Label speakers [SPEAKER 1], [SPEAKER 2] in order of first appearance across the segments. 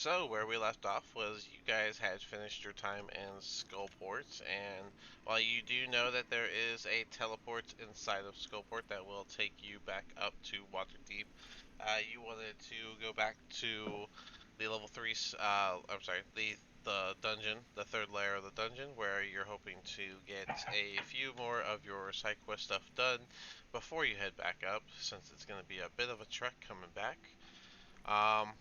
[SPEAKER 1] So where we left off was you guys had finished your time in Skullport, and while you do know that there is a teleport inside of Skullport that will take you back up to Waterdeep, you wanted to go back to the level three. I'm sorry, the dungeon, the third layer of the dungeon, where you're hoping to get a few more of your side quest stuff done before you head back up, since it's going to be a bit of a trek coming back. Um,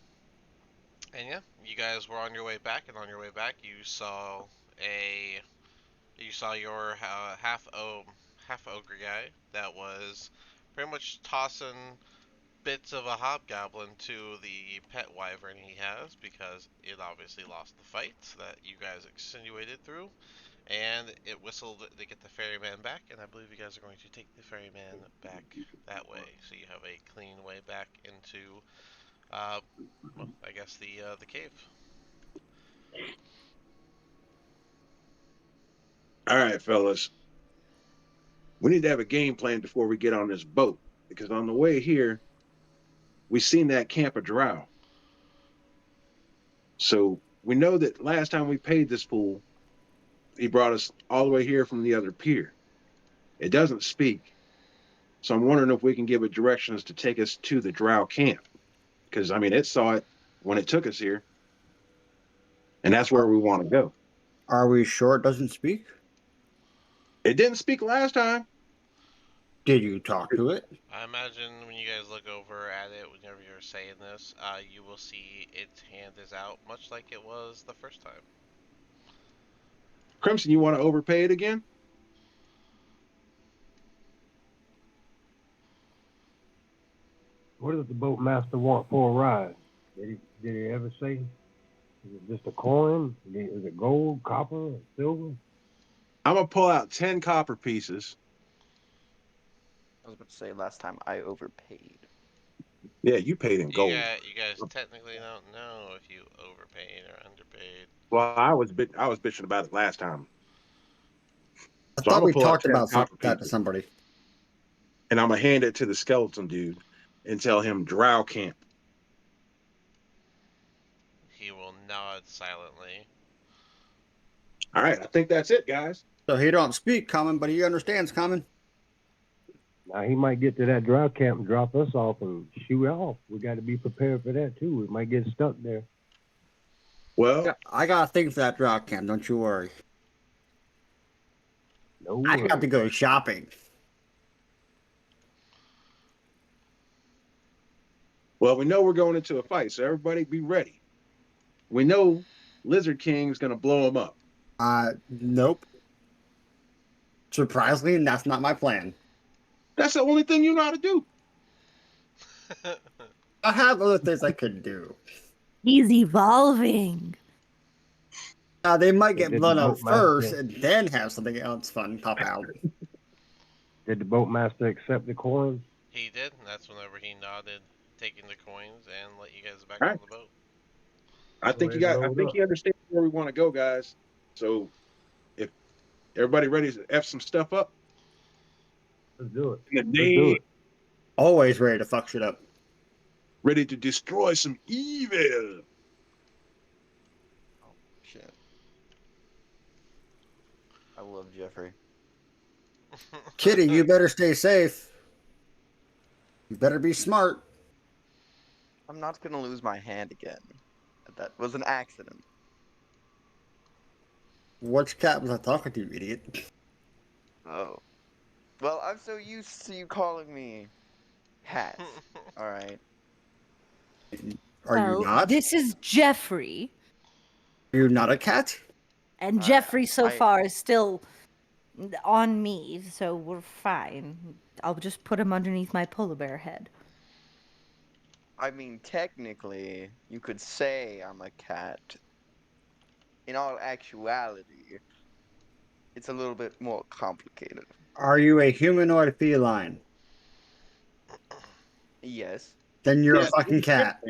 [SPEAKER 1] and yeah, you guys were on your way back, and on your way back, a you saw your half ogre guy that was pretty much tossing bits of a hobgoblin to the pet wyvern he has because it obviously lost the fight that you guys insinuated through, and it whistled to get the ferryman back, and I believe you guys are going to take the ferryman back that way, so you have a clean way back into, uh, well, I guess the cave.
[SPEAKER 2] All right, fellas. We need to have a game plan before we get on this boat because on the way here, we seen that camp of drow. So we know that last time we paid this fool, he brought us all the way here from the other pier. It doesn't speak. So I'm wondering if we can give it directions to take us to the drow camp. Because, I mean, it saw it when it took us here, and that's where
[SPEAKER 3] Are,
[SPEAKER 2] we want to go.
[SPEAKER 3] are we sure it doesn't speak?
[SPEAKER 2] It didn't speak last time.
[SPEAKER 3] Did you talk to it?
[SPEAKER 1] I imagine when you guys look over at it, whenever you're saying this, you will see its hand is out, much like it was the first time.
[SPEAKER 2] Crimson, you want to overpay it again?
[SPEAKER 4] What does the boatmaster want for a ride? Did he ever say? Is it just a coin? Is it gold, copper, silver?
[SPEAKER 2] I'm going to pull out 10 copper pieces.
[SPEAKER 5] I was about to say last time I overpaid.
[SPEAKER 2] Yeah, you paid in gold.
[SPEAKER 1] You guys technically don't know if you overpaid or underpaid.
[SPEAKER 2] Well, I was bitching about it last time.
[SPEAKER 3] I
[SPEAKER 2] So I'm
[SPEAKER 3] thought
[SPEAKER 2] gonna
[SPEAKER 3] we
[SPEAKER 2] pull out
[SPEAKER 3] talked
[SPEAKER 2] 10
[SPEAKER 3] about
[SPEAKER 2] copper
[SPEAKER 3] that to
[SPEAKER 2] pieces
[SPEAKER 3] somebody.
[SPEAKER 2] and I'm gonna hand it to the skeleton dude and tell him drow camp.
[SPEAKER 1] He will nod silently.
[SPEAKER 2] All right, I think that's it, guys.
[SPEAKER 3] So he don't speak common, but he understands common.
[SPEAKER 4] Now he might get to that dry camp and drop us off and shoot off. We got to be prepared for that too. We might get stuck there.
[SPEAKER 2] Well,
[SPEAKER 3] I got a thing for that drop camp, don't you worry.
[SPEAKER 4] No
[SPEAKER 3] I got to
[SPEAKER 4] worries.
[SPEAKER 3] go shopping.
[SPEAKER 2] well, we know we're going into a fight, so everybody be ready. We know Lizard King's gonna blow him up.
[SPEAKER 3] Nope. Surprisingly, that's not my plan.
[SPEAKER 2] That's the only thing you know how to do.
[SPEAKER 3] I have other things I could do.
[SPEAKER 6] He's evolving.
[SPEAKER 3] They might
[SPEAKER 4] Did
[SPEAKER 3] get
[SPEAKER 4] the
[SPEAKER 3] blown up first
[SPEAKER 4] boatmaster
[SPEAKER 3] and then have something else fun pop out.
[SPEAKER 4] did the boatmaster accept the coins?
[SPEAKER 1] He did, and that's whenever he nodded, taking the coins, and let you guys back
[SPEAKER 2] All
[SPEAKER 1] on
[SPEAKER 2] right.
[SPEAKER 1] the boat.
[SPEAKER 4] Go ahead and
[SPEAKER 2] I
[SPEAKER 4] load
[SPEAKER 2] think
[SPEAKER 4] up.
[SPEAKER 2] he understands where we want to go, guys. So if everybody ready to F some stuff up,
[SPEAKER 4] Let's do it.
[SPEAKER 2] in the
[SPEAKER 4] Let's do
[SPEAKER 2] name,
[SPEAKER 4] it.
[SPEAKER 3] Always ready to fuck shit up.
[SPEAKER 2] ready to destroy some evil.
[SPEAKER 5] Oh shit! I love Jeffrey.
[SPEAKER 3] Kitty, you better stay safe. You better be smart.
[SPEAKER 5] I'm not gonna lose my hand again. That was an accident.
[SPEAKER 3] Which cat was I talking to, you idiot?
[SPEAKER 5] Oh. Well, I'm so used to you calling me Hat. All right.
[SPEAKER 3] Are you
[SPEAKER 6] So
[SPEAKER 3] not?
[SPEAKER 6] this is Jeffrey,
[SPEAKER 3] Are you not a cat?
[SPEAKER 6] and
[SPEAKER 5] I-
[SPEAKER 6] Jeffrey so
[SPEAKER 5] I-
[SPEAKER 6] far is still on me, so we're fine. I'll just put him underneath my polar bear head.
[SPEAKER 5] I mean, technically, you could say I'm a cat. In all actuality, it's a little bit more complicated.
[SPEAKER 3] Are you a humanoid feline?
[SPEAKER 5] Yes.
[SPEAKER 3] Then you're a
[SPEAKER 2] Yes,
[SPEAKER 3] fucking cat.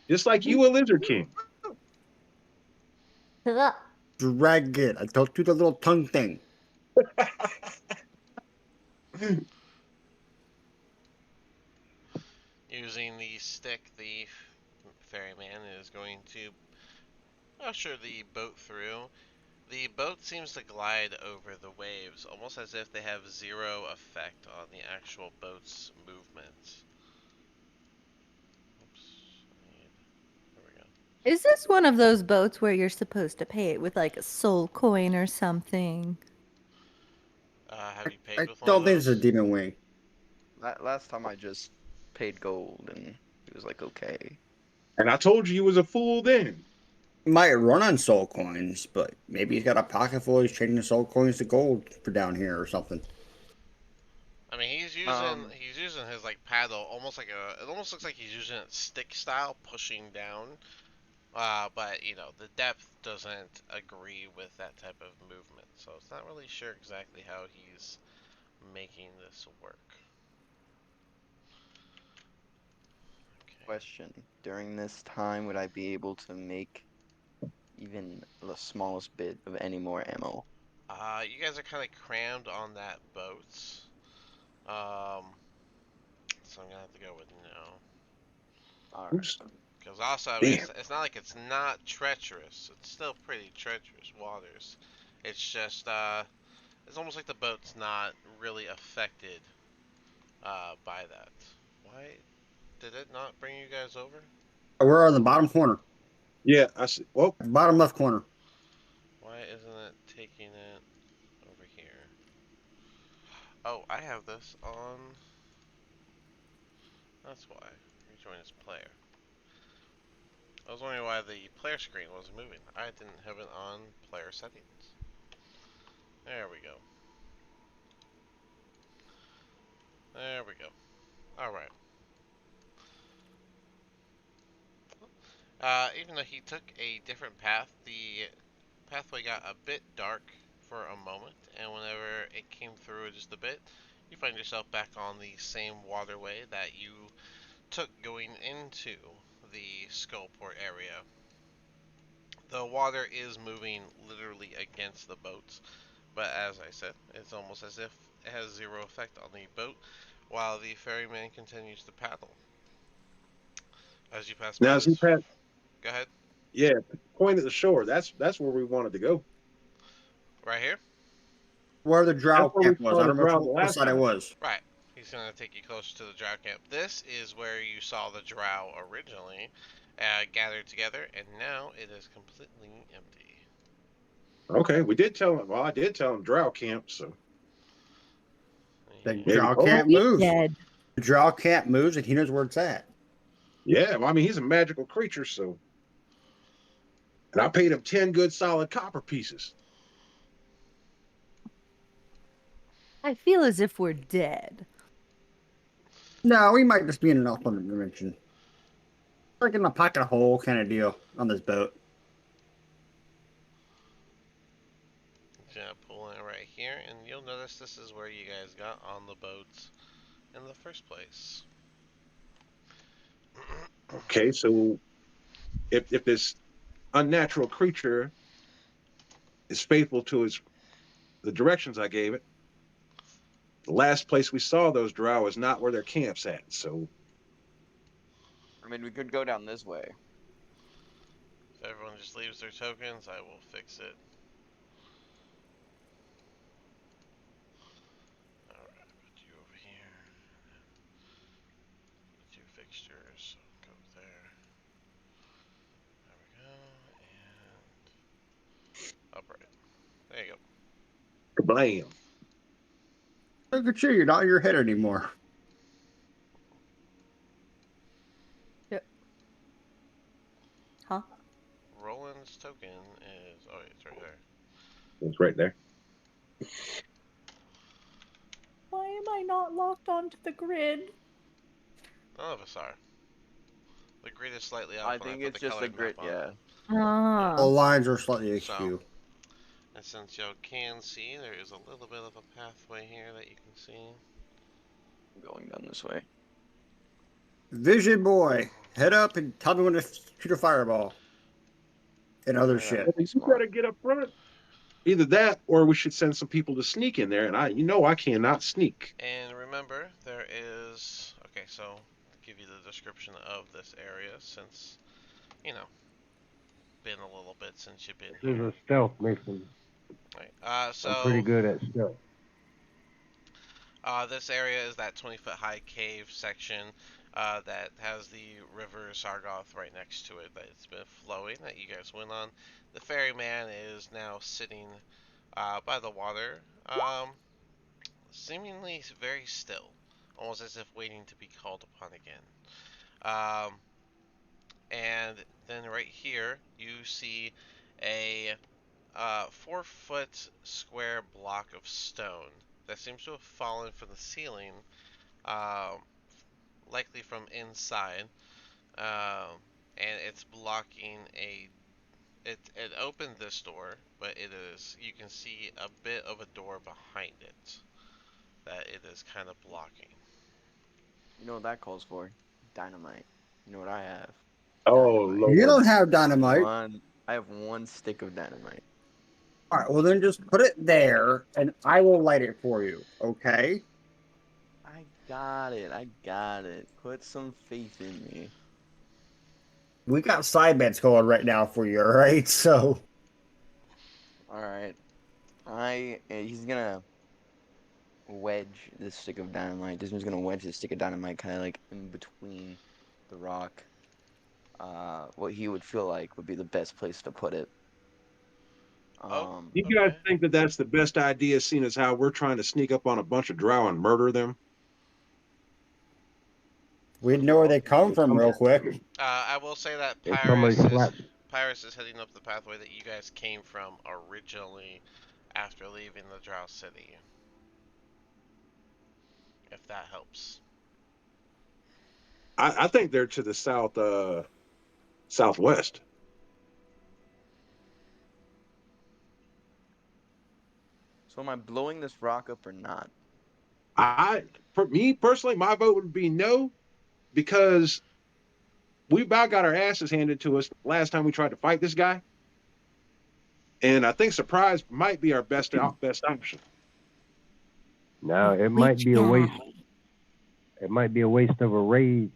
[SPEAKER 2] just like you, a Lizard King.
[SPEAKER 3] Drag it. I told you the little tongue thing.
[SPEAKER 1] Using the stick, the ferryman is going to usher the boat through. The boat seems to glide over the waves, almost as if they have zero effect on the actual boat's movement. Oops. There we go.
[SPEAKER 6] Is this one of those boats where you're supposed to pay it with like a soul coin or something?
[SPEAKER 1] Have you paid
[SPEAKER 3] I
[SPEAKER 1] with one of
[SPEAKER 3] don't think it's a
[SPEAKER 1] those?
[SPEAKER 3] demon wing.
[SPEAKER 5] Last time I just paid gold and he was like, okay.
[SPEAKER 2] And I told you was a fool then.
[SPEAKER 3] Might run on soul coins, but maybe he's got a pocket full. He's trading the soul coins to gold for down here or something.
[SPEAKER 1] I mean,
[SPEAKER 5] Um,
[SPEAKER 1] he's using his like paddle, almost like a. It almost looks like he's using it stick style, pushing down. But you know, the depth doesn't agree with that type of movement, so it's not really sure exactly how he's making this work. Okay.
[SPEAKER 5] question. During this time, would I be able to make even the smallest bit of any more ammo?
[SPEAKER 1] You guys are kind of crammed on that boat. Um, so I'm gonna have to go with no.
[SPEAKER 5] Alright.
[SPEAKER 2] Oops.
[SPEAKER 1] Because also, I mean,
[SPEAKER 2] Damn.
[SPEAKER 1] it's not like it's not treacherous. It's still pretty treacherous waters. It's just, it's almost like the boat's not really affected by that. Why did it not bring you guys over?
[SPEAKER 3] We're on the bottom corner,
[SPEAKER 2] Yeah, I see. Well,
[SPEAKER 3] bottom left corner.
[SPEAKER 1] Why isn't it taking it over here? Oh, I have this on. That's why. Rejoin as player. I was wondering why the player screen wasn't moving. I didn't have it on player settings. There we go. There we go. Alright. Even though he took a different path, the pathway got a bit dark for a moment, and whenever it came through just a bit, you find yourself back on the same waterway that you took going into the Skullport area. The water is moving literally against the boats, but as I said, it's almost as if it has zero effect on the boat, while the ferryman continues to paddle. As you pass by
[SPEAKER 2] now is he
[SPEAKER 1] this,
[SPEAKER 2] Pat?
[SPEAKER 1] go ahead,
[SPEAKER 2] Yeah, point at the shore. That's where we wanted to go.
[SPEAKER 1] right here.
[SPEAKER 3] Where the
[SPEAKER 2] That's
[SPEAKER 3] drow
[SPEAKER 2] where we
[SPEAKER 3] camp was.
[SPEAKER 2] saw
[SPEAKER 3] I
[SPEAKER 2] the
[SPEAKER 3] don't remember
[SPEAKER 2] drow the
[SPEAKER 3] what
[SPEAKER 2] last
[SPEAKER 3] side it
[SPEAKER 2] time.
[SPEAKER 3] was.
[SPEAKER 1] Right. He's going to take you closer to the drow camp. This is where you saw the drow originally gathered together, and now it is completely empty.
[SPEAKER 2] Okay, we did tell him. Well, I did tell him drow camp, so
[SPEAKER 3] The
[SPEAKER 1] Yeah.
[SPEAKER 2] maybe.
[SPEAKER 3] drow
[SPEAKER 2] Oh,
[SPEAKER 3] can't
[SPEAKER 6] He's
[SPEAKER 3] move.
[SPEAKER 6] dead.
[SPEAKER 3] The drow can't move, and he knows where it's at.
[SPEAKER 2] yeah. Well, I mean, he's a magical creature, so. And I paid him 10 good solid copper pieces.
[SPEAKER 6] I feel as if we're dead.
[SPEAKER 3] No, we might just be in an alternate dimension, like in a pocket hole kind of deal on this boat.
[SPEAKER 1] Just gonna pull in right here, and you'll notice this is where you guys got on the boat in the first place.
[SPEAKER 2] Okay, so if this unnatural creature is faithful to his the directions I gave it, the last place we saw those drow is not where their camp's at. So
[SPEAKER 5] I mean, we could go down this way.
[SPEAKER 1] If everyone just leaves their tokens, I will fix it. Alright, put you over here. Put your fixtures. So go there. There we go. And upright. There you go.
[SPEAKER 2] blam.
[SPEAKER 3] Look at you, you're not in your head anymore.
[SPEAKER 6] Huh?
[SPEAKER 1] Roland's token is. Oh, it's right there.
[SPEAKER 2] It's right there.
[SPEAKER 6] Why am I not locked onto the grid?
[SPEAKER 1] None of us are. The grid is slightly off
[SPEAKER 5] I
[SPEAKER 1] when I
[SPEAKER 5] think
[SPEAKER 1] put
[SPEAKER 5] it's
[SPEAKER 1] the
[SPEAKER 5] just a
[SPEAKER 1] colored map
[SPEAKER 5] grid,
[SPEAKER 1] on
[SPEAKER 5] yeah.
[SPEAKER 1] it.
[SPEAKER 6] Ah.
[SPEAKER 3] The lines are slightly
[SPEAKER 1] So,
[SPEAKER 3] askew.
[SPEAKER 1] and since y'all can see, there is a little bit of a pathway here that you can see.
[SPEAKER 5] I'm going down this way.
[SPEAKER 3] Vision boy, head up and tell me when to shoot a fireball. And other
[SPEAKER 5] Yeah,
[SPEAKER 3] shit.
[SPEAKER 2] Well, you
[SPEAKER 5] smart.
[SPEAKER 2] better get up front. Either that, or we should send some people to sneak in there. And I cannot sneak.
[SPEAKER 1] And remember, there is. Okay, so to give you the description of this area, since you know, been a little bit since you've been
[SPEAKER 4] This is
[SPEAKER 1] here.
[SPEAKER 4] a stealth mission.
[SPEAKER 1] Right.
[SPEAKER 4] I'm pretty
[SPEAKER 1] So
[SPEAKER 4] good at stealth.
[SPEAKER 1] this area is that 20-foot high cave section that has the river Sargoth right next to it that it's been flowing that you guys went on. The ferryman is now sitting by the water, seemingly very still, almost as if waiting to be called upon again. Um, and then right here you see a 4-foot square block of stone that seems to have fallen from the ceiling, um, likely from inside, um, and it's blocking a. It opened this door, but it is you can see a bit of a door behind it that it is kind of blocking.
[SPEAKER 5] You know what that calls for? Dynamite. You know what I have?
[SPEAKER 2] Oh
[SPEAKER 5] Dynamite.
[SPEAKER 3] You
[SPEAKER 2] Lord.
[SPEAKER 3] don't have dynamite.
[SPEAKER 5] I have one stick of dynamite.
[SPEAKER 3] All right, well then just put it there, and I will light it for you. Okay?
[SPEAKER 5] I got it. I got it. Put some faith in me.
[SPEAKER 3] We got side bets going right now for you. All right, so
[SPEAKER 5] All right. He's gonna wedge this stick of dynamite. This one's gonna wedge this stick of dynamite kind of like in between the rock. What he would feel like would be the best place to put it.
[SPEAKER 1] Oh,
[SPEAKER 2] You guys
[SPEAKER 1] okay.
[SPEAKER 2] think that that's the best idea, seeing as how we're trying to sneak up on a bunch of drow and murder them?
[SPEAKER 3] we'd know where
[SPEAKER 5] Well,
[SPEAKER 3] they come from real quick.
[SPEAKER 1] I will say that
[SPEAKER 4] If somebody slaps,
[SPEAKER 1] Pyrus is heading up the pathway that you guys came from originally after leaving the Drow City. If that helps.
[SPEAKER 2] I think they're to the southwest.
[SPEAKER 5] so am I blowing this rock up or not?
[SPEAKER 2] For me personally, my vote would be no, because we about got our asses handed to us last time we tried to fight this guy, and I think surprise might be our best option.
[SPEAKER 4] now it might
[SPEAKER 6] Which
[SPEAKER 4] be a
[SPEAKER 6] guy?
[SPEAKER 4] waste. It might be a waste of a raid,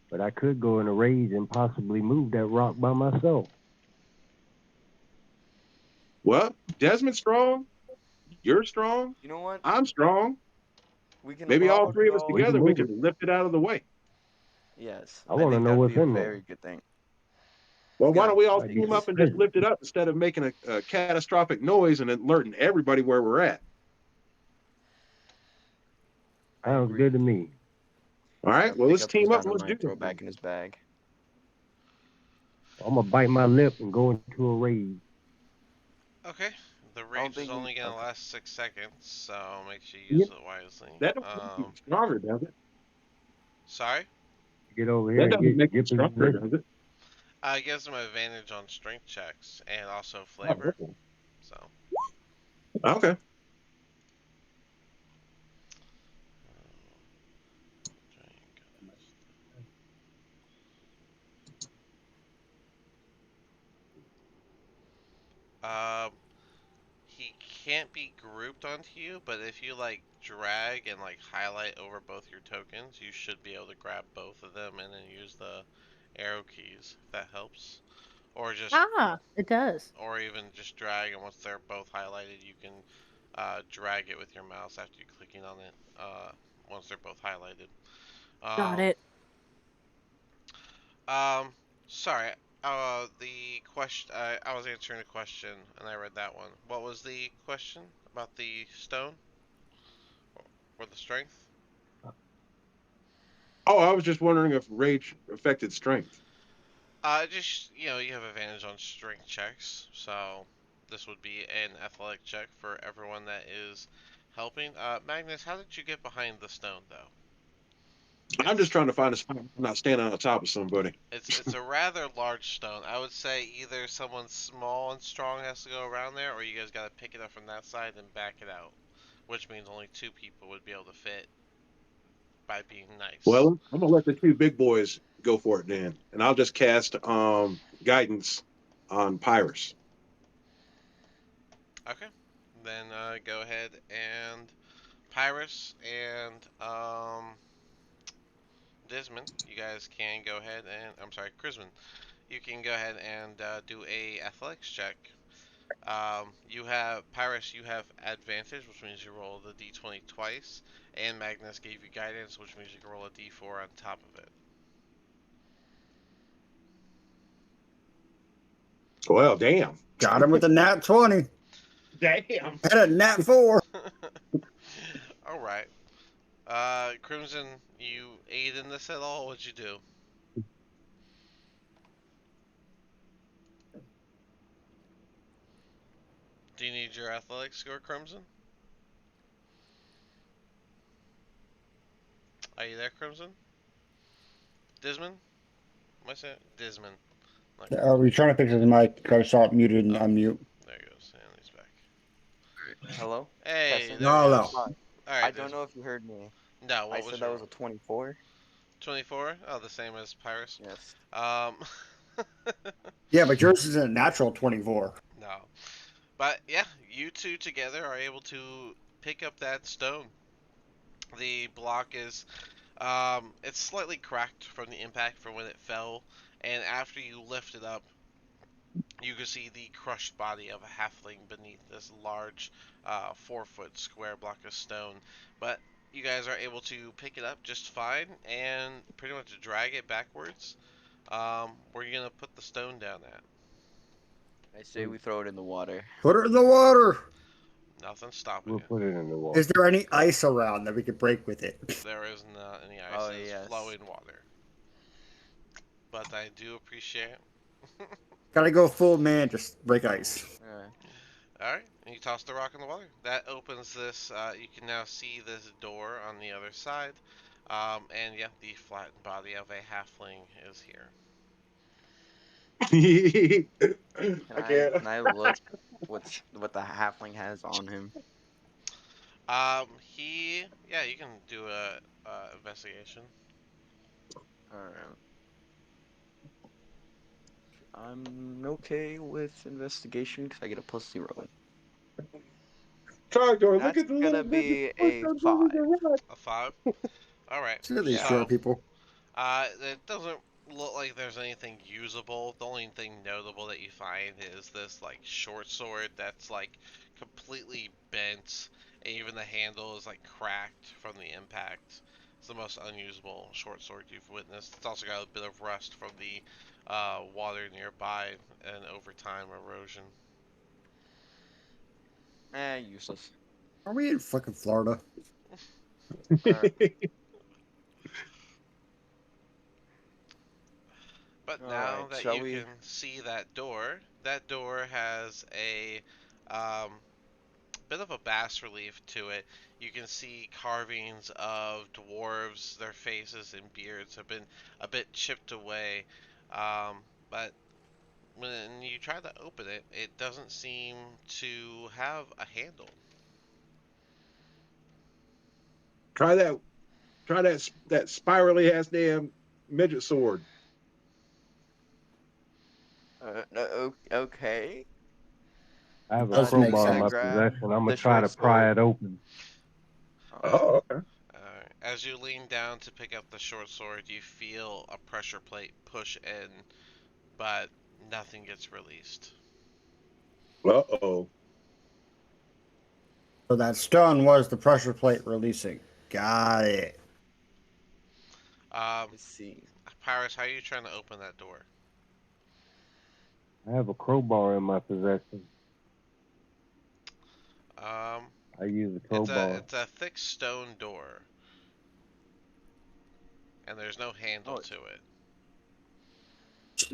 [SPEAKER 4] but I could go in a raid and possibly move that rock by myself.
[SPEAKER 2] Well, Desmond's strong, you're strong,
[SPEAKER 5] You know what?
[SPEAKER 2] I'm strong.
[SPEAKER 5] We can
[SPEAKER 2] Maybe all
[SPEAKER 5] all
[SPEAKER 2] three of us
[SPEAKER 4] We
[SPEAKER 5] go.
[SPEAKER 4] can
[SPEAKER 2] together we
[SPEAKER 4] move
[SPEAKER 2] could
[SPEAKER 4] it.
[SPEAKER 2] lift it out of the way.
[SPEAKER 5] Yes,
[SPEAKER 4] I
[SPEAKER 5] I
[SPEAKER 4] want to
[SPEAKER 5] think
[SPEAKER 4] know
[SPEAKER 5] that would
[SPEAKER 4] what's
[SPEAKER 5] be a
[SPEAKER 4] in there.
[SPEAKER 5] very good thing.
[SPEAKER 2] Well,
[SPEAKER 5] He's
[SPEAKER 2] why
[SPEAKER 5] gonna
[SPEAKER 2] don't we all
[SPEAKER 4] Might be
[SPEAKER 2] team
[SPEAKER 4] some
[SPEAKER 2] up and just
[SPEAKER 4] treasure.
[SPEAKER 2] lift it up instead of making a catastrophic noise and alerting everybody where we're at?
[SPEAKER 5] I
[SPEAKER 4] Sounds
[SPEAKER 5] agree.
[SPEAKER 4] good to me.
[SPEAKER 2] All
[SPEAKER 5] He's
[SPEAKER 2] right,
[SPEAKER 5] gonna
[SPEAKER 2] well,
[SPEAKER 5] pick
[SPEAKER 2] let's
[SPEAKER 5] up his
[SPEAKER 2] team up and let's do
[SPEAKER 5] dynamite,
[SPEAKER 2] this
[SPEAKER 5] throw it
[SPEAKER 2] thing.
[SPEAKER 5] back in his bag.
[SPEAKER 4] I'm gonna bite my lip and go into a raid.
[SPEAKER 1] Okay. The
[SPEAKER 5] I don't
[SPEAKER 1] rage is
[SPEAKER 5] think we.
[SPEAKER 1] only going to
[SPEAKER 5] Okay.
[SPEAKER 1] last 6 seconds, so make sure you
[SPEAKER 2] Yeah,
[SPEAKER 1] use it wisely.
[SPEAKER 2] that don't make you stronger, does it?
[SPEAKER 1] Sorry?
[SPEAKER 4] Get over here
[SPEAKER 2] That
[SPEAKER 4] and
[SPEAKER 2] doesn't make you
[SPEAKER 4] get
[SPEAKER 2] stronger,
[SPEAKER 4] position.
[SPEAKER 2] does it?
[SPEAKER 1] It gives them advantage on strength checks and also
[SPEAKER 2] Oh,
[SPEAKER 1] flavor. So,
[SPEAKER 2] okay.
[SPEAKER 1] um, he can't be grouped onto you, but if you like drag and like highlight over both your tokens, you should be able to grab both of them and then use the arrow keys if that helps. Or just
[SPEAKER 6] Ah, it does.
[SPEAKER 1] or even just drag, and once they're both highlighted, you can drag it with your mouse after you clicking on it. Once they're both highlighted.
[SPEAKER 6] Got
[SPEAKER 1] Um,
[SPEAKER 6] it.
[SPEAKER 1] um, sorry. The question. I was answering a question, and I read that one. What was the question about the stone or the strength?
[SPEAKER 2] Oh, I was just wondering if rage affected strength.
[SPEAKER 1] Just you have advantage on strength checks, so this would be an athletic check for everyone that is helping. Magnus, how did you get behind the stone though?
[SPEAKER 2] I'm just
[SPEAKER 1] It's
[SPEAKER 2] trying to find a spot. I'm not standing on top of somebody.
[SPEAKER 1] it's a rather large stone. I would say either someone small and strong has to go around there, or you guys got to pick it up from that side and back it out, which means only 2 people would be able to fit by being nice.
[SPEAKER 2] Well, I'm gonna let the two big boys go for it then, and I'll just cast guidance on Pyrus.
[SPEAKER 1] Okay, then go ahead and Pyrus and Desmond, you guys can go ahead and I'm sorry, Chrisman, you can go ahead and do a athletics check. You have Pyrus. You have advantage, which means you roll the d20 twice, and Magnus gave you guidance, which means you can roll a d4 on top of it.
[SPEAKER 2] Well, damn.
[SPEAKER 3] Got him with a nat 20
[SPEAKER 2] Damn.
[SPEAKER 3] and a nat 4.
[SPEAKER 1] All right. Crimson, you aid in this at all? What'd you do? Do you need your athletics score, Crimson? Are you there, Crimson? Dismon? Am I saying Dismon? Not Crimson.
[SPEAKER 3] Are we trying to fix his mic? I saw it muted and
[SPEAKER 1] Oh.
[SPEAKER 3] unmute.
[SPEAKER 1] There he goes. And he's back.
[SPEAKER 5] Hello?
[SPEAKER 1] Hey,
[SPEAKER 5] Testing?
[SPEAKER 1] there he
[SPEAKER 3] No,
[SPEAKER 1] goes.
[SPEAKER 3] no.
[SPEAKER 1] All right,
[SPEAKER 5] I don't know if you heard me.
[SPEAKER 1] No,
[SPEAKER 5] I
[SPEAKER 1] what was
[SPEAKER 5] said that
[SPEAKER 1] your
[SPEAKER 5] was a 24.
[SPEAKER 1] 24? Oh, the same as Pyrus.
[SPEAKER 5] Yes.
[SPEAKER 1] Um,
[SPEAKER 3] Yeah, but yours is a natural 24.
[SPEAKER 1] no, but yeah, you two together are able to pick up that stone. The block is, it's slightly cracked from the impact from when it fell, and after you lift it up, you can see the crushed body of a halfling beneath this large 4 foot square block of stone. But you guys are able to pick it up just fine and pretty much drag it backwards. Where are you going to put the stone down at?
[SPEAKER 5] I say we throw it in the water.
[SPEAKER 3] Put it in the water.
[SPEAKER 1] Nothing's stopping
[SPEAKER 4] We'll
[SPEAKER 1] you.
[SPEAKER 4] put it in the water.
[SPEAKER 3] Is there any ice around that we could break with it?
[SPEAKER 1] There is not any ice.
[SPEAKER 5] Oh,
[SPEAKER 1] It is
[SPEAKER 5] yes.
[SPEAKER 1] flowing water. But I do appreciate it.
[SPEAKER 3] Gotta go full man, just break ice.
[SPEAKER 1] Alright, and you toss the rock in the water. That opens this, you can now see this door on the other side. And yeah, the flattened body of a halfling is here.
[SPEAKER 5] Can I look what the halfling has on him?
[SPEAKER 1] Yeah, you can do a investigation.
[SPEAKER 5] Alright. I'm okay with investigation because I get a +0.
[SPEAKER 2] Trogdor, look
[SPEAKER 5] That's
[SPEAKER 2] at the
[SPEAKER 5] gonna
[SPEAKER 2] little midget
[SPEAKER 5] be
[SPEAKER 2] pushed
[SPEAKER 5] a
[SPEAKER 2] under
[SPEAKER 5] 5.
[SPEAKER 2] the rock.
[SPEAKER 1] A 5? Alright,
[SPEAKER 3] See these
[SPEAKER 5] Yeah.
[SPEAKER 3] short
[SPEAKER 1] so,
[SPEAKER 3] people.
[SPEAKER 1] it doesn't look like there's anything usable. The only thing notable that you find is this, like, short sword that's, like, completely bent. And even the handle is, like, cracked from the impact. It's the most unusable short sword you've witnessed. It's also got a bit of rust from the water nearby and over time erosion.
[SPEAKER 5] Useless.
[SPEAKER 3] Are we in fucking Florida?
[SPEAKER 1] But now
[SPEAKER 5] Alright,
[SPEAKER 1] that
[SPEAKER 5] shall
[SPEAKER 1] you
[SPEAKER 5] we?
[SPEAKER 1] can see that door has a bit of a bas relief to it. You can see carvings of dwarves. Their faces and beards have been a bit chipped away. But when you try to open it, it doesn't seem to have a handle.
[SPEAKER 2] Try that spirally ass damn midget sword.
[SPEAKER 5] No, okay.
[SPEAKER 4] I have a
[SPEAKER 3] Does make
[SPEAKER 4] crowbar in my
[SPEAKER 3] sense.
[SPEAKER 5] Grab
[SPEAKER 4] possession. I'm gonna
[SPEAKER 5] the
[SPEAKER 4] try
[SPEAKER 5] short
[SPEAKER 4] to pry
[SPEAKER 5] sword.
[SPEAKER 4] it open.
[SPEAKER 2] Oh, okay.
[SPEAKER 1] As you lean down to pick up the short sword, you feel a pressure plate push in, but nothing gets released.
[SPEAKER 2] Uh-oh.
[SPEAKER 3] So that stone was the pressure plate releasing. Got it.
[SPEAKER 1] Um,
[SPEAKER 5] Let's see.
[SPEAKER 1] Paris, how are you trying to open that door?
[SPEAKER 4] I have a crowbar in my possession. I use a crowbar.
[SPEAKER 1] It's a thick stone door, and there's no handle to it.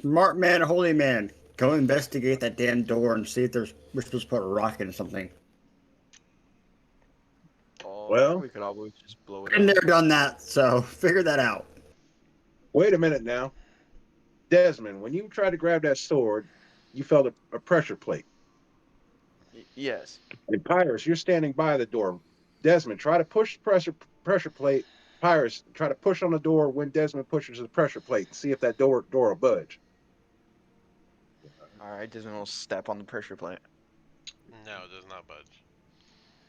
[SPEAKER 3] Smart man, holy man. Go investigate that damn door and see if we're supposed to put a rock in something.
[SPEAKER 5] Or
[SPEAKER 2] Well,
[SPEAKER 5] we could always just blow it
[SPEAKER 3] Been
[SPEAKER 5] up.
[SPEAKER 3] there, done that, so figure that out.
[SPEAKER 2] wait a minute now. Desmond, when you tried to grab that sword, you felt a pressure plate.
[SPEAKER 5] Yes.
[SPEAKER 2] And Pyrus, you're standing by the door. Desmond, try to push the pressure plate. Pyrus, try to push on the door when Desmond pushes the pressure plate and see if that door will budge.
[SPEAKER 5] Alright, Disney will step on the pressure plate.
[SPEAKER 1] No, it does not budge.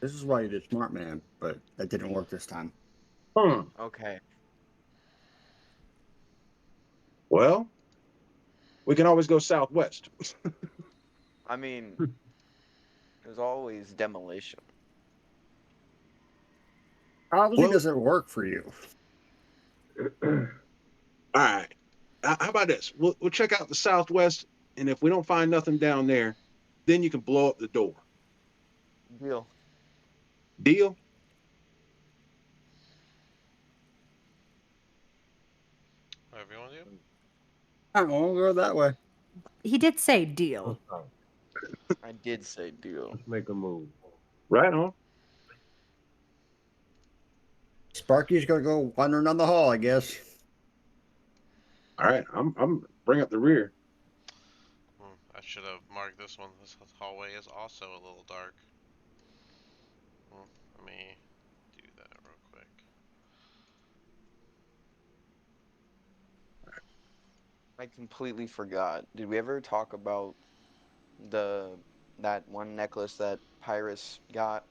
[SPEAKER 3] This is why you did smart man, but that didn't work this time.
[SPEAKER 5] Okay.
[SPEAKER 2] Well, We can always go southwest.
[SPEAKER 5] I mean, there's always demolition.
[SPEAKER 3] Obviously,
[SPEAKER 2] Well,
[SPEAKER 3] doesn't work for you.
[SPEAKER 2] all right. How about this? We'll check out the southwest, and if we don't find nothing down there, then you can blow up the door.
[SPEAKER 5] Deal.
[SPEAKER 2] Deal?
[SPEAKER 1] Whatever you want to do.
[SPEAKER 3] I won't go that way.
[SPEAKER 6] He did say deal.
[SPEAKER 4] Okay,
[SPEAKER 5] I did say deal.
[SPEAKER 4] let's make a move.
[SPEAKER 2] Right on.
[SPEAKER 3] Sparky's gonna go wandering down the hall, I guess.
[SPEAKER 2] All right. I'm bring up the rear.
[SPEAKER 1] I should have marked this one. This hallway is also a little dark. Let me do that real quick.
[SPEAKER 5] I completely forgot. Did we ever talk about that one necklace that Pyrus got?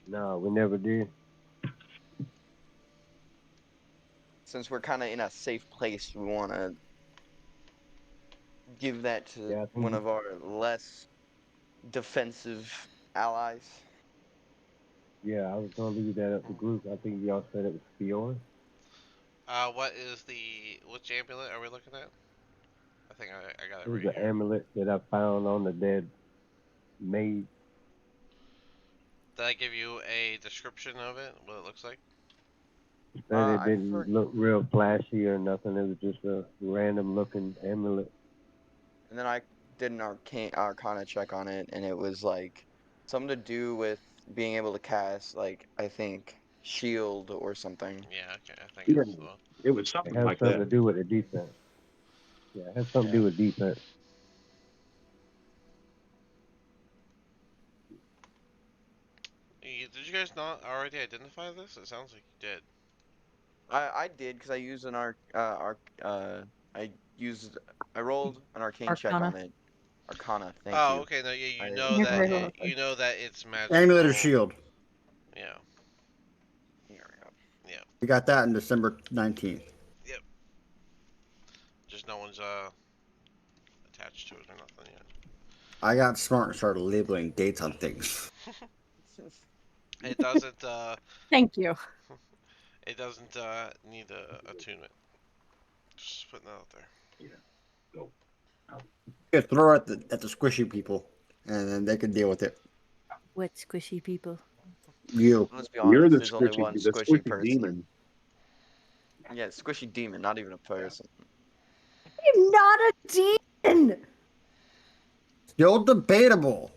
[SPEAKER 4] No, we never did.
[SPEAKER 5] Since we're kind of in a safe place, we want to give that to
[SPEAKER 4] Yeah, I think
[SPEAKER 5] one of our less defensive allies.
[SPEAKER 4] Yeah, I was gonna leave that up to group. I think y'all said it was Fiora.
[SPEAKER 1] Which amulet are we looking at? I think I got
[SPEAKER 4] It
[SPEAKER 1] it
[SPEAKER 4] was
[SPEAKER 1] right
[SPEAKER 4] the
[SPEAKER 1] here.
[SPEAKER 4] amulet that I found on the dead Mage.
[SPEAKER 1] Did I give you a description of it? What it looks like?
[SPEAKER 4] Said it
[SPEAKER 5] I
[SPEAKER 4] didn't look real flashy or nothing. It was just a random looking amulet.
[SPEAKER 5] And then I did an arcana check on it, and it was like something to do with being able to cast, like, I think, shield or something.
[SPEAKER 1] Yeah, okay, I think
[SPEAKER 2] Yeah,
[SPEAKER 1] it's the.
[SPEAKER 2] it was
[SPEAKER 4] It
[SPEAKER 2] something
[SPEAKER 4] has
[SPEAKER 2] like
[SPEAKER 4] something
[SPEAKER 2] that.
[SPEAKER 4] to do with the defense. Yeah, it has something to do with defense.
[SPEAKER 1] Did you guys not already identify this? It sounds like you did.
[SPEAKER 5] I did because I used an I used I rolled an arcane check on
[SPEAKER 6] Arcana.
[SPEAKER 5] it. Arcana, thank
[SPEAKER 1] Oh,
[SPEAKER 5] you.
[SPEAKER 1] okay. No, yeah,
[SPEAKER 5] I
[SPEAKER 6] You're very welcome.
[SPEAKER 1] you know that it's
[SPEAKER 3] Amulet or
[SPEAKER 1] magical.
[SPEAKER 3] shield.
[SPEAKER 1] Yeah,
[SPEAKER 5] Here we go.
[SPEAKER 1] yeah,
[SPEAKER 3] We got that in December 19th.
[SPEAKER 1] yep. Just no one's attached to it or nothing yet.
[SPEAKER 3] I got smart and started labeling dates on things.
[SPEAKER 1] It doesn't
[SPEAKER 6] Thank you.
[SPEAKER 1] it doesn't need a attunement. Just putting that out there.
[SPEAKER 3] Yeah, throw it at the squishy people, and then they can deal with it.
[SPEAKER 6] What squishy people?
[SPEAKER 3] You.
[SPEAKER 5] Let's be
[SPEAKER 2] You're
[SPEAKER 5] honest,
[SPEAKER 2] the
[SPEAKER 5] there's only one
[SPEAKER 2] the
[SPEAKER 5] squishy
[SPEAKER 2] squishy
[SPEAKER 5] person.
[SPEAKER 2] demon.
[SPEAKER 5] Yeah, squishy demon, not even a person.
[SPEAKER 6] I'm not a demon.
[SPEAKER 3] Still debatable.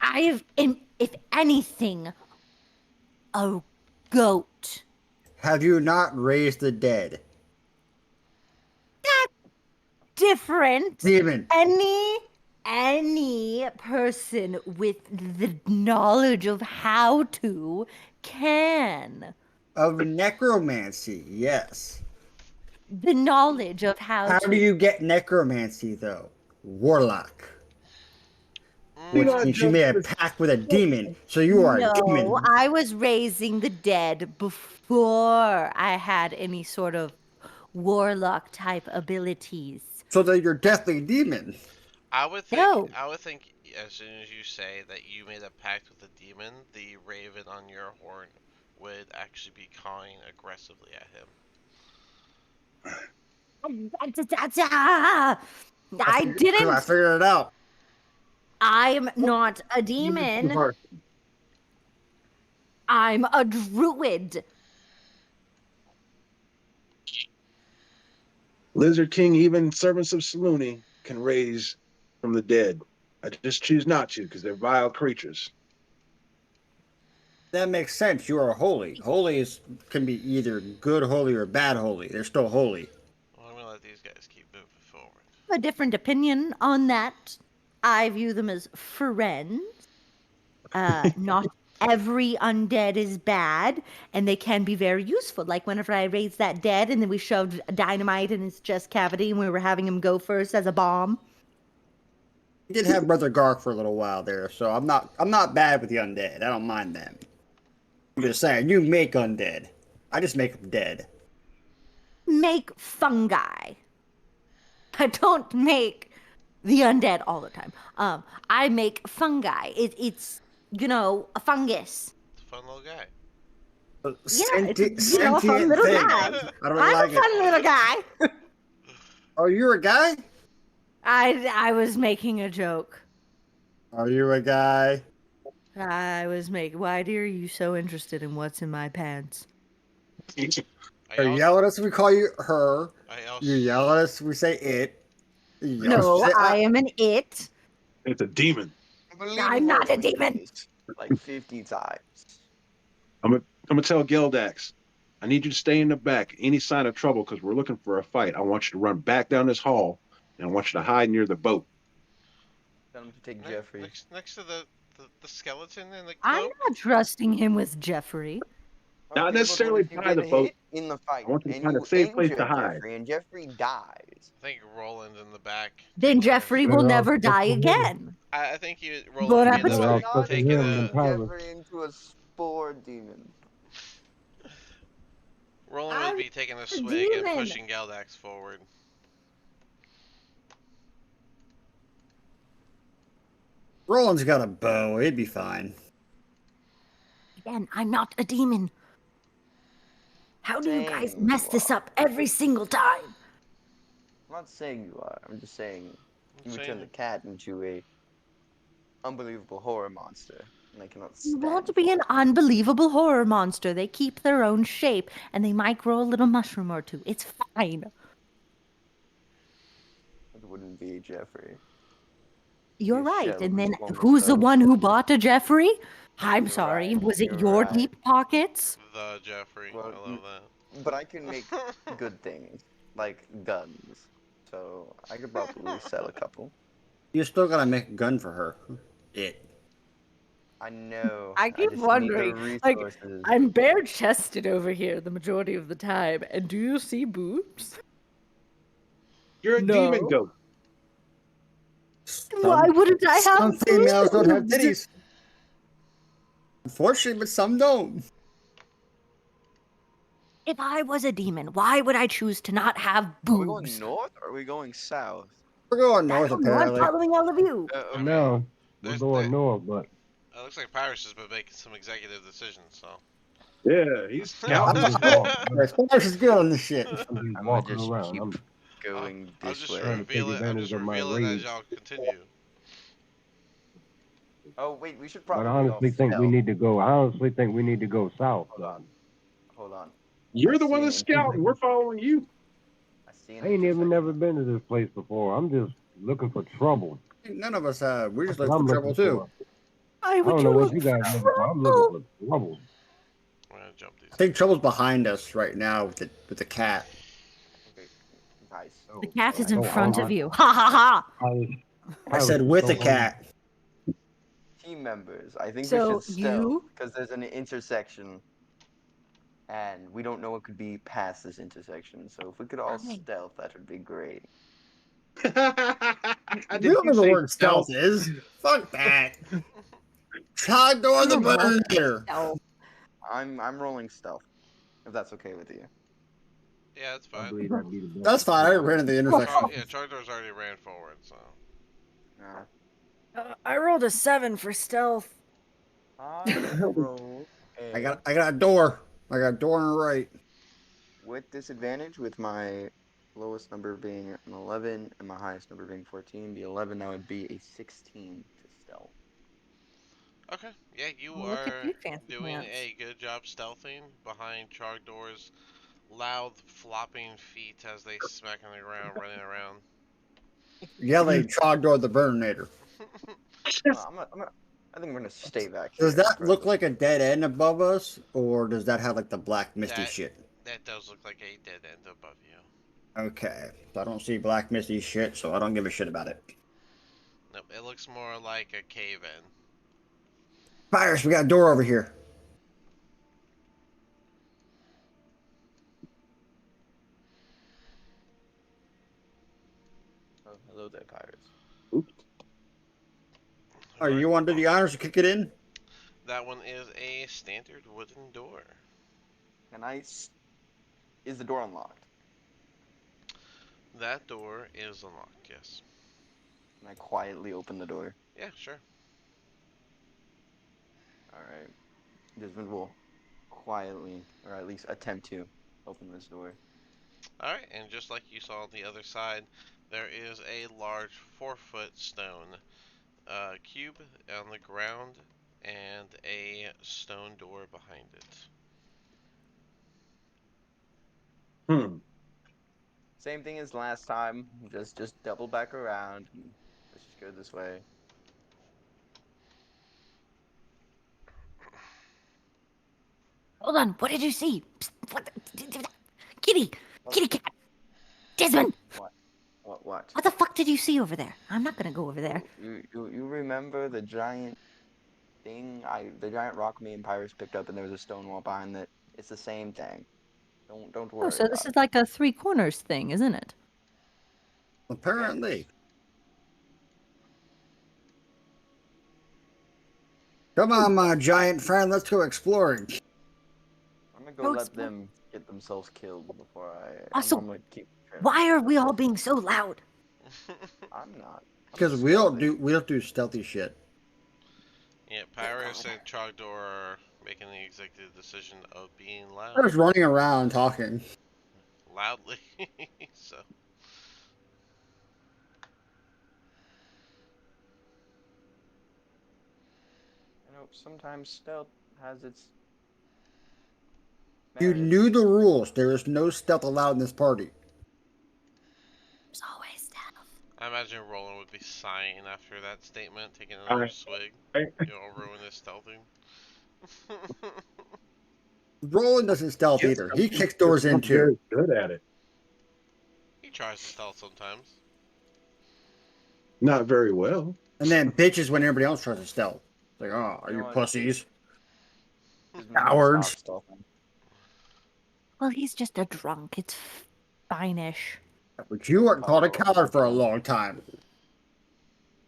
[SPEAKER 6] I am, if anything, a goat.
[SPEAKER 3] Have you not raised the dead?
[SPEAKER 6] Different.
[SPEAKER 3] Demon.
[SPEAKER 6] Any person with the knowledge of how to can.
[SPEAKER 3] Of necromancy, yes.
[SPEAKER 6] The knowledge of how
[SPEAKER 3] How
[SPEAKER 6] to.
[SPEAKER 3] do you get necromancy, though? Warlock.
[SPEAKER 2] Do
[SPEAKER 3] Which
[SPEAKER 2] not
[SPEAKER 3] means you
[SPEAKER 2] jump
[SPEAKER 3] made
[SPEAKER 2] to
[SPEAKER 3] a
[SPEAKER 2] the-
[SPEAKER 3] pact with a demon, so you are a demon.
[SPEAKER 6] No, I was raising the dead before I had any sort of warlock type abilities.
[SPEAKER 3] So that you're definitely a demon.
[SPEAKER 1] I would
[SPEAKER 6] No.
[SPEAKER 1] think as soon as you say that you made a pact with a demon, the raven on your horn would actually be cawing aggressively at him.
[SPEAKER 6] I
[SPEAKER 3] I
[SPEAKER 6] didn't.
[SPEAKER 3] figured it out.
[SPEAKER 6] I'm not a demon. I'm a druid.
[SPEAKER 2] Lizard King, even servants of Saluni can raise from the dead. I just choose not to because they're vile creatures.
[SPEAKER 3] That makes sense. You are holy. Holy can be either good holy or bad holy. They're still holy.
[SPEAKER 1] Well, I'm gonna let these guys keep moving forward.
[SPEAKER 6] A different opinion on that. I view them as friends. Not every undead is bad, and they can be very useful. Like whenever I raised that dead, and then we shoved dynamite in his chest cavity, and we were having him go first as a bomb.
[SPEAKER 3] We did have Brother Gark for a little while there, so I'm not bad with the undead. I don't mind them. I'm just saying, you make undead. I just make them dead.
[SPEAKER 6] Make fungi. I don't make the undead all the time. I make fungi. It's a fungus.
[SPEAKER 1] It's a fun little guy.
[SPEAKER 6] Yeah, it's
[SPEAKER 3] Sentient,
[SPEAKER 6] a fun
[SPEAKER 3] sentient
[SPEAKER 6] little
[SPEAKER 3] thing.
[SPEAKER 6] guy.
[SPEAKER 3] I don't
[SPEAKER 6] I'm
[SPEAKER 3] like
[SPEAKER 6] a fun
[SPEAKER 3] it.
[SPEAKER 6] little guy.
[SPEAKER 3] Oh, you're a guy?
[SPEAKER 6] I was making a joke.
[SPEAKER 3] Are you a guy?
[SPEAKER 6] I was making. Why are you so interested in what's in my pants?
[SPEAKER 1] I
[SPEAKER 3] You
[SPEAKER 1] also,
[SPEAKER 3] yell at us if we call you her.
[SPEAKER 1] I
[SPEAKER 3] You
[SPEAKER 1] also,
[SPEAKER 3] yell at us if we say it. You yell at us if we
[SPEAKER 6] No,
[SPEAKER 3] say
[SPEAKER 6] I am an it.
[SPEAKER 2] It's a demon.
[SPEAKER 5] I believe
[SPEAKER 6] I'm
[SPEAKER 5] you've
[SPEAKER 6] not a
[SPEAKER 5] already told
[SPEAKER 6] demon.
[SPEAKER 5] this like 50 times.
[SPEAKER 2] I'm gonna tell Gildax. I need you to stay in the back. Any sign of trouble, because we're looking for a fight. I want you to run back down this hall, and I want you to hide near the boat.
[SPEAKER 5] Tell him to take Jeffrey.
[SPEAKER 1] next to the skeleton in the
[SPEAKER 6] I'm
[SPEAKER 1] cloak.
[SPEAKER 6] not trusting him with Jeffrey.
[SPEAKER 2] Not
[SPEAKER 5] Okay, but what
[SPEAKER 2] necessarily
[SPEAKER 5] if you
[SPEAKER 2] by
[SPEAKER 5] get
[SPEAKER 2] the boat.
[SPEAKER 5] hit in the fight
[SPEAKER 2] I want you to
[SPEAKER 5] and
[SPEAKER 2] find a
[SPEAKER 5] you
[SPEAKER 2] safe place to
[SPEAKER 5] injure
[SPEAKER 2] hide.
[SPEAKER 5] Jeffrey and Jeffrey dies?
[SPEAKER 1] I think Roland's in the back.
[SPEAKER 6] Then
[SPEAKER 1] taking
[SPEAKER 6] Jeffrey will
[SPEAKER 4] Better off
[SPEAKER 6] never die
[SPEAKER 4] trusting him.
[SPEAKER 6] again.
[SPEAKER 1] I think
[SPEAKER 6] Bon
[SPEAKER 1] Roland would be in the
[SPEAKER 4] Better off
[SPEAKER 6] appetit.
[SPEAKER 1] back
[SPEAKER 5] Not
[SPEAKER 4] trusting
[SPEAKER 1] taking
[SPEAKER 4] him than
[SPEAKER 5] turning
[SPEAKER 1] a.
[SPEAKER 4] Pyrus.
[SPEAKER 5] Jeffrey into a spore demon.
[SPEAKER 1] Roland would
[SPEAKER 6] I'm
[SPEAKER 1] be taking a
[SPEAKER 6] a
[SPEAKER 1] swig and
[SPEAKER 6] demon.
[SPEAKER 1] pushing Galdax forward.
[SPEAKER 3] Roland's got a bow. He'd be fine.
[SPEAKER 6] Again, I'm not a demon. How do you guys
[SPEAKER 5] Saying
[SPEAKER 6] mess
[SPEAKER 5] you
[SPEAKER 6] this
[SPEAKER 5] are.
[SPEAKER 6] up every single time?
[SPEAKER 5] I'm not saying you are. I'm just saying you would
[SPEAKER 1] Saying
[SPEAKER 5] turn the cat into a unbelievable horror monster, and I cannot
[SPEAKER 6] You
[SPEAKER 5] stand
[SPEAKER 6] won't
[SPEAKER 5] for
[SPEAKER 6] be an
[SPEAKER 5] it.
[SPEAKER 6] unbelievable horror monster. They keep their own shape, and they might grow a little mushroom or two. It's fine.
[SPEAKER 5] It wouldn't be Jeffrey.
[SPEAKER 6] You're
[SPEAKER 5] a
[SPEAKER 6] right.
[SPEAKER 5] shell of
[SPEAKER 6] And
[SPEAKER 5] his
[SPEAKER 6] then
[SPEAKER 5] former
[SPEAKER 6] who's the
[SPEAKER 5] self.
[SPEAKER 6] one who bought a Jeffrey? I'm
[SPEAKER 5] You're
[SPEAKER 6] sorry.
[SPEAKER 5] right.
[SPEAKER 6] Was it
[SPEAKER 5] You're
[SPEAKER 6] your
[SPEAKER 5] right.
[SPEAKER 6] deep pockets?
[SPEAKER 1] the Jeffrey.
[SPEAKER 5] Well,
[SPEAKER 1] I love
[SPEAKER 5] but I can make
[SPEAKER 1] that.
[SPEAKER 5] good things like guns, so I could probably sell a couple.
[SPEAKER 3] You still gotta make a gun for her. It.
[SPEAKER 5] I know.
[SPEAKER 6] I
[SPEAKER 5] I
[SPEAKER 6] keep
[SPEAKER 5] just need the
[SPEAKER 6] wondering, like,
[SPEAKER 5] resources.
[SPEAKER 6] I'm bare chested over here the majority of the time, and do you see boobs?
[SPEAKER 2] You're a demon
[SPEAKER 6] No.
[SPEAKER 2] goat.
[SPEAKER 6] Why wouldn't I have
[SPEAKER 3] Some females don't have
[SPEAKER 6] boobs?
[SPEAKER 3] titties. Unfortunately, but some don't.
[SPEAKER 6] If I was a demon, why would I choose to not have
[SPEAKER 5] Are we going
[SPEAKER 6] boobs?
[SPEAKER 5] north or are we going south?
[SPEAKER 3] We're going
[SPEAKER 6] I
[SPEAKER 3] north,
[SPEAKER 6] don't know. I'm
[SPEAKER 3] apparently.
[SPEAKER 6] following all of you.
[SPEAKER 1] I
[SPEAKER 5] Okay.
[SPEAKER 1] mean,
[SPEAKER 4] No, we're
[SPEAKER 1] there's
[SPEAKER 4] going
[SPEAKER 1] that.
[SPEAKER 4] north, but
[SPEAKER 1] It looks like Pyrus has been making some executive decisions. So.
[SPEAKER 2] Yeah, he's
[SPEAKER 4] no,
[SPEAKER 3] I'm
[SPEAKER 2] scouting
[SPEAKER 4] I'm
[SPEAKER 2] this
[SPEAKER 3] not.
[SPEAKER 4] just
[SPEAKER 2] stuff.
[SPEAKER 4] walking.
[SPEAKER 3] Splash is good on this shit.
[SPEAKER 4] I'm just
[SPEAKER 5] I'm gonna
[SPEAKER 4] walking
[SPEAKER 5] just
[SPEAKER 4] around.
[SPEAKER 5] keep
[SPEAKER 4] I'm
[SPEAKER 5] going
[SPEAKER 1] I'm
[SPEAKER 5] this
[SPEAKER 1] just
[SPEAKER 5] way.
[SPEAKER 4] trying to take
[SPEAKER 1] revealing. I'm
[SPEAKER 4] advantage
[SPEAKER 1] just
[SPEAKER 4] of my
[SPEAKER 1] revealing as
[SPEAKER 4] rage.
[SPEAKER 1] y'all continue.
[SPEAKER 5] Oh wait, we should
[SPEAKER 4] But I
[SPEAKER 5] probably all
[SPEAKER 4] honestly think we
[SPEAKER 5] stealth.
[SPEAKER 4] need to go. I honestly think we need to go south.
[SPEAKER 5] Hold on. Hold on.
[SPEAKER 2] You're
[SPEAKER 5] I
[SPEAKER 2] the
[SPEAKER 5] see
[SPEAKER 2] one
[SPEAKER 5] an
[SPEAKER 2] that's scouting. We're following you.
[SPEAKER 5] I see an
[SPEAKER 4] I ain't even never
[SPEAKER 5] intersection.
[SPEAKER 4] been to this place before. I'm just looking for trouble.
[SPEAKER 3] None of us have. We just
[SPEAKER 4] That's
[SPEAKER 3] look
[SPEAKER 4] what
[SPEAKER 3] for
[SPEAKER 4] I'm
[SPEAKER 3] trouble
[SPEAKER 4] looking
[SPEAKER 3] too.
[SPEAKER 4] for.
[SPEAKER 6] Why
[SPEAKER 4] I
[SPEAKER 6] would
[SPEAKER 4] don't know
[SPEAKER 6] you
[SPEAKER 4] what
[SPEAKER 6] look
[SPEAKER 4] you
[SPEAKER 6] for
[SPEAKER 4] guys looking for. I'm looking
[SPEAKER 6] trouble?
[SPEAKER 4] for trouble.
[SPEAKER 1] I'm gonna jump these.
[SPEAKER 3] I think trouble's behind us right now with the cat.
[SPEAKER 5] Okay, guys.
[SPEAKER 6] The
[SPEAKER 4] Oh,
[SPEAKER 6] cat is in
[SPEAKER 4] so
[SPEAKER 6] front
[SPEAKER 4] hard.
[SPEAKER 6] of you. Ha ha ha!
[SPEAKER 3] I said with the cat.
[SPEAKER 5] Team members, I think we
[SPEAKER 6] So
[SPEAKER 5] should stealth
[SPEAKER 6] you?
[SPEAKER 5] because there's an intersection and we don't know what could be past this intersection. So if we could all
[SPEAKER 6] Fine.
[SPEAKER 5] stealth, that would be great.
[SPEAKER 3] You
[SPEAKER 2] Did
[SPEAKER 3] don't
[SPEAKER 2] you
[SPEAKER 3] know the
[SPEAKER 2] say
[SPEAKER 3] word stealth is. Fuck that. Try door the
[SPEAKER 6] I'm rolling
[SPEAKER 3] burner.
[SPEAKER 6] stealth.
[SPEAKER 5] I'm rolling stealth, if that's okay with you.
[SPEAKER 1] Yeah, that's
[SPEAKER 4] I
[SPEAKER 1] fine.
[SPEAKER 4] believe that'd be the best.
[SPEAKER 3] That's fine. I ran into the intersection.
[SPEAKER 1] Charger's already ran forward, so.
[SPEAKER 5] Yeah.
[SPEAKER 6] I rolled a 7 for stealth.
[SPEAKER 5] I roll
[SPEAKER 3] I got a door. I got a door on the right.
[SPEAKER 5] with disadvantage with my lowest number being an 11 and my highest number being 14. The 11 that would be a 16 to stealth.
[SPEAKER 1] Okay, yeah, you
[SPEAKER 6] Look at
[SPEAKER 1] are
[SPEAKER 6] you, fancy
[SPEAKER 1] doing
[SPEAKER 6] pants.
[SPEAKER 1] a good job stealthing behind Chargdor's loud flopping feet as they smack on the ground, running around.
[SPEAKER 3] Yelling, try door the burnator.
[SPEAKER 5] I think I'm gonna stay back here.
[SPEAKER 3] Does that
[SPEAKER 5] for
[SPEAKER 3] look
[SPEAKER 5] the-
[SPEAKER 3] like a dead end above us, or does that have like the black misty
[SPEAKER 1] That-
[SPEAKER 3] shit?
[SPEAKER 1] That does look like a dead end above you.
[SPEAKER 3] Okay, so I don't see black misty shit, so I don't give a shit about it.
[SPEAKER 1] Nope, it looks more like a cave-in.
[SPEAKER 3] Fires, we got a door over here.
[SPEAKER 5] Oh, hello there, pirates.
[SPEAKER 3] Are you want to do the honors to kick it in?
[SPEAKER 1] That one is a standard wooden door.
[SPEAKER 5] Is the door unlocked?
[SPEAKER 1] That door is unlocked, yes.
[SPEAKER 5] And I quietly open the door.
[SPEAKER 1] Yeah, sure.
[SPEAKER 5] Alright. Desmond will quietly, or at least attempt to, open this door.
[SPEAKER 1] Alright, and just like you saw on the other side, there is a large 4-foot stone cube on the ground and a stone door behind it.
[SPEAKER 2] Hmm.
[SPEAKER 5] Same thing as last time. Just double back around. Let's just go this way.
[SPEAKER 6] Hold on. What did you see? Psst, what? Kitty,
[SPEAKER 5] What?
[SPEAKER 6] kitty cat, Desmond.
[SPEAKER 5] What?
[SPEAKER 6] What the fuck did you see over there? I'm not gonna go over there.
[SPEAKER 5] You remember the giant thing the giant rock me and Pyrus picked up and there was a stone wall behind it? It's the same thing. Don't
[SPEAKER 6] Oh,
[SPEAKER 5] worry
[SPEAKER 6] so this
[SPEAKER 5] about
[SPEAKER 6] is
[SPEAKER 5] it.
[SPEAKER 6] like a three corners thing, isn't it?
[SPEAKER 3] Apparently. Come on, my giant friend. Let's go exploring.
[SPEAKER 5] I'm gonna go
[SPEAKER 6] No,
[SPEAKER 5] let them get themselves killed before
[SPEAKER 6] Also,
[SPEAKER 5] I'm gonna keep trying.
[SPEAKER 6] why are we all being so loud?
[SPEAKER 5] I'm not. I'm
[SPEAKER 3] Because
[SPEAKER 5] just
[SPEAKER 3] we don't
[SPEAKER 5] stealthy.
[SPEAKER 3] do stealthy shit.
[SPEAKER 1] Yeah, Pyrus and Trogdor are making the executive decision of being
[SPEAKER 3] We're
[SPEAKER 1] loud.
[SPEAKER 3] just running around talking.
[SPEAKER 1] Loudly. So,
[SPEAKER 5] You know, sometimes stealth has its
[SPEAKER 3] You
[SPEAKER 5] merits.
[SPEAKER 3] knew the rules. There is no stealth allowed in this party.
[SPEAKER 6] There's always stealth.
[SPEAKER 1] I imagine Roland would be sighing after that statement, taking another
[SPEAKER 2] I,
[SPEAKER 1] swig.
[SPEAKER 2] I,
[SPEAKER 1] You'll ruin his stealthing.
[SPEAKER 3] Roland doesn't stealth
[SPEAKER 2] yes,
[SPEAKER 3] either.
[SPEAKER 2] I'm
[SPEAKER 3] He kicks doors in
[SPEAKER 2] not
[SPEAKER 3] too.
[SPEAKER 2] very good at it.
[SPEAKER 1] He tries to stealth sometimes.
[SPEAKER 2] Not very well.
[SPEAKER 3] And then bitches when everybody else tries to stealth. It's like, oh, are
[SPEAKER 5] You know
[SPEAKER 3] you
[SPEAKER 5] what?
[SPEAKER 3] pussies?
[SPEAKER 5] Desmond's gonna stop
[SPEAKER 3] Cowards.
[SPEAKER 5] stealthing.
[SPEAKER 6] Well, he's just a drunk. It's fine-ish.
[SPEAKER 3] But you weren't called a
[SPEAKER 5] Follow up
[SPEAKER 3] coward for a
[SPEAKER 5] drunk.
[SPEAKER 3] long time.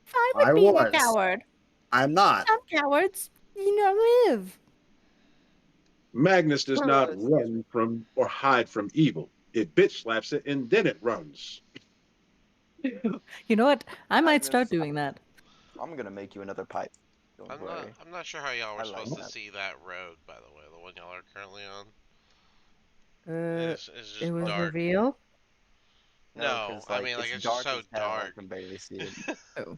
[SPEAKER 6] Fine with
[SPEAKER 3] I
[SPEAKER 6] being a
[SPEAKER 3] was.
[SPEAKER 6] coward.
[SPEAKER 3] I'm not.
[SPEAKER 6] Some cowards, live.
[SPEAKER 2] Magnus does not
[SPEAKER 5] Excuse me.
[SPEAKER 2] run from or hide from evil. It bitch slaps it and then it runs.
[SPEAKER 6] You know what? I might start
[SPEAKER 5] Magnus,
[SPEAKER 6] doing that.
[SPEAKER 5] I'm gonna make you another pipe. Don't worry.
[SPEAKER 1] I'm not sure how y'all were
[SPEAKER 5] I like
[SPEAKER 1] supposed to
[SPEAKER 5] that.
[SPEAKER 1] see that road, by the way, the one y'all are currently on. It's
[SPEAKER 6] It
[SPEAKER 1] just
[SPEAKER 6] was
[SPEAKER 1] dark.
[SPEAKER 6] revealed.
[SPEAKER 5] No,
[SPEAKER 1] No,
[SPEAKER 5] because
[SPEAKER 1] I
[SPEAKER 5] like
[SPEAKER 1] mean, like,
[SPEAKER 5] it's
[SPEAKER 1] it's just
[SPEAKER 5] dark
[SPEAKER 1] so
[SPEAKER 5] as hell. I
[SPEAKER 1] dark.
[SPEAKER 5] can barely see it.
[SPEAKER 6] Oh.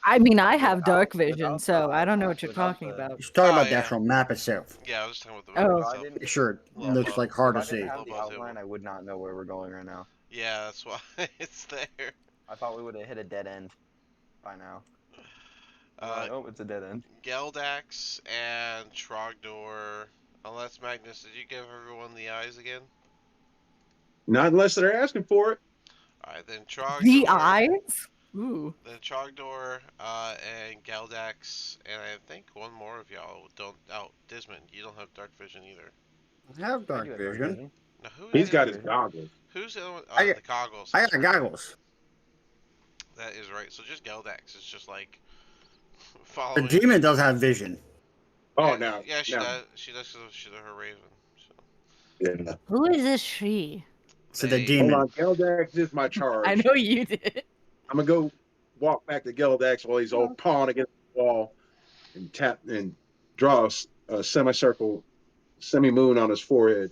[SPEAKER 6] I mean, I have
[SPEAKER 5] Without
[SPEAKER 6] dark vision,
[SPEAKER 5] without
[SPEAKER 6] so I
[SPEAKER 5] the
[SPEAKER 6] don't know what you're
[SPEAKER 5] without
[SPEAKER 6] talking
[SPEAKER 5] the
[SPEAKER 6] about.
[SPEAKER 3] You should talk
[SPEAKER 1] Oh,
[SPEAKER 3] about the
[SPEAKER 1] yeah.
[SPEAKER 3] actual map itself.
[SPEAKER 1] Yeah, I was just talking about the map
[SPEAKER 6] Oh.
[SPEAKER 5] if I
[SPEAKER 1] itself.
[SPEAKER 5] didn't
[SPEAKER 3] Sure, it looks like hard
[SPEAKER 5] if
[SPEAKER 3] to
[SPEAKER 5] I didn't
[SPEAKER 3] see.
[SPEAKER 5] have the
[SPEAKER 1] Lobo's
[SPEAKER 5] outline,
[SPEAKER 1] over.
[SPEAKER 5] I would not know where we're going right now.
[SPEAKER 1] Yeah, that's why it's there.
[SPEAKER 5] I thought we would have hit a dead end by now. I'm
[SPEAKER 1] Uh,
[SPEAKER 5] like, oh, it's a dead end.
[SPEAKER 1] Geldax and Trogdor. Unless Magnus, did you give everyone the eyes again?
[SPEAKER 2] Not unless they're asking for it.
[SPEAKER 1] Alright, then
[SPEAKER 6] The
[SPEAKER 1] Trogdor.
[SPEAKER 6] eyes? Ooh.
[SPEAKER 1] Then Trogdor, and Geldax, and I think one more of y'all don't. Oh, Dismond, you don't have dark vision either.
[SPEAKER 3] I have
[SPEAKER 5] I do
[SPEAKER 3] dark
[SPEAKER 5] have dark
[SPEAKER 3] vision.
[SPEAKER 5] vision.
[SPEAKER 1] Now, who
[SPEAKER 5] I
[SPEAKER 1] is
[SPEAKER 2] He's
[SPEAKER 5] have
[SPEAKER 1] the
[SPEAKER 2] got
[SPEAKER 5] dark
[SPEAKER 2] his
[SPEAKER 5] vision.
[SPEAKER 2] goggles.
[SPEAKER 1] who's the other one?
[SPEAKER 3] I got,
[SPEAKER 1] The goggles.
[SPEAKER 3] I
[SPEAKER 1] That's
[SPEAKER 3] got
[SPEAKER 1] right.
[SPEAKER 3] goggles.
[SPEAKER 1] That is right. So just Geldax is just like
[SPEAKER 3] The
[SPEAKER 1] following
[SPEAKER 3] demon
[SPEAKER 1] you.
[SPEAKER 3] does have vision.
[SPEAKER 2] Oh,
[SPEAKER 1] Yeah,
[SPEAKER 2] now,
[SPEAKER 1] yeah, she
[SPEAKER 2] now,
[SPEAKER 1] does. She does because she's her raven. So
[SPEAKER 2] yeah.
[SPEAKER 6] Who is this she?
[SPEAKER 3] So the
[SPEAKER 1] they.
[SPEAKER 2] Hold
[SPEAKER 3] demon.
[SPEAKER 2] on, Geldax is my
[SPEAKER 6] I
[SPEAKER 2] charge.
[SPEAKER 6] know you did.
[SPEAKER 2] I'm gonna go walk back to Geldax while he's all pawing against the wall and tap and draw a semicircle, semi moon on his forehead.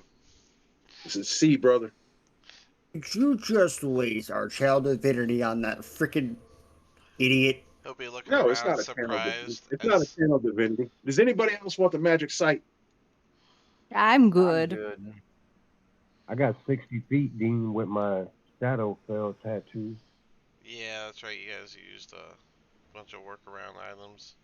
[SPEAKER 2] This is C, brother.
[SPEAKER 3] Did you just waste our child divinity on that freaking idiot?
[SPEAKER 1] He'll be looking
[SPEAKER 2] No, it's
[SPEAKER 1] around
[SPEAKER 2] not a channel.
[SPEAKER 1] surprised
[SPEAKER 2] It's not a
[SPEAKER 1] as.
[SPEAKER 2] channel divinity. Does anybody else want the magic sight?
[SPEAKER 6] I'm
[SPEAKER 5] I'm
[SPEAKER 6] good.
[SPEAKER 5] good.
[SPEAKER 4] I got 60 feet, Dean, with my shadow fell tattoo.
[SPEAKER 1] Yeah, that's right. You guys used a bunch of workaround items.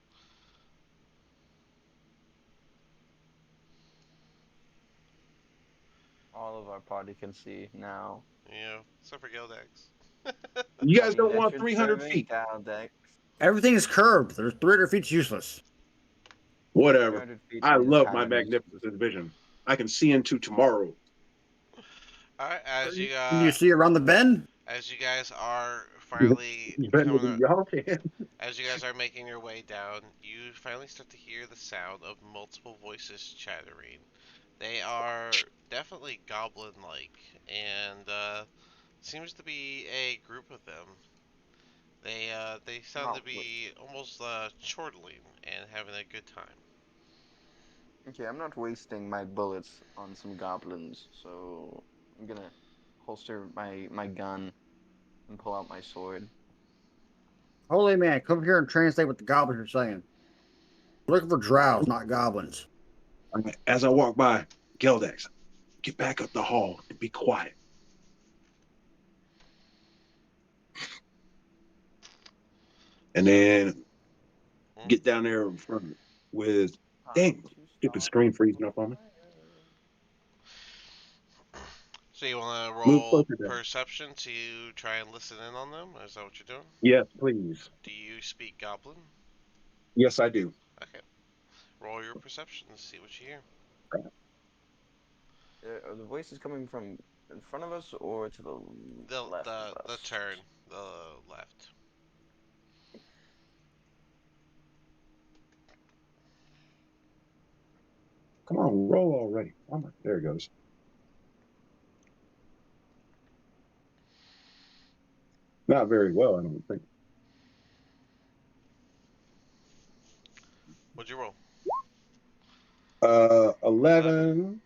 [SPEAKER 5] All of our party can see now.
[SPEAKER 1] Yeah, except for Geldax.
[SPEAKER 2] You
[SPEAKER 5] I
[SPEAKER 2] guys
[SPEAKER 5] mean,
[SPEAKER 2] don't
[SPEAKER 5] if
[SPEAKER 2] want
[SPEAKER 5] you're
[SPEAKER 2] 300
[SPEAKER 5] serving
[SPEAKER 2] feet.
[SPEAKER 5] down deck,
[SPEAKER 3] Everything is curved. There's 300 feet's useless.
[SPEAKER 2] Whatever.
[SPEAKER 5] 300 feet
[SPEAKER 2] I
[SPEAKER 5] is
[SPEAKER 2] love
[SPEAKER 5] kind
[SPEAKER 2] my
[SPEAKER 5] of useless.
[SPEAKER 2] magnificent vision. I can see into tomorrow.
[SPEAKER 1] All right,
[SPEAKER 3] You see around the bend?
[SPEAKER 1] as you guys are finally
[SPEAKER 2] Better
[SPEAKER 1] coming,
[SPEAKER 2] than y'all can.
[SPEAKER 1] as you guys are making your way down, you finally start to hear the sound of multiple voices chattering. They are definitely goblin-like, and Seems to be a group of them. They
[SPEAKER 5] I'm
[SPEAKER 1] sound to
[SPEAKER 5] not.
[SPEAKER 1] be almost chortling and having a good time.
[SPEAKER 5] Okay, I'm not wasting my bullets on some goblins, so I'm gonna holster my gun and pull out my sword.
[SPEAKER 3] Holy man, come here and translate what the goblins are saying. We're looking for drows, not goblins.
[SPEAKER 2] As I walk by, Geldex, get back up the hall and be quiet. And then
[SPEAKER 1] Hmm?
[SPEAKER 2] get down there in front with,
[SPEAKER 5] Time
[SPEAKER 2] dang,
[SPEAKER 5] to
[SPEAKER 2] stupid
[SPEAKER 5] start
[SPEAKER 2] screen
[SPEAKER 5] a
[SPEAKER 2] freezing up on me.
[SPEAKER 5] fire.
[SPEAKER 1] So you want to
[SPEAKER 2] Move
[SPEAKER 1] roll
[SPEAKER 2] closer down.
[SPEAKER 1] perception to try and listen in on them? Is that what you're doing?
[SPEAKER 2] Yes, please.
[SPEAKER 1] Do you speak Goblin?
[SPEAKER 2] Yes, I do.
[SPEAKER 1] Okay. Roll your perception and see what you hear.
[SPEAKER 5] Are the voices coming from in front of us or to the
[SPEAKER 1] The
[SPEAKER 5] left
[SPEAKER 1] the
[SPEAKER 5] of
[SPEAKER 1] the
[SPEAKER 5] us?
[SPEAKER 1] turn, the left.
[SPEAKER 2] Come on, roll already. Oh my, there it goes. Not very well, I don't think.
[SPEAKER 1] What'd you roll? 11.
[SPEAKER 2] 11.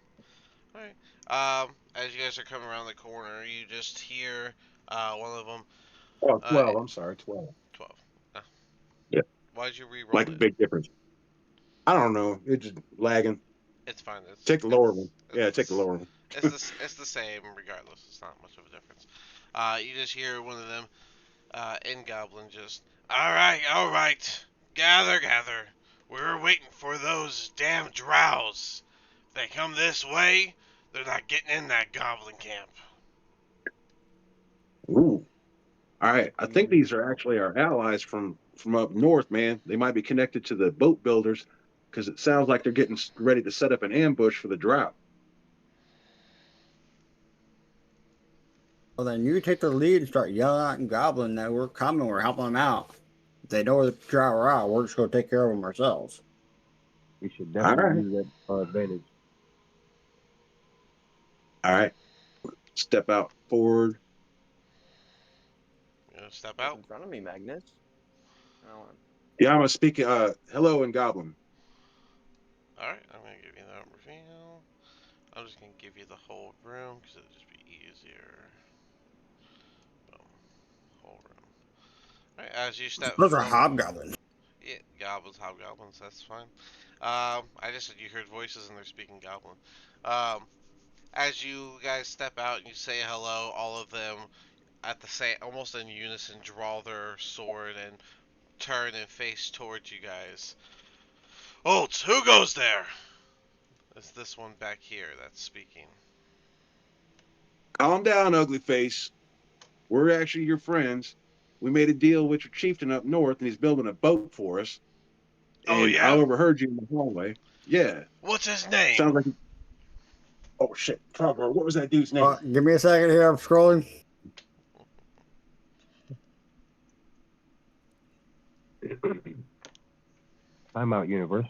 [SPEAKER 1] All right. As you guys are coming around the corner, you just hear one of them.
[SPEAKER 2] Oh,
[SPEAKER 1] Uh,
[SPEAKER 2] 12. I'm sorry, 12.
[SPEAKER 1] 12. Uh,
[SPEAKER 2] Yeah,
[SPEAKER 1] why'd you re-roll
[SPEAKER 2] like a
[SPEAKER 1] it?
[SPEAKER 2] big difference. I don't know. It's just lagging.
[SPEAKER 1] It's fine.
[SPEAKER 2] Take the lower one. Yeah, take the lower one.
[SPEAKER 1] It's the same regardless. It's not much of a difference. You just hear one of them in Goblin just, all right, gather, gather. We're waiting for those damn drows. If they come this way, they're not getting in that Goblin camp.
[SPEAKER 2] Ooh. All right. I think
[SPEAKER 5] Mm,
[SPEAKER 2] these are actually our allies from up north, man. They might be connected to the boat builders because it sounds like they're getting ready to set up an ambush for the drought.
[SPEAKER 3] Well, then you take the lead and start yelling out in goblin that we're coming, we're helping them out. If they know where the drow are out, we're just going to take care of them ourselves.
[SPEAKER 4] We should
[SPEAKER 2] All
[SPEAKER 4] definitely
[SPEAKER 2] right.
[SPEAKER 4] use that to our advantage.
[SPEAKER 2] All right. Step out forward.
[SPEAKER 1] You know, step
[SPEAKER 5] Step
[SPEAKER 1] out.
[SPEAKER 5] in front of me, Magnus. Oh,
[SPEAKER 2] Yeah, I'm gonna speak. Hello in Goblin.
[SPEAKER 1] All right, I'm gonna give you that reveal. I'm just gonna give you the whole room because it'll just be easier. Boom, whole room. All right, as you step
[SPEAKER 3] Those are
[SPEAKER 1] forward.
[SPEAKER 3] hobgoblins.
[SPEAKER 1] Yeah, goblins, hobgoblins, that's fine. I just said you heard voices and they're speaking goblin. Um, as you guys step out and you say hello, all of them at the same, almost in unison, draw their sword and turn and face towards you guys. Olts, who goes there? It's this one back here that's speaking.
[SPEAKER 2] Calm down, ugly face. We're actually your friends. We made a deal with your chieftain up north, and he's building a boat for us.
[SPEAKER 1] Oh
[SPEAKER 2] And I
[SPEAKER 1] yeah?
[SPEAKER 2] overheard you in the hallway. Yeah,
[SPEAKER 1] What's his name?
[SPEAKER 2] sounds like. Oh shit, Trevor, what was that dude's name?
[SPEAKER 3] Give me a second here, I'm scrolling.
[SPEAKER 4] Time out, universe.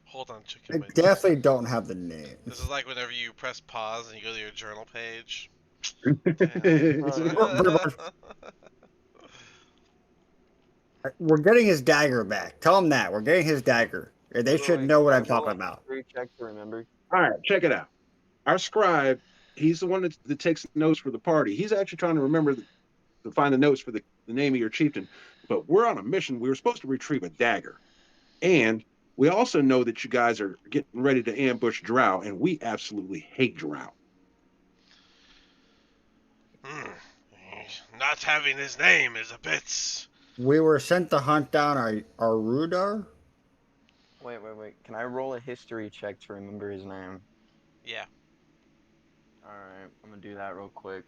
[SPEAKER 1] Hold on, checking
[SPEAKER 3] I
[SPEAKER 1] my notes.
[SPEAKER 3] definitely don't have the
[SPEAKER 1] This is
[SPEAKER 3] names.
[SPEAKER 1] like whenever you press pause and you go to your journal page.
[SPEAKER 3] Pretty
[SPEAKER 1] Damn.
[SPEAKER 3] much, we're getting his dagger back. Tell him that. We're getting his dagger. They should
[SPEAKER 5] wait.
[SPEAKER 3] know
[SPEAKER 5] Can
[SPEAKER 3] what
[SPEAKER 5] I
[SPEAKER 3] I'm
[SPEAKER 5] roll
[SPEAKER 3] talking
[SPEAKER 5] a
[SPEAKER 3] about.
[SPEAKER 5] history check to remember?
[SPEAKER 2] All right, check it out. Our scribe, he's the one that takes notes for the party. He's actually trying to remember to find the notes for the name of your chieftain. But we're on a mission. We were supposed to retrieve a dagger. And we also know that you guys are getting ready to ambush Drow, and we absolutely hate Drow.
[SPEAKER 1] Hmm. Not having his name is a bit.
[SPEAKER 3] We were sent to hunt down our Rudar.
[SPEAKER 5] Wait. Can I roll a history check to remember his name?
[SPEAKER 1] Yeah.
[SPEAKER 5] Alright, I'm gonna do that real quick.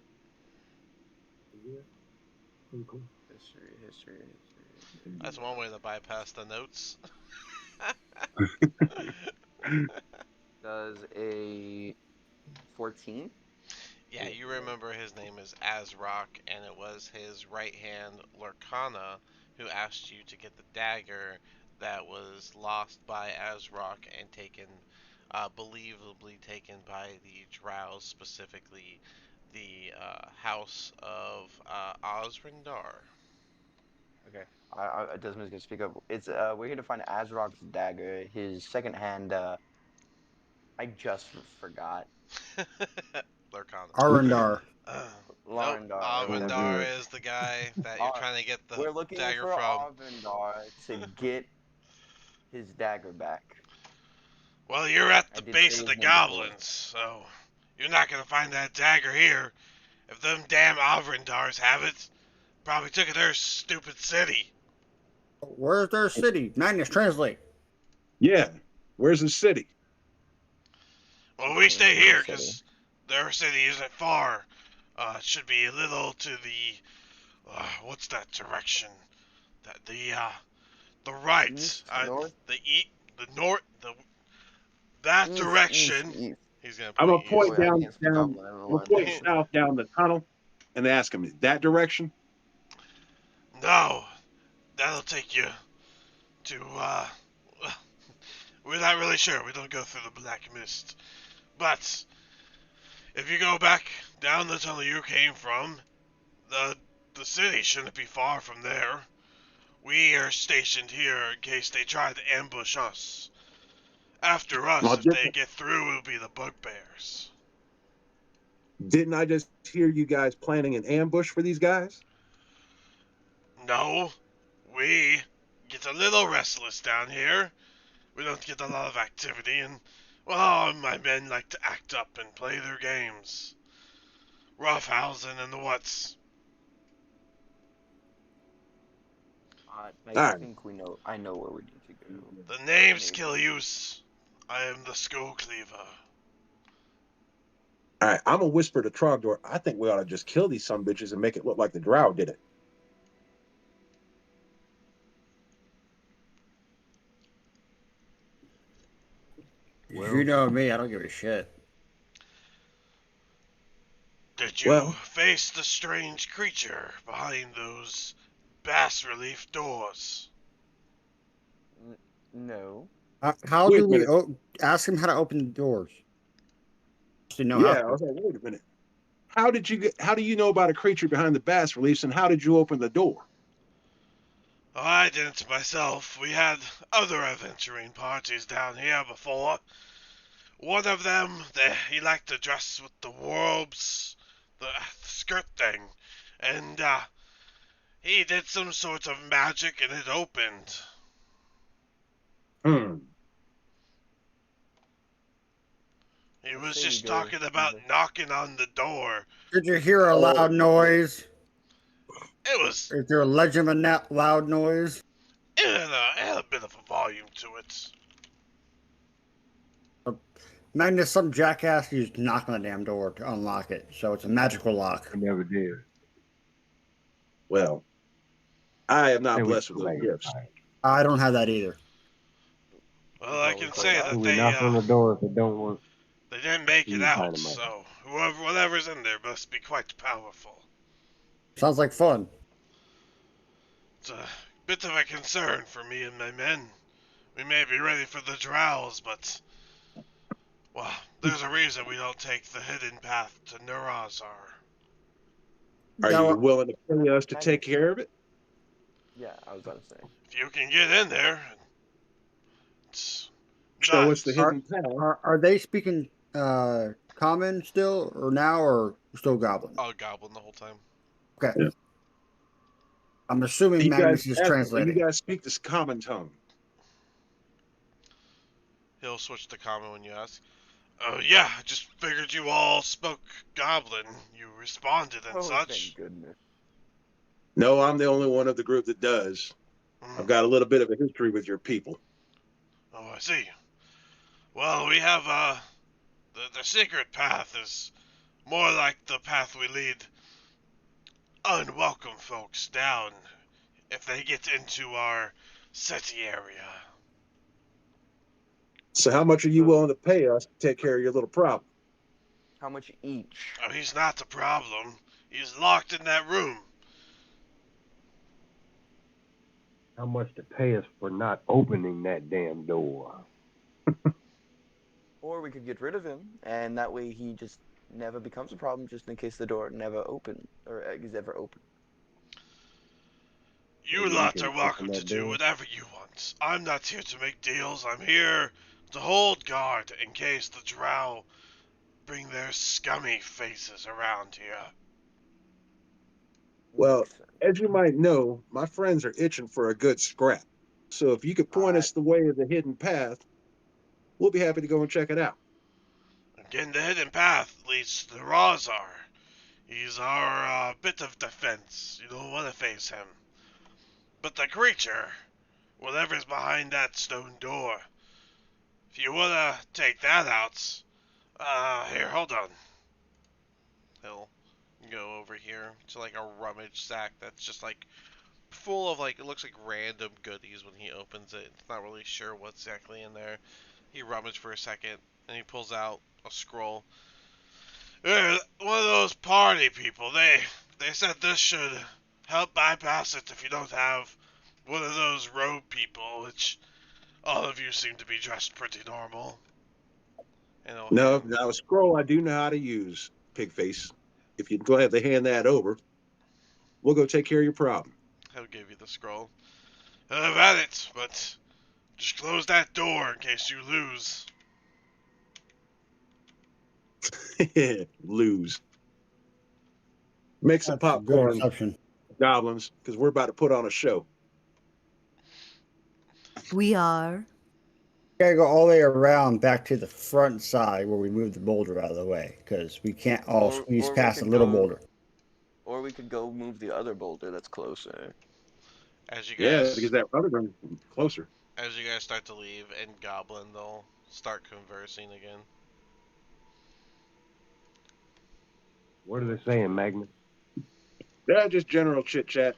[SPEAKER 4] Yeah, pretty cool.
[SPEAKER 5] History.
[SPEAKER 1] That's one way to bypass the notes.
[SPEAKER 5] Does a 14?
[SPEAKER 1] Yeah, you remember his name is Azrock, and it was his right hand Lurkana who asked you to get the dagger that was lost by Azrock and taken, believably taken by the Drows, specifically the house of Osrindar.
[SPEAKER 5] Okay. Desmond's gonna speak up. It's we're here to find Azrog's dagger. His second hand. I just forgot.
[SPEAKER 1] Lurkana.
[SPEAKER 3] Arundar.
[SPEAKER 1] Nope,
[SPEAKER 5] Larendar or whatever.
[SPEAKER 1] Avendar is the guy that you're
[SPEAKER 5] Alright.
[SPEAKER 1] trying to get the
[SPEAKER 5] We're looking
[SPEAKER 1] dagger
[SPEAKER 5] for
[SPEAKER 1] from.
[SPEAKER 5] Arvindar to get his dagger back.
[SPEAKER 1] Well, you're at
[SPEAKER 5] I
[SPEAKER 1] the
[SPEAKER 5] did
[SPEAKER 1] base
[SPEAKER 5] say
[SPEAKER 1] of
[SPEAKER 5] his
[SPEAKER 1] the
[SPEAKER 5] name before.
[SPEAKER 1] goblins, so you're not gonna find that dagger here. If them damn Avrindars have it, probably took it to their stupid city.
[SPEAKER 3] Where's their city? Magnus, translate.
[SPEAKER 2] Yeah. Where's the city?
[SPEAKER 1] Well, we stay
[SPEAKER 5] City.
[SPEAKER 1] here because their city isn't far. It should be a little to the what's that direction? That the right,
[SPEAKER 5] East, north?
[SPEAKER 1] the north, that
[SPEAKER 5] East,
[SPEAKER 1] direction.
[SPEAKER 5] east.
[SPEAKER 1] He's gonna
[SPEAKER 2] I'm gonna
[SPEAKER 1] point
[SPEAKER 2] point
[SPEAKER 1] east.
[SPEAKER 5] I
[SPEAKER 2] down
[SPEAKER 5] can't speak
[SPEAKER 2] down.
[SPEAKER 5] Goblin. I don't know
[SPEAKER 2] I'm gonna
[SPEAKER 5] why I'm
[SPEAKER 2] point
[SPEAKER 5] saying
[SPEAKER 2] south down the tunnel, and ask him, that direction?
[SPEAKER 1] No, that'll take you to we're not really sure. We don't go through the black mist. But if you go back down the tunnel you came from, the city shouldn't be far from there. We are stationed here in case they try to ambush us. After us,
[SPEAKER 2] Well,
[SPEAKER 1] if they get through, it'll be the bugbears.
[SPEAKER 2] didn't I just hear you guys planning an ambush for these guys?
[SPEAKER 1] No, we get a little restless down here. We don't get a lot of activity, and, well, my men like to act up and play their games. Roughhousing and the what's.
[SPEAKER 5] I
[SPEAKER 2] Alright.
[SPEAKER 5] think we know. I know where we need to go.
[SPEAKER 1] The name's
[SPEAKER 5] Maybe.
[SPEAKER 1] Killius. I am the Skull Cleaver.
[SPEAKER 2] All right, I'm gonna whisper to Trogdor. I think we ought to just kill these some bitches and make it look like the Drow did it.
[SPEAKER 4] Well-
[SPEAKER 3] You know me, I don't give a shit.
[SPEAKER 1] Did you
[SPEAKER 2] Well-
[SPEAKER 1] face the strange creature behind those bas-relief doors?
[SPEAKER 5] No.
[SPEAKER 3] How
[SPEAKER 2] Wait
[SPEAKER 3] do
[SPEAKER 2] a
[SPEAKER 3] we
[SPEAKER 2] minute.
[SPEAKER 3] ask him how to open the doors? To know
[SPEAKER 2] Yeah, I
[SPEAKER 3] how.
[SPEAKER 2] was like, wait a minute. How do you know about a creature behind the bas reliefs, and how did you open the door?
[SPEAKER 1] I didn't myself. We had other adventuring parties down here before. One of them, he liked to dress with the robes, the skirt thing, and he did some sort of magic and it opened. He was
[SPEAKER 5] Say
[SPEAKER 1] just
[SPEAKER 5] we go
[SPEAKER 1] talking about
[SPEAKER 5] either.
[SPEAKER 1] knocking on the door.
[SPEAKER 3] Did you hear a loud noise?
[SPEAKER 1] It was
[SPEAKER 3] Is there a legend of a loud noise?
[SPEAKER 1] it had a bit of a volume to it.
[SPEAKER 3] Magnus, some jackass used to knock on the damn door to unlock it, so it's a magical lock.
[SPEAKER 4] I never did.
[SPEAKER 2] Well, I am not
[SPEAKER 4] Hey, we
[SPEAKER 2] blessed with those
[SPEAKER 4] play.
[SPEAKER 2] gifts.
[SPEAKER 3] I don't have that either.
[SPEAKER 1] Well, I can say that
[SPEAKER 4] We knock on the door if it don't work.
[SPEAKER 1] they didn't make it
[SPEAKER 4] You
[SPEAKER 1] out,
[SPEAKER 4] dynamite.
[SPEAKER 1] so whatever's in there must be quite powerful.
[SPEAKER 3] Sounds like fun.
[SPEAKER 1] It's a bit of a concern for me and my men. We may be ready for the Drows, but, well, there's a reason we don't take the hidden path to Nurazar.
[SPEAKER 2] Are
[SPEAKER 3] Now,
[SPEAKER 2] you willing to pay us to take care of it?
[SPEAKER 5] Yeah, I was about to say.
[SPEAKER 1] If you can get in there, it's
[SPEAKER 2] Show
[SPEAKER 1] not-
[SPEAKER 2] us the hidden path.
[SPEAKER 3] are they speaking common still, or now, or still goblin?
[SPEAKER 1] all goblin the whole time.
[SPEAKER 3] Okay.
[SPEAKER 2] Yeah.
[SPEAKER 3] I'm assuming
[SPEAKER 2] You
[SPEAKER 3] Magnus
[SPEAKER 2] guys,
[SPEAKER 3] is translating.
[SPEAKER 2] you guys speak this common tongue.
[SPEAKER 1] He'll switch to common when you ask. Oh, yeah, I just figured you all spoke goblin. You responded and
[SPEAKER 5] Oh,
[SPEAKER 1] such.
[SPEAKER 5] thank goodness.
[SPEAKER 2] No, I'm the only one of the group that does. I've got a little bit of a history with your people.
[SPEAKER 1] Oh, I see. Well, we have, the secret path is more like the path we lead unwelcome folks down if they get into our city area.
[SPEAKER 2] So how much are you willing to pay us to take care of your little problem?
[SPEAKER 5] How much each?
[SPEAKER 1] Oh, he's not the problem. He's locked in that room.
[SPEAKER 4] How much to pay us for not opening that damn door?
[SPEAKER 5] Or we could get rid of him, and that way he just never becomes a problem, just in case the door never open or is ever open.
[SPEAKER 1] You
[SPEAKER 4] Maybe we
[SPEAKER 1] lot are
[SPEAKER 4] can
[SPEAKER 1] welcome
[SPEAKER 4] open
[SPEAKER 1] to
[SPEAKER 4] that
[SPEAKER 1] do
[SPEAKER 4] door.
[SPEAKER 1] whatever you want. I'm not here to make deals. I'm here to hold guard in case the drow bring their scummy faces around here.
[SPEAKER 2] Well,
[SPEAKER 5] Makes sense.
[SPEAKER 2] as you might know, my friends are itching for a good scrap. So if you could point
[SPEAKER 5] Alright.
[SPEAKER 2] us the way of the hidden path, we'll be happy to go and check it out.
[SPEAKER 1] Again, the hidden path leads to the Razar. He's our bit of defense. You don't want to face him. But the creature, whatever's behind that stone door, if you want to take that out, here, hold on. He'll go over here to like a rummage sack that's just like full of like, it looks like random goodies when he opens it. It's not really sure what's exactly in there. He rummaged for a second and he pulls out a scroll. One of those party people. They said this should help bypass it if you don't have one of those robe people, which all of you seem to be dressed pretty normal. And
[SPEAKER 2] No, now a scroll I do know how to use, Pigface. If you'd gladly hand that over, we'll go take care of your problem.
[SPEAKER 1] he'll give you the scroll. Have at it, but just close that door in case you lose.
[SPEAKER 2] Lose. Make some
[SPEAKER 3] That's a good
[SPEAKER 2] popcorn,
[SPEAKER 3] assumption.
[SPEAKER 2] goblins, because we're about to put on a show.
[SPEAKER 6] We are.
[SPEAKER 3] Gotta go all the way around back to the front side where we moved the boulder out of the way because we can't all squeeze
[SPEAKER 5] Or we
[SPEAKER 3] past a
[SPEAKER 5] could
[SPEAKER 3] little
[SPEAKER 5] go,
[SPEAKER 3] boulder.
[SPEAKER 5] or we could go move the other boulder that's closer.
[SPEAKER 1] As you
[SPEAKER 2] Yeah, because
[SPEAKER 1] guys
[SPEAKER 2] that other one's closer.
[SPEAKER 1] start to leave, and Goblin, they'll start conversing again.
[SPEAKER 4] What are they saying, Magnus?
[SPEAKER 2] Yeah, just general chit chat.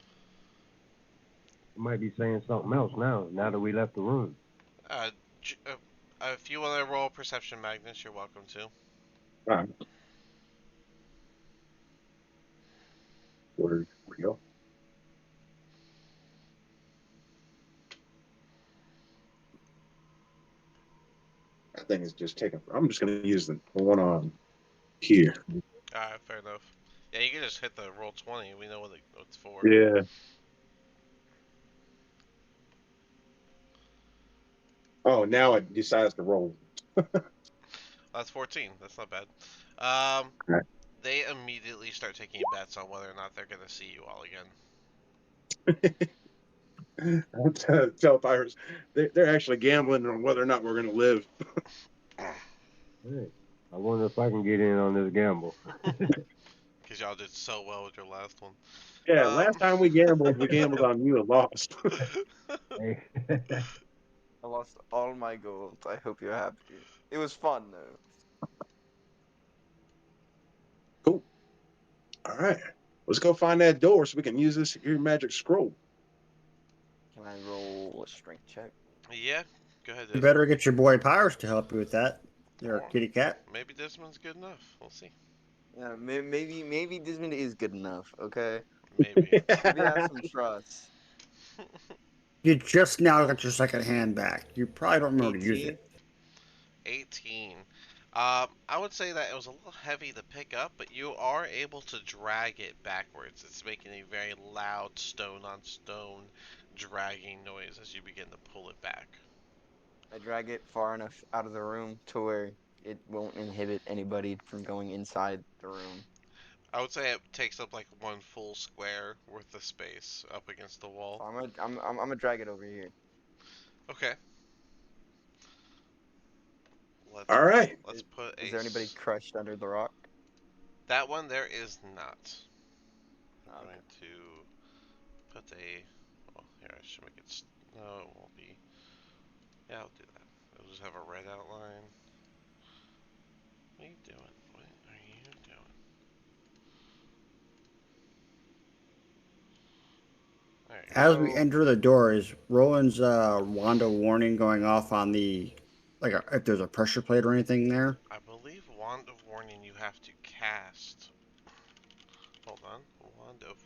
[SPEAKER 4] They might be saying something else now that we left the room.
[SPEAKER 1] If you want to roll perception, Magnus, you're welcome to.
[SPEAKER 2] Where we go? I think it's just taking. I'm just going to use the one on here.
[SPEAKER 1] Alright, fair enough. Yeah, you can just hit the roll 20. We know what it's for.
[SPEAKER 2] Yeah. Oh, now it decides to roll.
[SPEAKER 1] That's 14. That's not bad. Um,
[SPEAKER 2] Right.
[SPEAKER 1] they immediately start taking bets on whether or not they're gonna see you all again.
[SPEAKER 2] Tell pirates they're actually gambling on whether or not we're going to live.
[SPEAKER 4] Hey, I wonder if I can get in on this gamble.
[SPEAKER 1] Because y'all did so well with your last one.
[SPEAKER 2] Yeah, last time we gambled on you and lost.
[SPEAKER 4] Hey.
[SPEAKER 5] I lost all my gold. I hope you're happy. It was fun though.
[SPEAKER 2] Cool. All right, let's go find that door so we can use this here magic scroll.
[SPEAKER 5] Can I roll a strength check?
[SPEAKER 1] Yeah, go ahead,
[SPEAKER 3] You
[SPEAKER 1] Desmond.
[SPEAKER 3] better get your boy Pyrus to help you with that. Your
[SPEAKER 1] Or
[SPEAKER 3] kitty cat.
[SPEAKER 1] maybe Desmond's good enough. We'll see.
[SPEAKER 5] Yeah, maybe Desmond is good enough. Okay,
[SPEAKER 1] Maybe.
[SPEAKER 5] maybe have some trust.
[SPEAKER 3] You just now got your second hand back. You probably don't remember to use
[SPEAKER 5] 18.
[SPEAKER 3] it.
[SPEAKER 1] 18. I would say that it was a little heavy to pick up, but you are able to drag it backwards. It's making a very loud stone on stone dragging noise as you begin to pull it back.
[SPEAKER 5] I drag it far enough out of the room to where it won't inhibit anybody from going inside the room.
[SPEAKER 1] I would say it takes up like one full square worth of space up against the wall.
[SPEAKER 5] So I'm gonna drag it over here.
[SPEAKER 1] Okay. Let's
[SPEAKER 2] All right.
[SPEAKER 1] let's put
[SPEAKER 5] Is there anybody crushed under the rock?
[SPEAKER 1] that one there is not. I'm
[SPEAKER 5] Okay.
[SPEAKER 1] going to put a. Oh, here I should make it. No, it won't be. Yeah, I'll do that. It'll just have a red outline. What are you doing? What are you doing? There you
[SPEAKER 3] As we
[SPEAKER 1] go.
[SPEAKER 3] enter the door, is Roland's Wanda warning going off on the if there's a pressure plate or anything there?
[SPEAKER 1] I believe Wand of Warning you have to cast. Hold on. Wand of.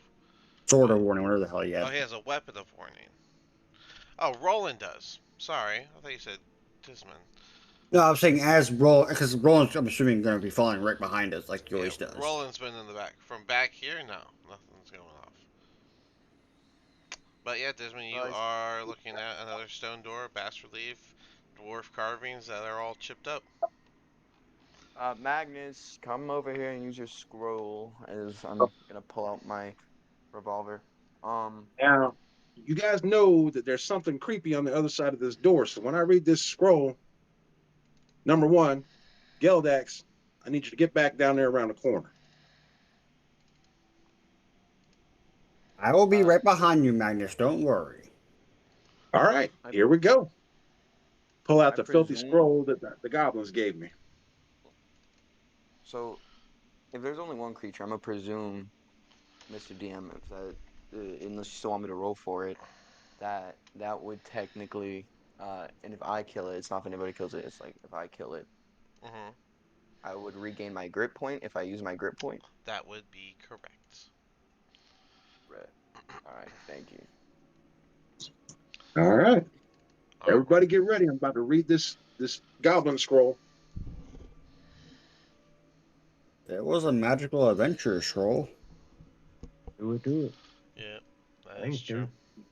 [SPEAKER 3] Sword of warning, whatever the hell you
[SPEAKER 1] Oh,
[SPEAKER 3] had.
[SPEAKER 1] he has a Weapon of Warning. Oh, Roland does. Sorry. I thought you said Tisman.
[SPEAKER 3] No, I'm saying as roll because Roland's, I'm assuming, going to be falling right behind us like he
[SPEAKER 1] Yeah,
[SPEAKER 3] always does.
[SPEAKER 1] Roland's been in the back. From back here, no, nothing's going off. But yeah, Desmond, you are looking at another stone door, bas relief, dwarf carvings that are all chipped up.
[SPEAKER 5] Magnus, come over here and use your scroll as I'm gonna pull out my revolver.
[SPEAKER 2] Now, you guys know that there's something creepy on the other side of this door. So when I read this scroll, number one, Geldax, I need you to get back down there around the corner.
[SPEAKER 3] I will be right behind you, Magnus. Don't worry.
[SPEAKER 2] All right,
[SPEAKER 5] I,
[SPEAKER 2] here we go. Pull out
[SPEAKER 5] I
[SPEAKER 2] the filthy
[SPEAKER 5] presume.
[SPEAKER 2] scroll that the goblins gave me.
[SPEAKER 5] So, if there's only one creature, I'm gonna presume, Mr. DM, if that, unless you still want me to roll for it, that would technically, and if I kill it, it's not if anybody kills it. It's like if I kill it,
[SPEAKER 1] Hmm.
[SPEAKER 5] I would regain my grip point if I use my grip point.
[SPEAKER 1] That would be correct.
[SPEAKER 5] Right. All right. Thank you.
[SPEAKER 2] All right,
[SPEAKER 1] All right.
[SPEAKER 2] everybody get ready. I'm about to read this goblin scroll.
[SPEAKER 3] It was a magical adventure scroll.
[SPEAKER 4] Do it, do it.
[SPEAKER 1] Yeah, that is
[SPEAKER 4] Thanks,
[SPEAKER 1] true.
[SPEAKER 4] dude.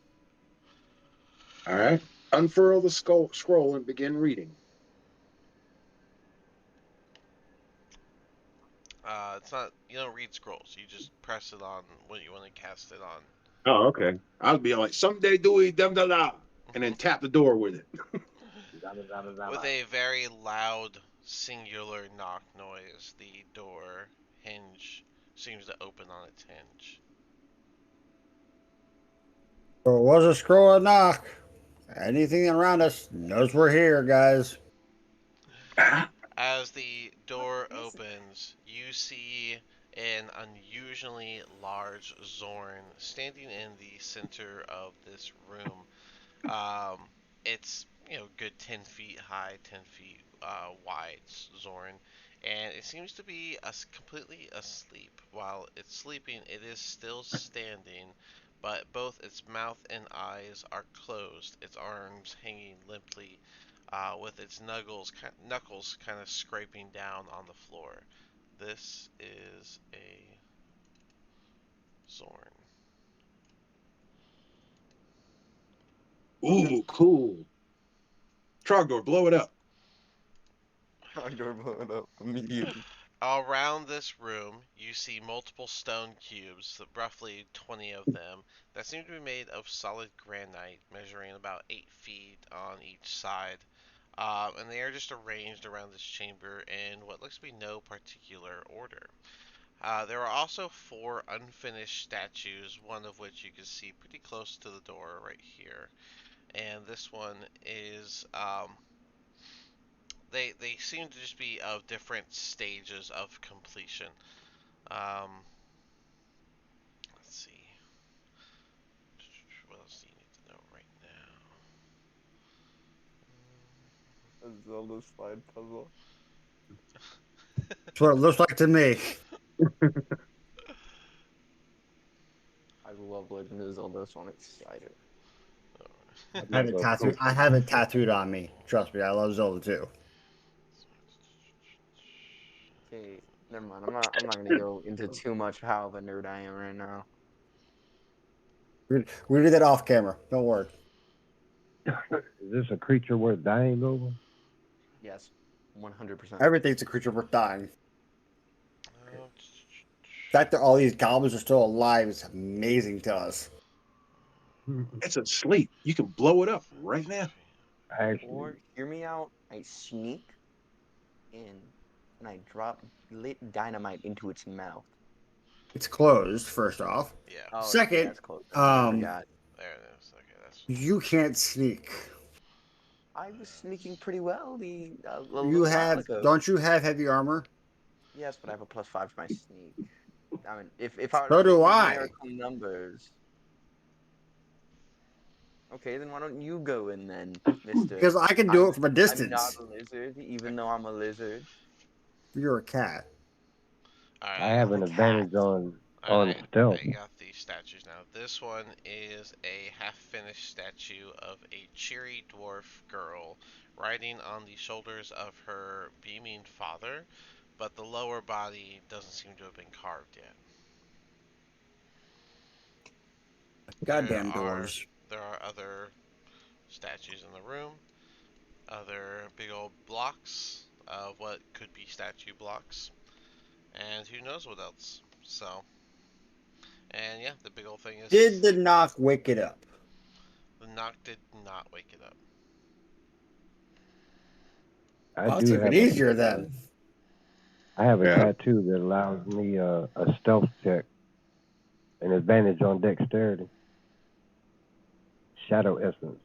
[SPEAKER 2] All right, unfurl the scroll and begin reading.
[SPEAKER 1] It's not, you don't read scrolls. You just press it on when you want to cast it on.
[SPEAKER 2] Oh, okay. I'll be like, someday Dewey, dum da da, and then tap the door with it.
[SPEAKER 1] With a very loud singular knock noise, the door hinge seems to open on its hinge.
[SPEAKER 3] So it was a scroll of knock. Anything around us knows we're here, guys.
[SPEAKER 1] As the door opens, you see an unusually large Zorn standing in the center of this room. It's good 10 feet high, 10 feet wide, Zorn, and it seems to be completely asleep. While it's sleeping, it is still standing, but both its mouth and eyes are closed. Its arms hanging limply, with its knuckles kind of scraping down on the floor. This is a Zorn.
[SPEAKER 2] Ooh, cool. Trogdor, blow it up.
[SPEAKER 5] I'm gonna blow it up immediately.
[SPEAKER 1] Around this room, you see multiple stone cubes, roughly 20 of them, that seem to be made of solid granite, measuring about 8 feet on each side. And they are just arranged around this chamber in what looks to be no particular order. There are also 4 unfinished statues, one of which you can see pretty close to the door right here. And this one is they seem to just be of different stages of completion. Um, let's see. What else do you need to know right
[SPEAKER 5] A Zelda slide puzzle.
[SPEAKER 3] That's what it looks like to me.
[SPEAKER 5] I love Legend of Zelda, so I'm excited.
[SPEAKER 3] I have it tattooed. I have it tattooed on me. Trust me, I love Zelda too.
[SPEAKER 5] Okay, never mind. I'm not gonna go into too much how of a nerd I am right now.
[SPEAKER 3] We did that off camera. Don't worry.
[SPEAKER 4] Is this a creature worth dying over?
[SPEAKER 5] Yes, 100%.
[SPEAKER 3] Everything's a creature worth dying.
[SPEAKER 1] now.
[SPEAKER 3] The fact that all these goblins are still alive is amazing to us.
[SPEAKER 2] It's asleep. You can blow it up right now.
[SPEAKER 4] Actually,
[SPEAKER 5] Or hear me out. I sneak in and I drop lit dynamite into its mouth.
[SPEAKER 3] It's closed, first off.
[SPEAKER 1] Yeah,
[SPEAKER 5] Oh, yeah,
[SPEAKER 3] Second,
[SPEAKER 5] it's close. I
[SPEAKER 3] um,
[SPEAKER 5] forgot.
[SPEAKER 1] there it is. Okay, that's.
[SPEAKER 3] you can't sneak.
[SPEAKER 5] I was sneaking pretty well a
[SPEAKER 3] You
[SPEAKER 5] little while
[SPEAKER 3] have,
[SPEAKER 5] ago.
[SPEAKER 3] don't you have heavy armor?
[SPEAKER 5] Yes, but I have a +5 to my sneak. I mean, if I
[SPEAKER 3] So
[SPEAKER 5] were to
[SPEAKER 3] do
[SPEAKER 5] give
[SPEAKER 3] I.
[SPEAKER 5] numerical numbers. Okay, then why don't you go in then, Mister?
[SPEAKER 3] Because I can do it from a
[SPEAKER 5] I'm not
[SPEAKER 3] distance.
[SPEAKER 5] a lizard, even though I'm a lizard.
[SPEAKER 3] You're a cat.
[SPEAKER 1] All
[SPEAKER 4] I
[SPEAKER 1] right.
[SPEAKER 4] have
[SPEAKER 5] I'm
[SPEAKER 4] an
[SPEAKER 5] a cat.
[SPEAKER 4] advantage on on
[SPEAKER 1] Alright,
[SPEAKER 4] stealth.
[SPEAKER 1] I got these statues now. This one is a half-finished statue of a cheery dwarf girl riding on the shoulders of her beaming father, but the lower body doesn't seem to have been carved yet. There
[SPEAKER 3] Goddamn
[SPEAKER 1] are
[SPEAKER 3] doors.
[SPEAKER 1] there are other statues in the room, other big old blocks of what could be statue blocks, and who knows what else. So, and yeah, the big old thing is
[SPEAKER 3] Did the knock wake it up?
[SPEAKER 1] the knock did not wake it up.
[SPEAKER 4] I
[SPEAKER 3] Well,
[SPEAKER 4] do
[SPEAKER 3] took it
[SPEAKER 4] have
[SPEAKER 3] easier then.
[SPEAKER 4] I have a
[SPEAKER 2] Yeah.
[SPEAKER 4] tattoo that allows me a stealth check, an advantage on dexterity. Shadow essence.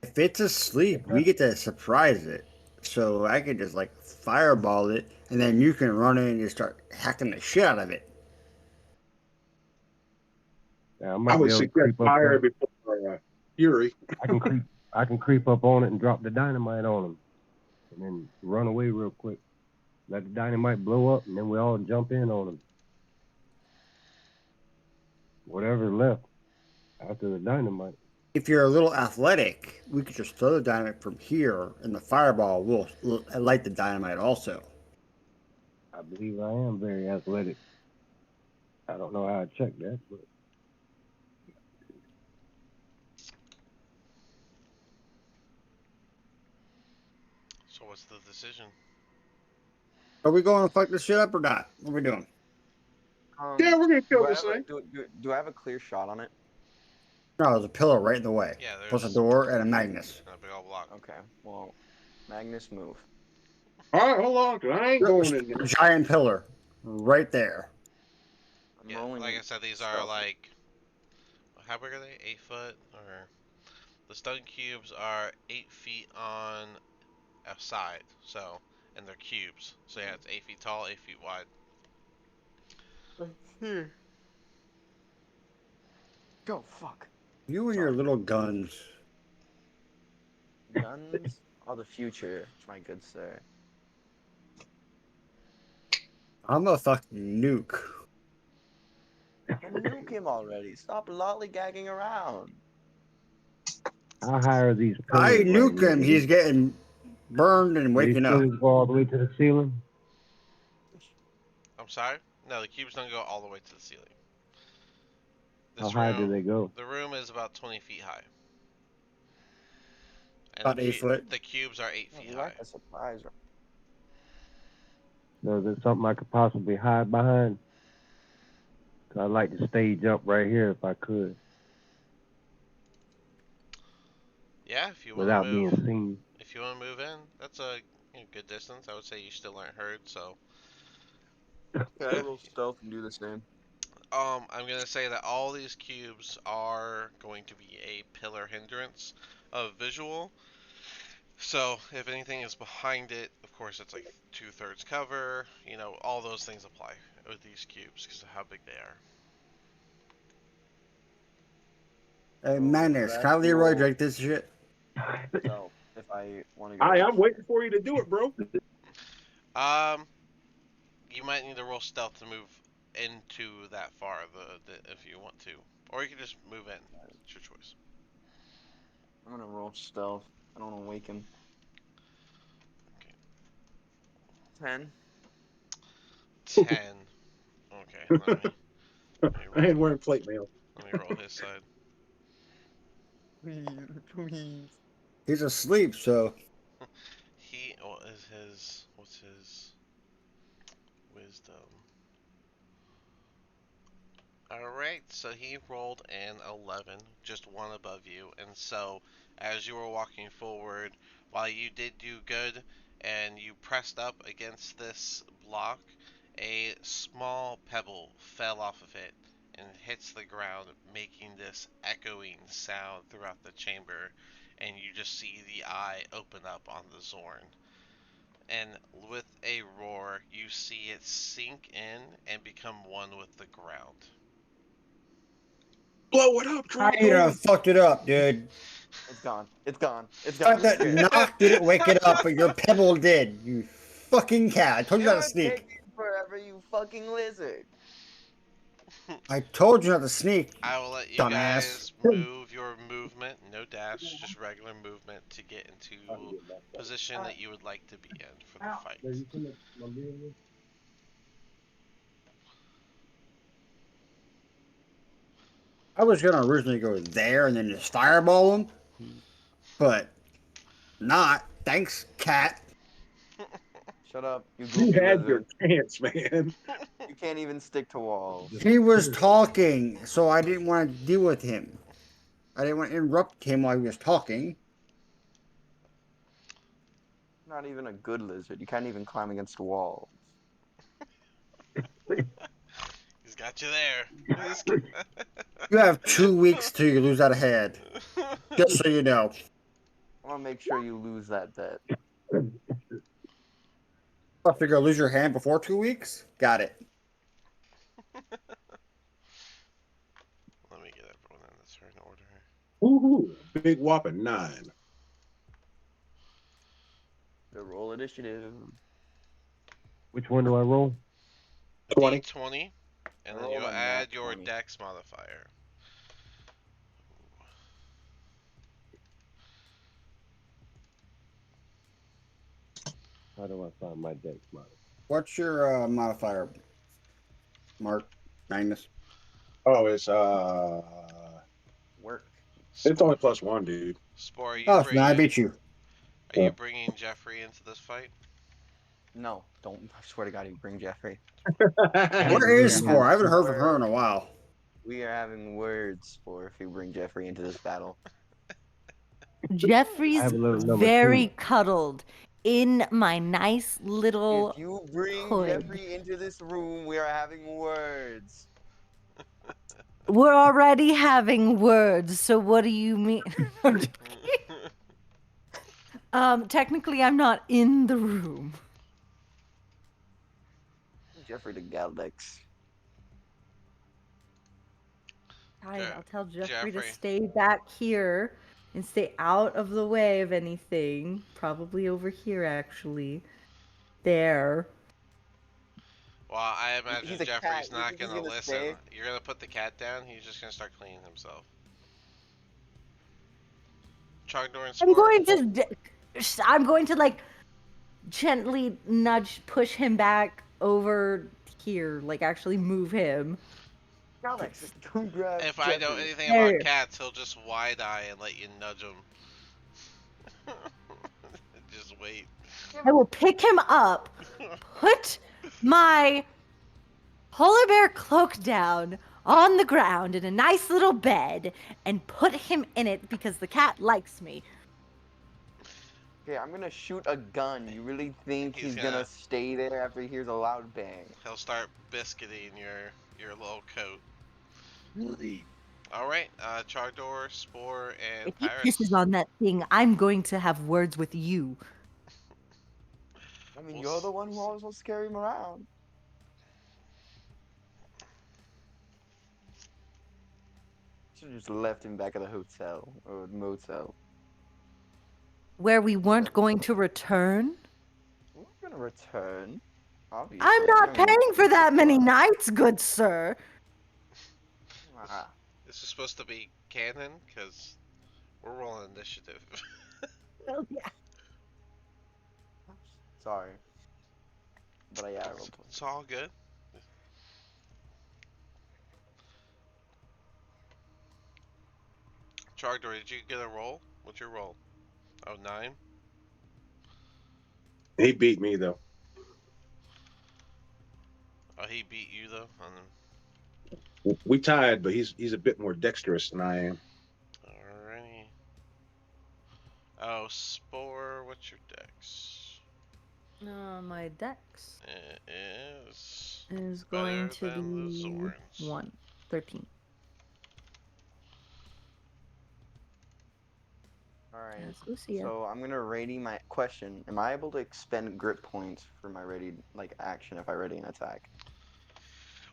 [SPEAKER 3] If it's asleep, we get to surprise it. So I could just like fireball it, and then you can run in and just start hacking the shit out of it.
[SPEAKER 4] Yeah, I
[SPEAKER 2] I
[SPEAKER 4] might be
[SPEAKER 2] would
[SPEAKER 4] able to
[SPEAKER 2] suggest
[SPEAKER 4] creep up
[SPEAKER 2] fire
[SPEAKER 4] there.
[SPEAKER 2] before Fury.
[SPEAKER 4] I can creep. I can creep up on it and drop the dynamite on them, and then run away real quick. Let the dynamite blow up, and then we all jump in on them. Whatever's left after the dynamite.
[SPEAKER 3] If you're a little athletic, we could just throw the dynamite from here, and the fireball will light the dynamite also.
[SPEAKER 4] I believe I am very athletic. I don't know how to check that, but
[SPEAKER 1] So what's the decision?
[SPEAKER 3] Are we going to fuck this shit up or not? What are we doing?
[SPEAKER 2] Yeah, we're gonna
[SPEAKER 5] Do
[SPEAKER 2] kill
[SPEAKER 5] I
[SPEAKER 2] this
[SPEAKER 5] have a,
[SPEAKER 2] thing.
[SPEAKER 5] do I have a clear shot on it?
[SPEAKER 3] No, there's a pillar right in the way.
[SPEAKER 1] Yeah,
[SPEAKER 3] Plus a
[SPEAKER 1] there's
[SPEAKER 3] door and a Magnus.
[SPEAKER 1] a big old block.
[SPEAKER 5] Okay, well, Magnus move.
[SPEAKER 2] All right, hold on, 'cause I ain't going in there.
[SPEAKER 3] Giant pillar. Right there.
[SPEAKER 5] I'm
[SPEAKER 1] Yeah,
[SPEAKER 5] rolling.
[SPEAKER 1] like I said, these are
[SPEAKER 5] stealth.
[SPEAKER 1] like, how big are they? 8 foot, or the stone cubes are 8 feet on a side. So, and they're cubes. So yeah, it's 8 feet tall, 8 feet wide.
[SPEAKER 5] Let's see. Go fuck.
[SPEAKER 3] You and your
[SPEAKER 5] Sorry.
[SPEAKER 3] little guns.
[SPEAKER 5] Guns are the future, my good sir.
[SPEAKER 3] I'm a fucking nuke.
[SPEAKER 5] Then nuke him already. Stop lollygagging around.
[SPEAKER 4] how high are these
[SPEAKER 3] I
[SPEAKER 4] pillars?
[SPEAKER 3] nuke
[SPEAKER 4] right
[SPEAKER 3] him.
[SPEAKER 4] now?
[SPEAKER 3] He's getting burned and
[SPEAKER 4] Do these
[SPEAKER 3] waking up.
[SPEAKER 4] pillars go all the way to the ceiling?
[SPEAKER 1] I'm sorry? No, the cubes don't go all the way to the ceiling.
[SPEAKER 4] How
[SPEAKER 1] This
[SPEAKER 4] high do
[SPEAKER 1] room,
[SPEAKER 4] they go?
[SPEAKER 1] the room is about 20 feet high. And
[SPEAKER 3] About 8 foot.
[SPEAKER 1] the cubes are 8 feet high.
[SPEAKER 5] Like a surprise.
[SPEAKER 4] So is there something I could possibly hide behind? 'Cause I'd like to stage up right here if I could,
[SPEAKER 1] Yeah, if you want to
[SPEAKER 4] without being
[SPEAKER 1] move,
[SPEAKER 4] seen.
[SPEAKER 1] if you want to move in, that's a good distance. I would say you still aren't heard. So,
[SPEAKER 5] Can I roll stealth and do the same?
[SPEAKER 1] I'm gonna say that all these cubes are going to be a pillar hindrance of visual. So if anything is behind it, of course it's like 2/3 cover. You know, all those things apply with these cubes because of how big they are.
[SPEAKER 3] Hey,
[SPEAKER 5] So,
[SPEAKER 3] Magnus,
[SPEAKER 5] do I
[SPEAKER 3] can I
[SPEAKER 5] have to
[SPEAKER 3] Leroy
[SPEAKER 5] roll
[SPEAKER 3] Drake this shit?
[SPEAKER 5] stealth if I want to go?
[SPEAKER 2] I'm waiting for you to do it, bro.
[SPEAKER 1] Um, you might need to roll stealth to move into that far, if you want to, or you can just move in. It's your choice.
[SPEAKER 5] I'm gonna roll stealth. I don't want to wake him.
[SPEAKER 1] Okay.
[SPEAKER 5] 10.
[SPEAKER 1] 10. Okay, let me
[SPEAKER 2] I ain't
[SPEAKER 1] roll.
[SPEAKER 2] wearing plate mail.
[SPEAKER 1] Let me roll his side.
[SPEAKER 5] Please, please.
[SPEAKER 3] He's asleep, so
[SPEAKER 1] What's his wisdom? Alright, so he rolled an 11, just one above you, and so as you were walking forward, while you did do good and you pressed up against this block, a small pebble fell off of it and hits the ground, making this echoing sound throughout the chamber, and you just see the eye open up on the Zorn. And with a roar, you see it sink in and become one with the ground.
[SPEAKER 2] Blow it up,
[SPEAKER 3] I you done
[SPEAKER 2] Draco.
[SPEAKER 3] fucked it up, dude.
[SPEAKER 5] It's gone. It's gone. It's
[SPEAKER 3] The
[SPEAKER 5] gone.
[SPEAKER 3] fact that knock didn't wake it up, but your pebble did. You fucking cat. I told you
[SPEAKER 5] It
[SPEAKER 3] not to
[SPEAKER 5] would
[SPEAKER 3] sneak.
[SPEAKER 5] take you forever, you fucking lizard.
[SPEAKER 3] I told you not to sneak,
[SPEAKER 1] I will let you
[SPEAKER 3] dumbass.
[SPEAKER 1] guys move your movement, no dash, just regular movement to get into
[SPEAKER 4] I can get back up.
[SPEAKER 1] position that you would like to be in for the fight.
[SPEAKER 4] So you send my beer in?
[SPEAKER 3] I was gonna originally go there and then just fireball him, but not. Thanks, cat.
[SPEAKER 5] Shut up, you
[SPEAKER 2] You
[SPEAKER 5] goofy
[SPEAKER 2] had your
[SPEAKER 5] lizard.
[SPEAKER 2] chance, man.
[SPEAKER 5] You can't even stick to walls.
[SPEAKER 3] He was talking, so I didn't want to deal with him. I didn't want to interrupt him while he was talking.
[SPEAKER 5] Not even a good lizard. You can't even climb against walls.
[SPEAKER 1] He's got you there.
[SPEAKER 3] You have 2 weeks till you lose that head. Just so you know.
[SPEAKER 5] I'm gonna make sure you lose that bet.
[SPEAKER 3] I figure lose your hand before 2 weeks? Got it.
[SPEAKER 1] Let me get everyone in the turn order.
[SPEAKER 2] Woohoo! Big whopping 9.
[SPEAKER 5] The roll initiative.
[SPEAKER 4] Which one do I roll?
[SPEAKER 2] 20.
[SPEAKER 1] D20, and
[SPEAKER 5] I
[SPEAKER 1] then
[SPEAKER 5] rolled
[SPEAKER 1] you'll
[SPEAKER 5] a nat
[SPEAKER 1] add your
[SPEAKER 5] 20.
[SPEAKER 1] dex modifier.
[SPEAKER 4] How do I find my dex model?
[SPEAKER 3] What's your modifier, Mark? Magnus?
[SPEAKER 2] Oh,
[SPEAKER 5] Work.
[SPEAKER 2] it's only +1, dude.
[SPEAKER 1] Spore,
[SPEAKER 3] Oh, so now I beat you.
[SPEAKER 1] are you bringing Jeffrey into this fight?
[SPEAKER 5] No, don't. I swear to God, you bring Jeffrey.
[SPEAKER 3] Where is Spore? I haven't heard from her in a while.
[SPEAKER 5] We are having words for if you bring Jeffrey into this battle.
[SPEAKER 4] I
[SPEAKER 6] Jeffrey's
[SPEAKER 4] have a little number
[SPEAKER 6] very
[SPEAKER 4] 2.
[SPEAKER 6] cuddled in my nice little
[SPEAKER 5] If you bring
[SPEAKER 6] hood.
[SPEAKER 5] Jeffrey into this room, we are having words.
[SPEAKER 6] We're already having words, so what do you mean? Technically, I'm not in the room.
[SPEAKER 5] Jeffrey the Galdex.
[SPEAKER 6] Fine, I'll tell Jeffrey to
[SPEAKER 1] Jeffrey.
[SPEAKER 6] stay back here and stay out of the way of anything. Probably over here, actually. There.
[SPEAKER 1] Well, I imagine
[SPEAKER 5] He's a cat.
[SPEAKER 1] Jeffrey's
[SPEAKER 5] You
[SPEAKER 1] not
[SPEAKER 5] think he's
[SPEAKER 1] gonna
[SPEAKER 5] gonna
[SPEAKER 1] listen.
[SPEAKER 5] stay?
[SPEAKER 1] You're gonna put the cat down. He's just gonna start cleaning himself. Trogdor and
[SPEAKER 6] I'm
[SPEAKER 1] Spore.
[SPEAKER 6] going to. I'm going to like gently push him back over here, like actually move him.
[SPEAKER 5] Galdex, come grab
[SPEAKER 1] If I know
[SPEAKER 5] Jeffrey.
[SPEAKER 1] anything
[SPEAKER 6] There.
[SPEAKER 1] about cats, he'll just wide eye and let you nudge him. Just wait.
[SPEAKER 6] I will pick him up, put my polar bear cloak down on the ground in a nice little bed, and put him in it because the cat likes me.
[SPEAKER 5] Okay, I'm gonna shoot a gun. You really think
[SPEAKER 1] He's
[SPEAKER 5] he's gonna
[SPEAKER 1] gonna-
[SPEAKER 5] stay there after he hears a loud bang?
[SPEAKER 1] He'll start biscuiting your little coat. All right, Trogdor, Spore, and
[SPEAKER 6] If he
[SPEAKER 1] Pyrus.
[SPEAKER 6] pisses on that thing, I'm going to have words with you.
[SPEAKER 5] I mean,
[SPEAKER 1] We'll
[SPEAKER 5] you're the one who always wants to carry him around. Should have just left him back at the hotel or motel.
[SPEAKER 6] Where we weren't going to return?
[SPEAKER 5] We're gonna return. Obviously.
[SPEAKER 6] I'm not paying for that many nights, good sir.
[SPEAKER 5] Ah,
[SPEAKER 1] This is supposed to be canon because we're rolling initiative.
[SPEAKER 6] Oh, yeah.
[SPEAKER 5] sorry. But yeah, I rolled 20.
[SPEAKER 1] It's all good. Trogdor, did you get a roll? What's your roll? Oh, 9?
[SPEAKER 2] He beat me, though.
[SPEAKER 1] Oh, he beat you though?
[SPEAKER 2] We tied, but he's a bit more dexterous than I am.
[SPEAKER 1] Alrighty. Oh, Spore, what's your dex?
[SPEAKER 6] My dex
[SPEAKER 1] It is
[SPEAKER 6] is
[SPEAKER 1] better
[SPEAKER 6] going to
[SPEAKER 1] than the
[SPEAKER 6] be
[SPEAKER 1] Zorns.
[SPEAKER 6] 13.
[SPEAKER 5] Alright.
[SPEAKER 6] Yes, Lucia.
[SPEAKER 5] So I'm gonna ready my question. Am I able to expend grip points for my ready action if I ready an attack?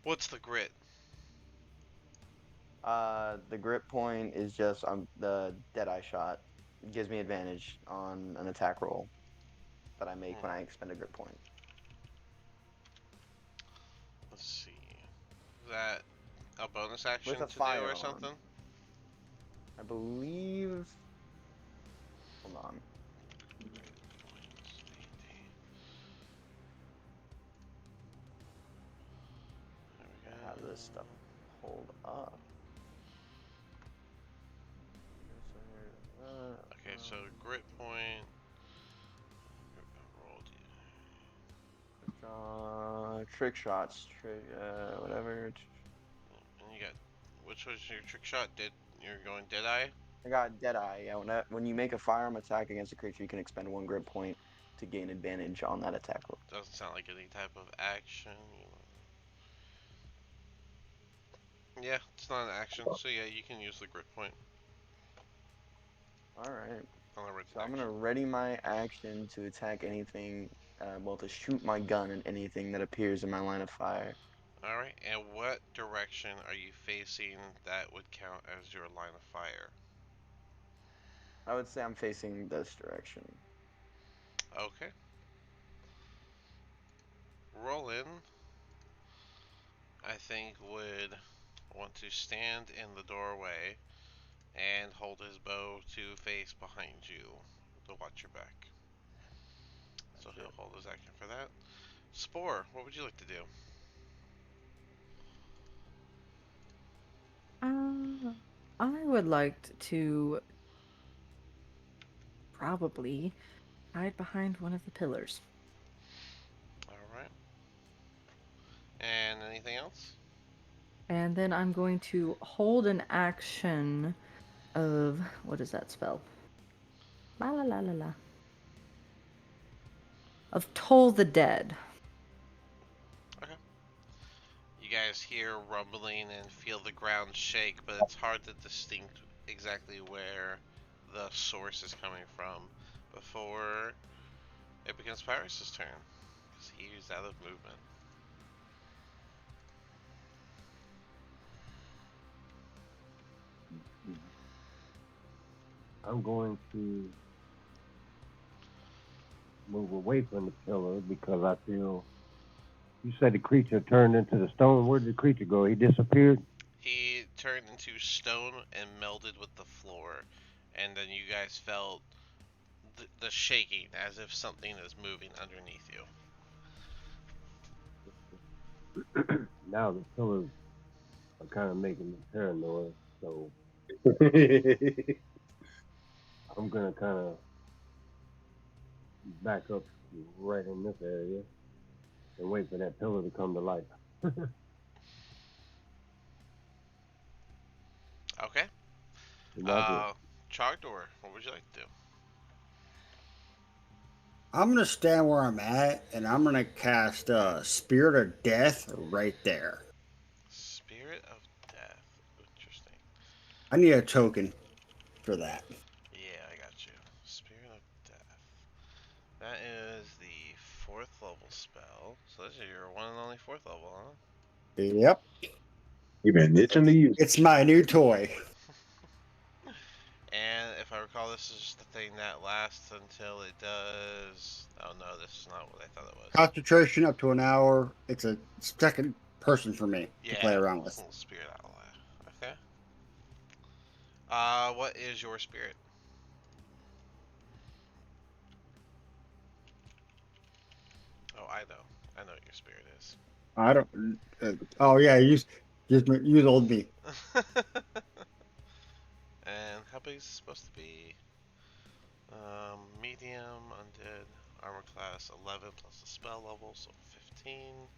[SPEAKER 1] What's the grit?
[SPEAKER 5] The grip point is just the Deadeye shot. It gives me advantage on an attack roll that I make when I expend a grip point.
[SPEAKER 1] Let's see. That a bonus action
[SPEAKER 5] with a
[SPEAKER 1] to do or
[SPEAKER 5] firearm.
[SPEAKER 1] something?
[SPEAKER 5] I believe. Hold on.
[SPEAKER 1] There we
[SPEAKER 5] I have this stuff pulled up.
[SPEAKER 1] Okay, so grit point. Rolled.
[SPEAKER 5] Trick shots, whatever.
[SPEAKER 1] And you got, which was your trick shot? You're going Deadeye?
[SPEAKER 5] I got Deadeye. Yeah, when you make a firearm attack against a creature, you can expend 1 grit point to gain advantage on that attack roll.
[SPEAKER 1] Doesn't sound like any type of action. Yeah, it's not an action, so yeah, you can use the grit point.
[SPEAKER 5] Alright.
[SPEAKER 1] On the
[SPEAKER 5] So I'm
[SPEAKER 1] action.
[SPEAKER 5] gonna ready my action to attack anything, well, to shoot my gun at anything that appears in my line of fire.
[SPEAKER 1] Alright, and what direction are you facing that would count as your line of fire?
[SPEAKER 5] I would say I'm facing this direction.
[SPEAKER 1] Okay. Roll in, I think, would want to stand in the doorway and hold his bow to face behind you to watch your back. So
[SPEAKER 5] Gotcha.
[SPEAKER 1] he'll hold his action for that. Spore, what would you like to do?
[SPEAKER 6] I would like to probably hide behind one of the pillars.
[SPEAKER 1] Alright. And anything else?
[SPEAKER 6] And then I'm going to hold an action of, what is that spell? La la la la la. Of Toll the Dead.
[SPEAKER 1] Okay. You guys hear rumbling and feel the ground shake, but it's hard to distinct exactly where the source is coming from before it becomes Pyrus' turn, because he's out of movement.
[SPEAKER 4] I'm going to move away from the pillar because I feel. You said the creature turned into the stone. Where did the creature go? He disappeared?
[SPEAKER 1] He turned into stone and melded with the floor, and then you guys felt the shaking as if something is moving underneath you.
[SPEAKER 4] Now the pillars are kind of making me paranoid, so I'm going to kind of back up right in this area and wait for that pillar to come to life.
[SPEAKER 1] Okay.
[SPEAKER 4] That's it.
[SPEAKER 1] Chogdor, what would you like to do?
[SPEAKER 3] I'm gonna stand where I'm at, and I'm gonna cast Spirit of Death right there.
[SPEAKER 1] Spirit of Death. Interesting.
[SPEAKER 3] I need a token for that.
[SPEAKER 1] Yeah, I got you. Spirit of Death. That is the 4th level spell. So this is your one and only 4th level, huh?
[SPEAKER 3] Yep,
[SPEAKER 2] You've been itching to use it.
[SPEAKER 3] it's my new toy.
[SPEAKER 1] And if I recall, this is just the thing that lasts until it does. Oh no, this is not what I thought it was.
[SPEAKER 3] Concentration up to an hour. It's a second person for me to play
[SPEAKER 1] Yeah,
[SPEAKER 3] around
[SPEAKER 1] it's a
[SPEAKER 3] with.
[SPEAKER 1] little spirit ally. Okay. What is your spirit? Oh, I know. I know what your spirit is.
[SPEAKER 3] I don't. Oh yeah, use old me.
[SPEAKER 1] And how big is it supposed to be? Medium, undead, armor class 11 plus the spell level, so 15.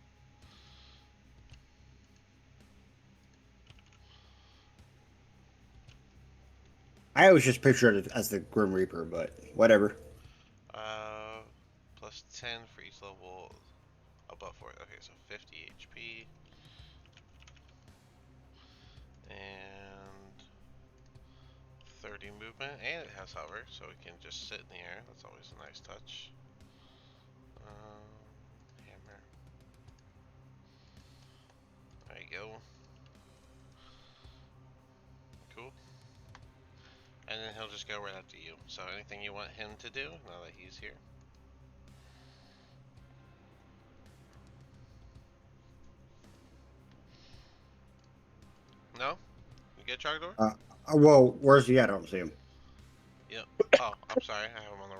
[SPEAKER 3] I always just picture it as the Grim Reaper, but whatever.
[SPEAKER 1] Plus 10 for each level above for it. Okay, so 50 HP. And 30 movement, and it has hover, so it can just sit in the air. That's always a nice touch. Hammer. There you go. Cool. And then he'll just go right after you. So anything you want him to do now that he's here? Trogdor?
[SPEAKER 3] Well, where's he at? I don't see him.
[SPEAKER 1] Yep. Oh, I'm sorry. I have him on the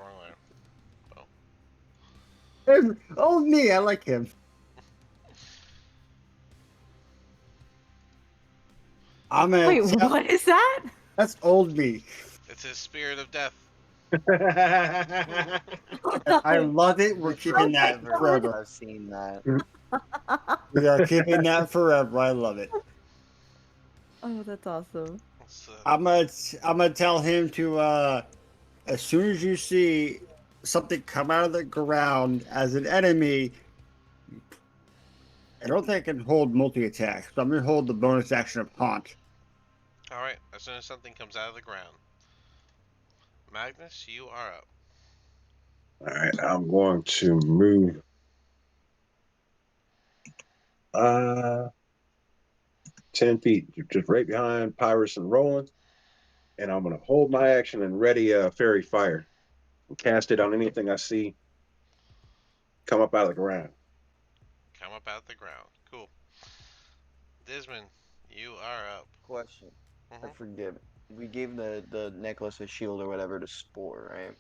[SPEAKER 1] wrong layer.
[SPEAKER 3] Oh, me. I like him. I'm gonna
[SPEAKER 6] Wait,
[SPEAKER 3] tell.
[SPEAKER 6] what is that?
[SPEAKER 3] That's old me.
[SPEAKER 1] It's his spirit of death.
[SPEAKER 3] I love it. We're keeping that
[SPEAKER 5] Forever
[SPEAKER 3] forever.
[SPEAKER 5] I've seen that.
[SPEAKER 3] We are keeping that forever. I love it.
[SPEAKER 6] Oh, that's awesome.
[SPEAKER 1] It's,
[SPEAKER 3] I'm gonna tell him to as soon as you see something come out of the ground as an enemy, I don't think I can hold multi attack, so I'm gonna hold the bonus action of haunt.
[SPEAKER 1] Alright, as soon as something comes out of the ground. Magnus, you are up.
[SPEAKER 2] All right, I'm going to move 10 feet, just right behind Pyrus and Roland, and I'm going to hold my action and ready fairy fire and cast it on anything I see come up out of the ground.
[SPEAKER 1] Come up out of the ground. Cool. Dismon, you are up.
[SPEAKER 5] Question. I
[SPEAKER 1] Mm-hmm.
[SPEAKER 5] forget. We gave the necklace a shield or whatever to Spore, right?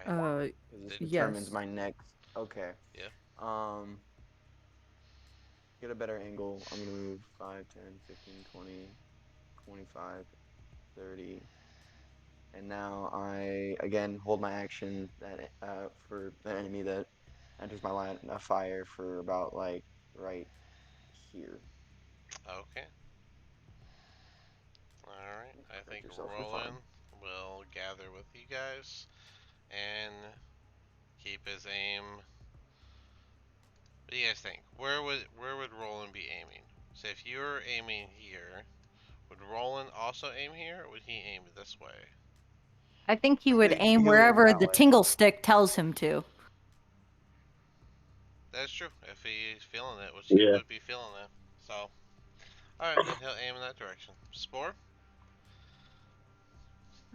[SPEAKER 5] Because this determines
[SPEAKER 6] Yes.
[SPEAKER 5] my next. Okay.
[SPEAKER 1] Yeah.
[SPEAKER 5] Get a better angle. I'm gonna move 5, 10, 15, 20, 25, 30. And now I again hold my action that for the enemy that enters my line of fire for about like right here.
[SPEAKER 1] Okay. Alright, I
[SPEAKER 5] Make
[SPEAKER 1] think
[SPEAKER 5] yourself some fun.
[SPEAKER 1] Roland will gather with you guys and keep his aim. What do you guys think? Where would Roland be aiming? So if you're aiming here, would Roland also aim here, or would he aim this way?
[SPEAKER 6] I think he would
[SPEAKER 5] think
[SPEAKER 6] aim
[SPEAKER 5] he'll aim
[SPEAKER 6] wherever
[SPEAKER 5] that
[SPEAKER 6] the
[SPEAKER 5] way.
[SPEAKER 6] tingle stick tells him to.
[SPEAKER 1] That's true. If he's feeling it, which he
[SPEAKER 2] Yeah.
[SPEAKER 1] would be feeling it. So, alright, then he'll aim in that direction. Spore?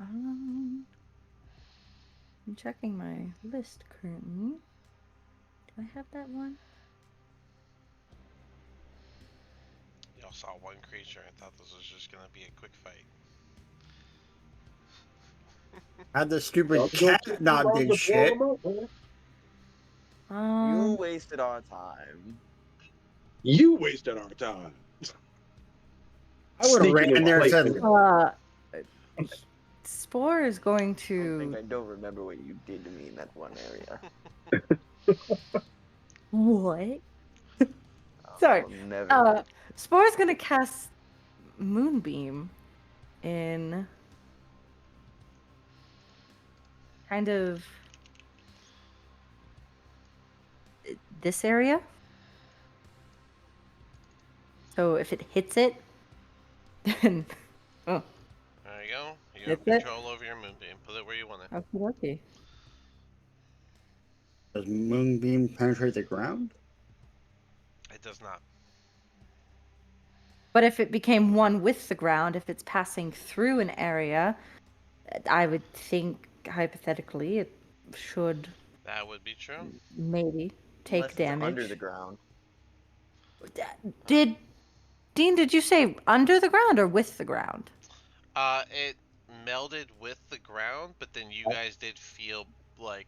[SPEAKER 6] I'm checking my list currently. Do I have that one?
[SPEAKER 1] Y'all saw one creature and thought this was just gonna be a quick fight.
[SPEAKER 3] Had the stupid cat not did shit.
[SPEAKER 5] You
[SPEAKER 6] Um,
[SPEAKER 5] wasted our time.
[SPEAKER 2] You wasted our time.
[SPEAKER 3] I would have ran
[SPEAKER 2] Sneaking
[SPEAKER 3] in
[SPEAKER 2] in
[SPEAKER 3] there and
[SPEAKER 2] place.
[SPEAKER 3] said,
[SPEAKER 6] Spore is going
[SPEAKER 5] I don't think
[SPEAKER 6] to
[SPEAKER 5] I don't remember what you did to me in that one area.
[SPEAKER 6] what? Sorry.
[SPEAKER 5] I'll never.
[SPEAKER 6] Spore is going to cast Moonbeam in kind of this area. So if it hits it, then oh,
[SPEAKER 1] There you go. You have
[SPEAKER 6] hits it.
[SPEAKER 1] control over your moonbeam. Put it where you want it.
[SPEAKER 6] Okay.
[SPEAKER 3] does Moonbeam penetrate the ground?
[SPEAKER 1] It does not.
[SPEAKER 6] But if it became one with the ground, if it's passing through an area, I would think hypothetically it should
[SPEAKER 1] That would be true.
[SPEAKER 6] maybe take
[SPEAKER 5] Unless it's under
[SPEAKER 6] damage.
[SPEAKER 5] the ground.
[SPEAKER 6] Did Dean, did you say under the ground or with the ground?
[SPEAKER 1] It melded with the ground, but then you guys did feel like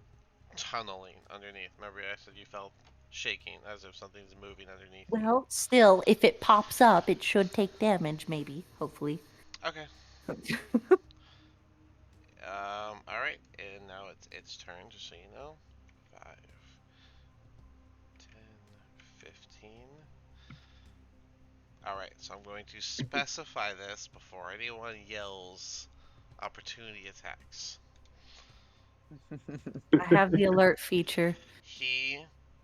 [SPEAKER 1] tunneling underneath. Remember, I said you felt shaking as if something's moving underneath you.
[SPEAKER 6] Well, still, if it pops up, it should take damage, maybe, hopefully.
[SPEAKER 1] Okay. All right, and now it's its turn. Just so you know, 5, 10, 15. All right, so I'm going to specify this before anyone yells opportunity attacks.
[SPEAKER 6] I have the alert feature.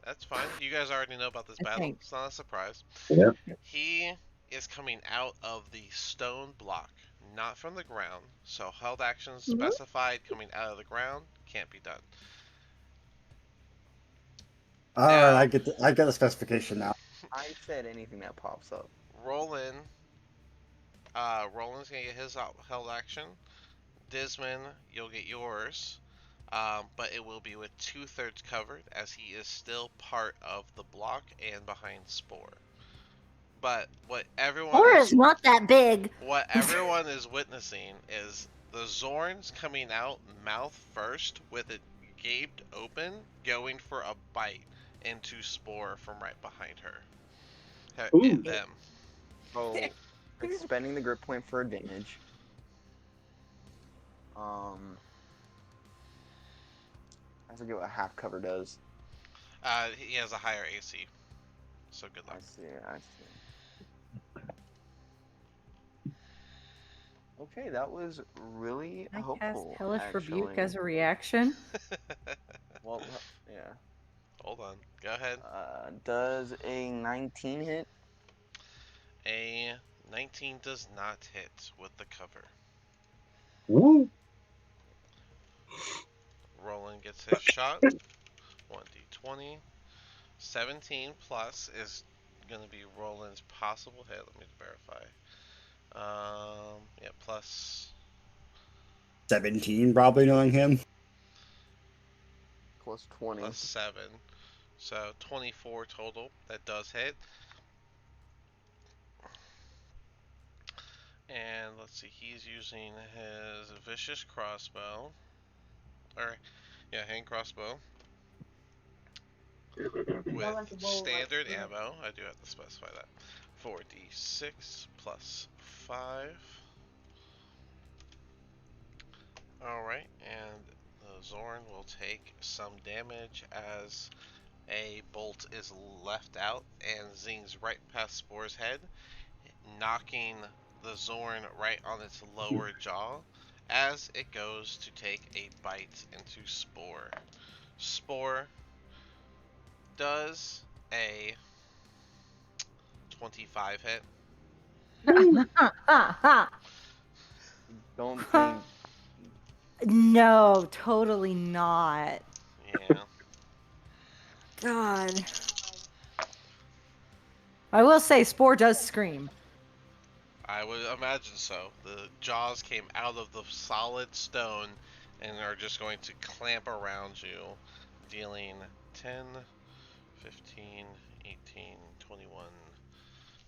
[SPEAKER 1] That's fine. You guys already know about this
[SPEAKER 6] I
[SPEAKER 1] battle.
[SPEAKER 6] think.
[SPEAKER 1] It's not a surprise.
[SPEAKER 2] Yeah.
[SPEAKER 1] He is coming out of the stone block, not from the ground. So held actions specified coming out of the ground can't be done.
[SPEAKER 3] All right, I get the specification now.
[SPEAKER 5] I said anything that pops up.
[SPEAKER 1] Roland, Roland's gonna get his held action. Dismon, you'll get yours. But it will be with 2/3 covered, as he is still part of the block and behind Spore. But
[SPEAKER 6] Or is not that big.
[SPEAKER 1] what everyone is witnessing is the Zorn's coming out mouth first with it gaped open, going for a bite into Spore from right behind her.
[SPEAKER 2] Ooh.
[SPEAKER 1] Them.
[SPEAKER 5] So, expending the grip point for advantage. I forget what half cover does.
[SPEAKER 1] He has a higher AC, so good luck.
[SPEAKER 5] I see. Okay, that was really
[SPEAKER 6] I cast
[SPEAKER 5] helpful.
[SPEAKER 6] Hellish Rebuke
[SPEAKER 5] actually.
[SPEAKER 6] as a reaction.
[SPEAKER 5] Well, yeah.
[SPEAKER 1] Hold on. Go ahead.
[SPEAKER 5] Does a 19 hit?
[SPEAKER 1] A 19 does not hit with the cover.
[SPEAKER 4] Woo!
[SPEAKER 1] Roland gets his shot. 1d20. 17 plus is going to be Roland's possible hit. Let me verify. Yeah, plus
[SPEAKER 3] 17, probably knowing him.
[SPEAKER 5] Plus 20.
[SPEAKER 1] plus 7. So 24 total. That does hit. And let's see, he's using his vicious crossbow. Or, yeah, hand crossbow. With standard ammo. I do have to specify that. 4d6 plus 5. Alright, and the Zorn will take some damage as a bolt is left out and zings right past Spore's head, knocking the Zorn right on its lower jaw as it goes to take a bite into Spore. Spore does a 25 hit.
[SPEAKER 5] Don't think.
[SPEAKER 6] No, totally not.
[SPEAKER 1] Yeah.
[SPEAKER 6] God. I will say, Spore does scream.
[SPEAKER 1] I would imagine so. The jaws came out of the solid stone and are just going to clamp around you, dealing 10, 15, 18, 21,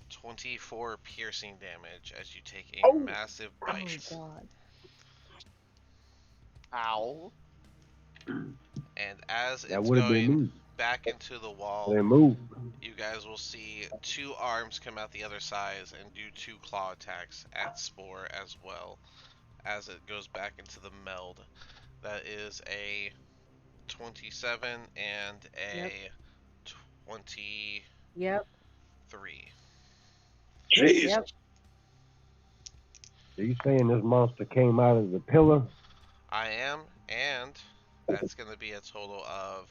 [SPEAKER 1] 24 piercing damage as you take a massive bite.
[SPEAKER 6] Oh, God.
[SPEAKER 5] Ow.
[SPEAKER 1] And as
[SPEAKER 4] That
[SPEAKER 1] it's
[SPEAKER 4] would have been
[SPEAKER 1] going
[SPEAKER 4] me.
[SPEAKER 1] back into the wall,
[SPEAKER 4] They move.
[SPEAKER 1] you guys will see two arms come out the other side and do two claw attacks at Spore as well as it goes back into the meld. That is a 27 and a 23.
[SPEAKER 6] Yep.
[SPEAKER 2] Jesus.
[SPEAKER 6] Yep.
[SPEAKER 4] Are you saying this monster came out of the pillar?
[SPEAKER 1] I am, and that's going to be a total of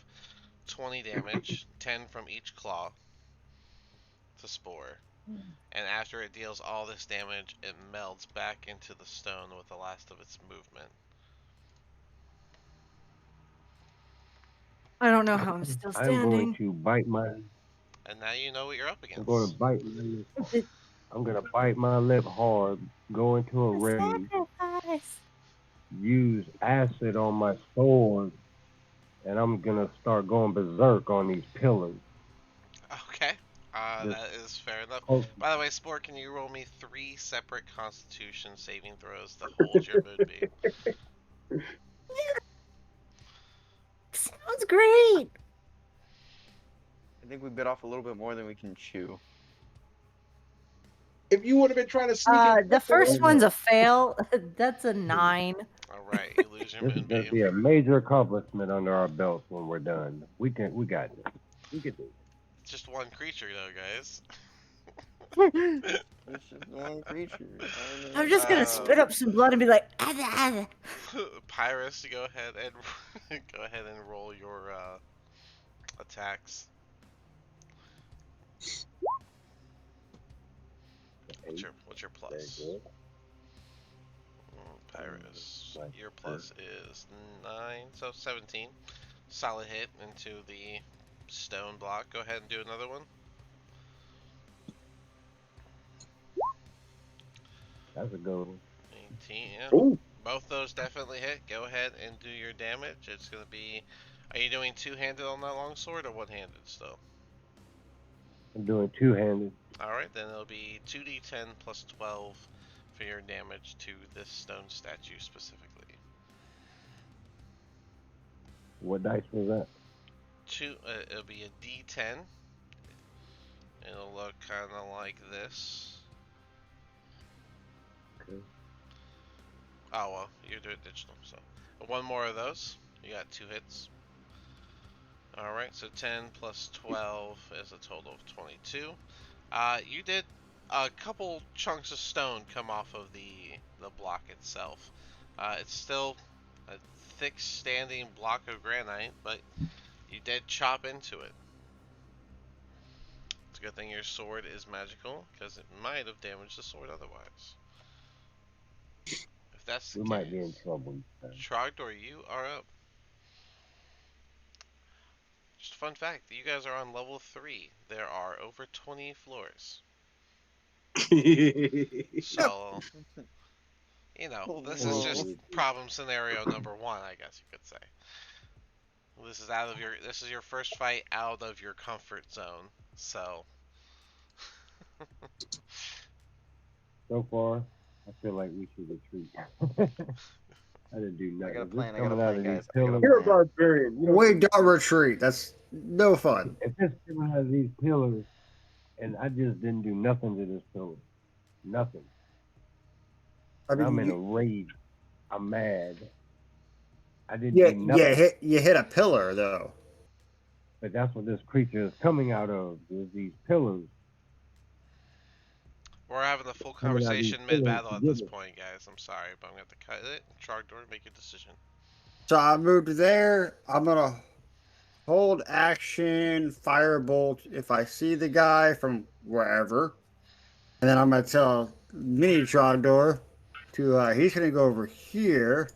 [SPEAKER 1] 20 damage, 10 from each claw to Spore. And after it deals all this damage, it melds back into the stone with the last of its movement.
[SPEAKER 6] I don't know how I'm still
[SPEAKER 4] I'm going
[SPEAKER 6] standing.
[SPEAKER 4] to bite my.
[SPEAKER 1] And now you know what you're up
[SPEAKER 4] I'm going to
[SPEAKER 1] against.
[SPEAKER 4] bite my lip. I'm going to bite my lip hard, go into a rage,
[SPEAKER 6] Sacrifice.
[SPEAKER 4] use acid on my sword, and I'm going to start going berserk on these pillars.
[SPEAKER 1] Okay.
[SPEAKER 4] Just
[SPEAKER 1] That is fair enough.
[SPEAKER 4] poke.
[SPEAKER 1] By the way, Sport, can you roll me 3 separate Constitution saving throws to hold your moonbeam?
[SPEAKER 6] Sounds great.
[SPEAKER 5] I think we bit off a little bit more than we can chew.
[SPEAKER 2] If you would have been trying to sneak in,
[SPEAKER 6] The first one's a fail. That's a 9.
[SPEAKER 1] All right, you lose your
[SPEAKER 4] This is going to
[SPEAKER 1] moonbeam.
[SPEAKER 4] be a major accomplishment under our belts when we're done. We got this. We can do it.
[SPEAKER 1] It's just one creature, though, guys.
[SPEAKER 5] It's just one creature.
[SPEAKER 6] I'm just gonna spit up some blood and be like, "Ada, ada."
[SPEAKER 1] Pyrus, go ahead and roll your attacks. What's your
[SPEAKER 4] Very
[SPEAKER 1] plus?
[SPEAKER 4] good.
[SPEAKER 1] Pyrus,
[SPEAKER 4] Like
[SPEAKER 1] your plus is 9, so 17. Solid hit into the stone block. Go ahead and do another one.
[SPEAKER 4] That's a good one.
[SPEAKER 1] 18. Yeah.
[SPEAKER 2] Ooh.
[SPEAKER 1] Both those definitely hit. Go ahead and do your damage. It's gonna be. Are you doing two-handed on that longsword or one-handed still?
[SPEAKER 4] I'm doing two-handed.
[SPEAKER 1] Alright, then it'll be 2d10 plus 12 for your damage to this stone statue specifically.
[SPEAKER 4] What dice was that?
[SPEAKER 1] It'll be a d10. It'll look kind of like this.
[SPEAKER 4] Okay.
[SPEAKER 1] Oh well, you're doing digital, so one more of those. You got 2 hits. Alright, so 10 plus 12 is a total of 22. You did a couple chunks of stone come off of the block itself. It's still a thick standing block of granite, but you did chop into it. It's a good thing your sword is magical, because it might have damaged the sword otherwise. If that's the
[SPEAKER 4] We
[SPEAKER 1] case,
[SPEAKER 4] might be in trouble.
[SPEAKER 1] Trogdor, you are up. Just a fun fact, you guys are on level 3. There are over 20 floors. So, this is just
[SPEAKER 5] Whoa.
[SPEAKER 1] problem scenario number 1, I guess you could say. This is your first fight out of your comfort zone. So,
[SPEAKER 4] So far, I feel like we should retreat. I didn't do nothing.
[SPEAKER 5] I got a
[SPEAKER 4] If
[SPEAKER 5] plan,
[SPEAKER 4] it's
[SPEAKER 5] I got a
[SPEAKER 4] coming out
[SPEAKER 5] plan,
[SPEAKER 4] of these
[SPEAKER 5] guys. I got a
[SPEAKER 4] pillars,
[SPEAKER 2] You're a
[SPEAKER 5] plan.
[SPEAKER 2] barbarian. You don't
[SPEAKER 3] We
[SPEAKER 2] do
[SPEAKER 3] don't retreat. That's no fun.
[SPEAKER 4] if it's coming out of these pillars, and I just didn't do nothing to this pillar, nothing.
[SPEAKER 3] I
[SPEAKER 4] And I'm
[SPEAKER 3] mean,
[SPEAKER 4] in a rage. I'm mad. I didn't
[SPEAKER 3] yeah,
[SPEAKER 4] do nothing.
[SPEAKER 3] you hit a pillar though.
[SPEAKER 4] But that's what this creature is coming out of. Is these pillars
[SPEAKER 1] we're having a full
[SPEAKER 4] coming out of these
[SPEAKER 1] conversation
[SPEAKER 4] pillars
[SPEAKER 1] mid-battle at this
[SPEAKER 4] together.
[SPEAKER 1] point, guys. I'm sorry, but I'm going to have to cut it. Trogdor, make your decision.
[SPEAKER 3] So I moved there. I'm gonna hold action, firebolt if I see the guy from wherever, and then I'm gonna tell Mini Trogdor to he's gonna go over here,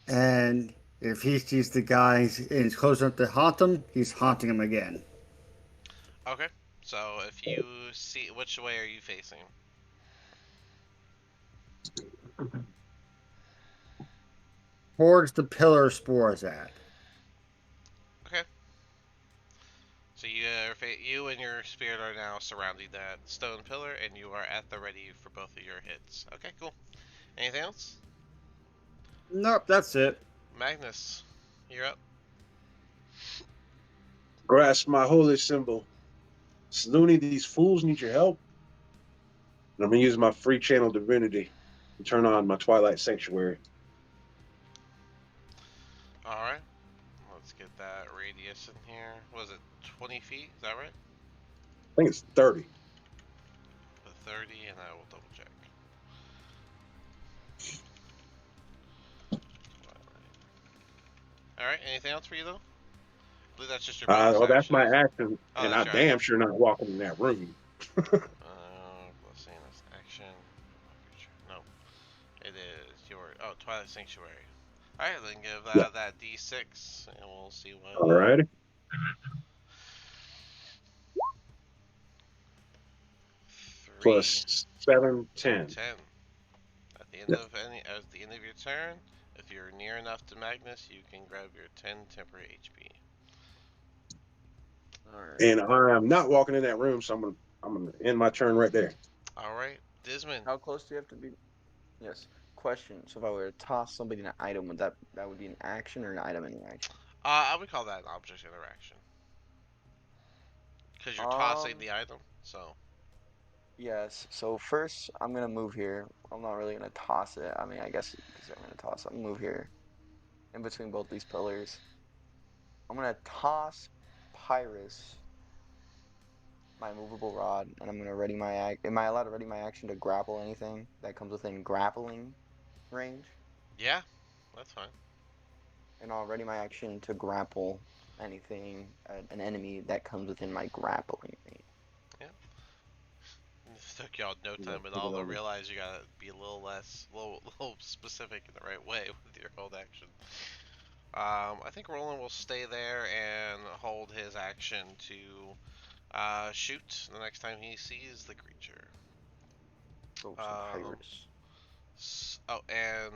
[SPEAKER 3] and if he sees the guy and he's close enough to haunt him, he's haunting him again.
[SPEAKER 1] Okay, so if you see, which way are you facing?
[SPEAKER 3] Towards the pillar spores at.
[SPEAKER 1] Okay. So you and your spirit are now surrounding that stone pillar, and you are at the ready for both of your hits. Okay, cool. Anything else?
[SPEAKER 3] Nope, that's it.
[SPEAKER 1] Magnus, you're up.
[SPEAKER 2] grasp my holy symbol. Slooney, these fools need your help. And I'm gonna use my free channel divinity to turn on my Twilight Sanctuary.
[SPEAKER 1] All right. Let's get that radius in here. Was it 20 feet? Is that right?
[SPEAKER 2] I think it's 30.
[SPEAKER 1] Put 30, and I will double check. All right. Anything else for you though? I believe that's just your bonus
[SPEAKER 2] Well, that's
[SPEAKER 1] action.
[SPEAKER 2] my action,
[SPEAKER 1] Oh,
[SPEAKER 2] and
[SPEAKER 1] that's
[SPEAKER 2] I
[SPEAKER 1] your
[SPEAKER 2] damn
[SPEAKER 1] action.
[SPEAKER 2] sure not walking in that room.
[SPEAKER 1] Let's see. That's action. No, it is your Twilight Sanctuary. All right, then give
[SPEAKER 2] Yeah.
[SPEAKER 1] that D6, and we'll see what.
[SPEAKER 2] All right.
[SPEAKER 1] 3,
[SPEAKER 2] Plus 7, 10.
[SPEAKER 1] 10. At the end
[SPEAKER 2] Yeah.
[SPEAKER 1] at the end of your turn, if you're near enough to Magnus, you can grab your 10 temporary HP.
[SPEAKER 5] Alright.
[SPEAKER 2] And I'm not walking in that room, so I'm gonna end my turn right there.
[SPEAKER 1] All right, Dismon.
[SPEAKER 5] How close do you have to be? Yes. Question. So if I were to toss somebody an item, that would be an action or an item interaction?
[SPEAKER 1] I would call that an object interaction because you're tossing the item. So.
[SPEAKER 5] Yes. So first, I'm gonna move here. I'm not really gonna toss it. I mean, I guess you could say I'm gonna toss it. I'm gonna move here, in between both these pillars. I'm gonna toss Pyrus my movable rod, and I'm gonna ready my Am I allowed to ready my action to grapple anything that comes within grappling range?
[SPEAKER 1] Yeah, that's fine.
[SPEAKER 5] And I'll ready my action to grapple anything, an enemy that comes within my grappling range.
[SPEAKER 1] Yeah. It took y'all no
[SPEAKER 4] You
[SPEAKER 1] time
[SPEAKER 4] gotta
[SPEAKER 1] at
[SPEAKER 4] put
[SPEAKER 1] all
[SPEAKER 4] it
[SPEAKER 1] to
[SPEAKER 4] on the-
[SPEAKER 1] realize you gotta be a little little specific in the right way with your hold action. I think Roland will stay there and hold his action to shoot the next time he sees the creature.
[SPEAKER 5] Oh, some Pyrus.
[SPEAKER 1] And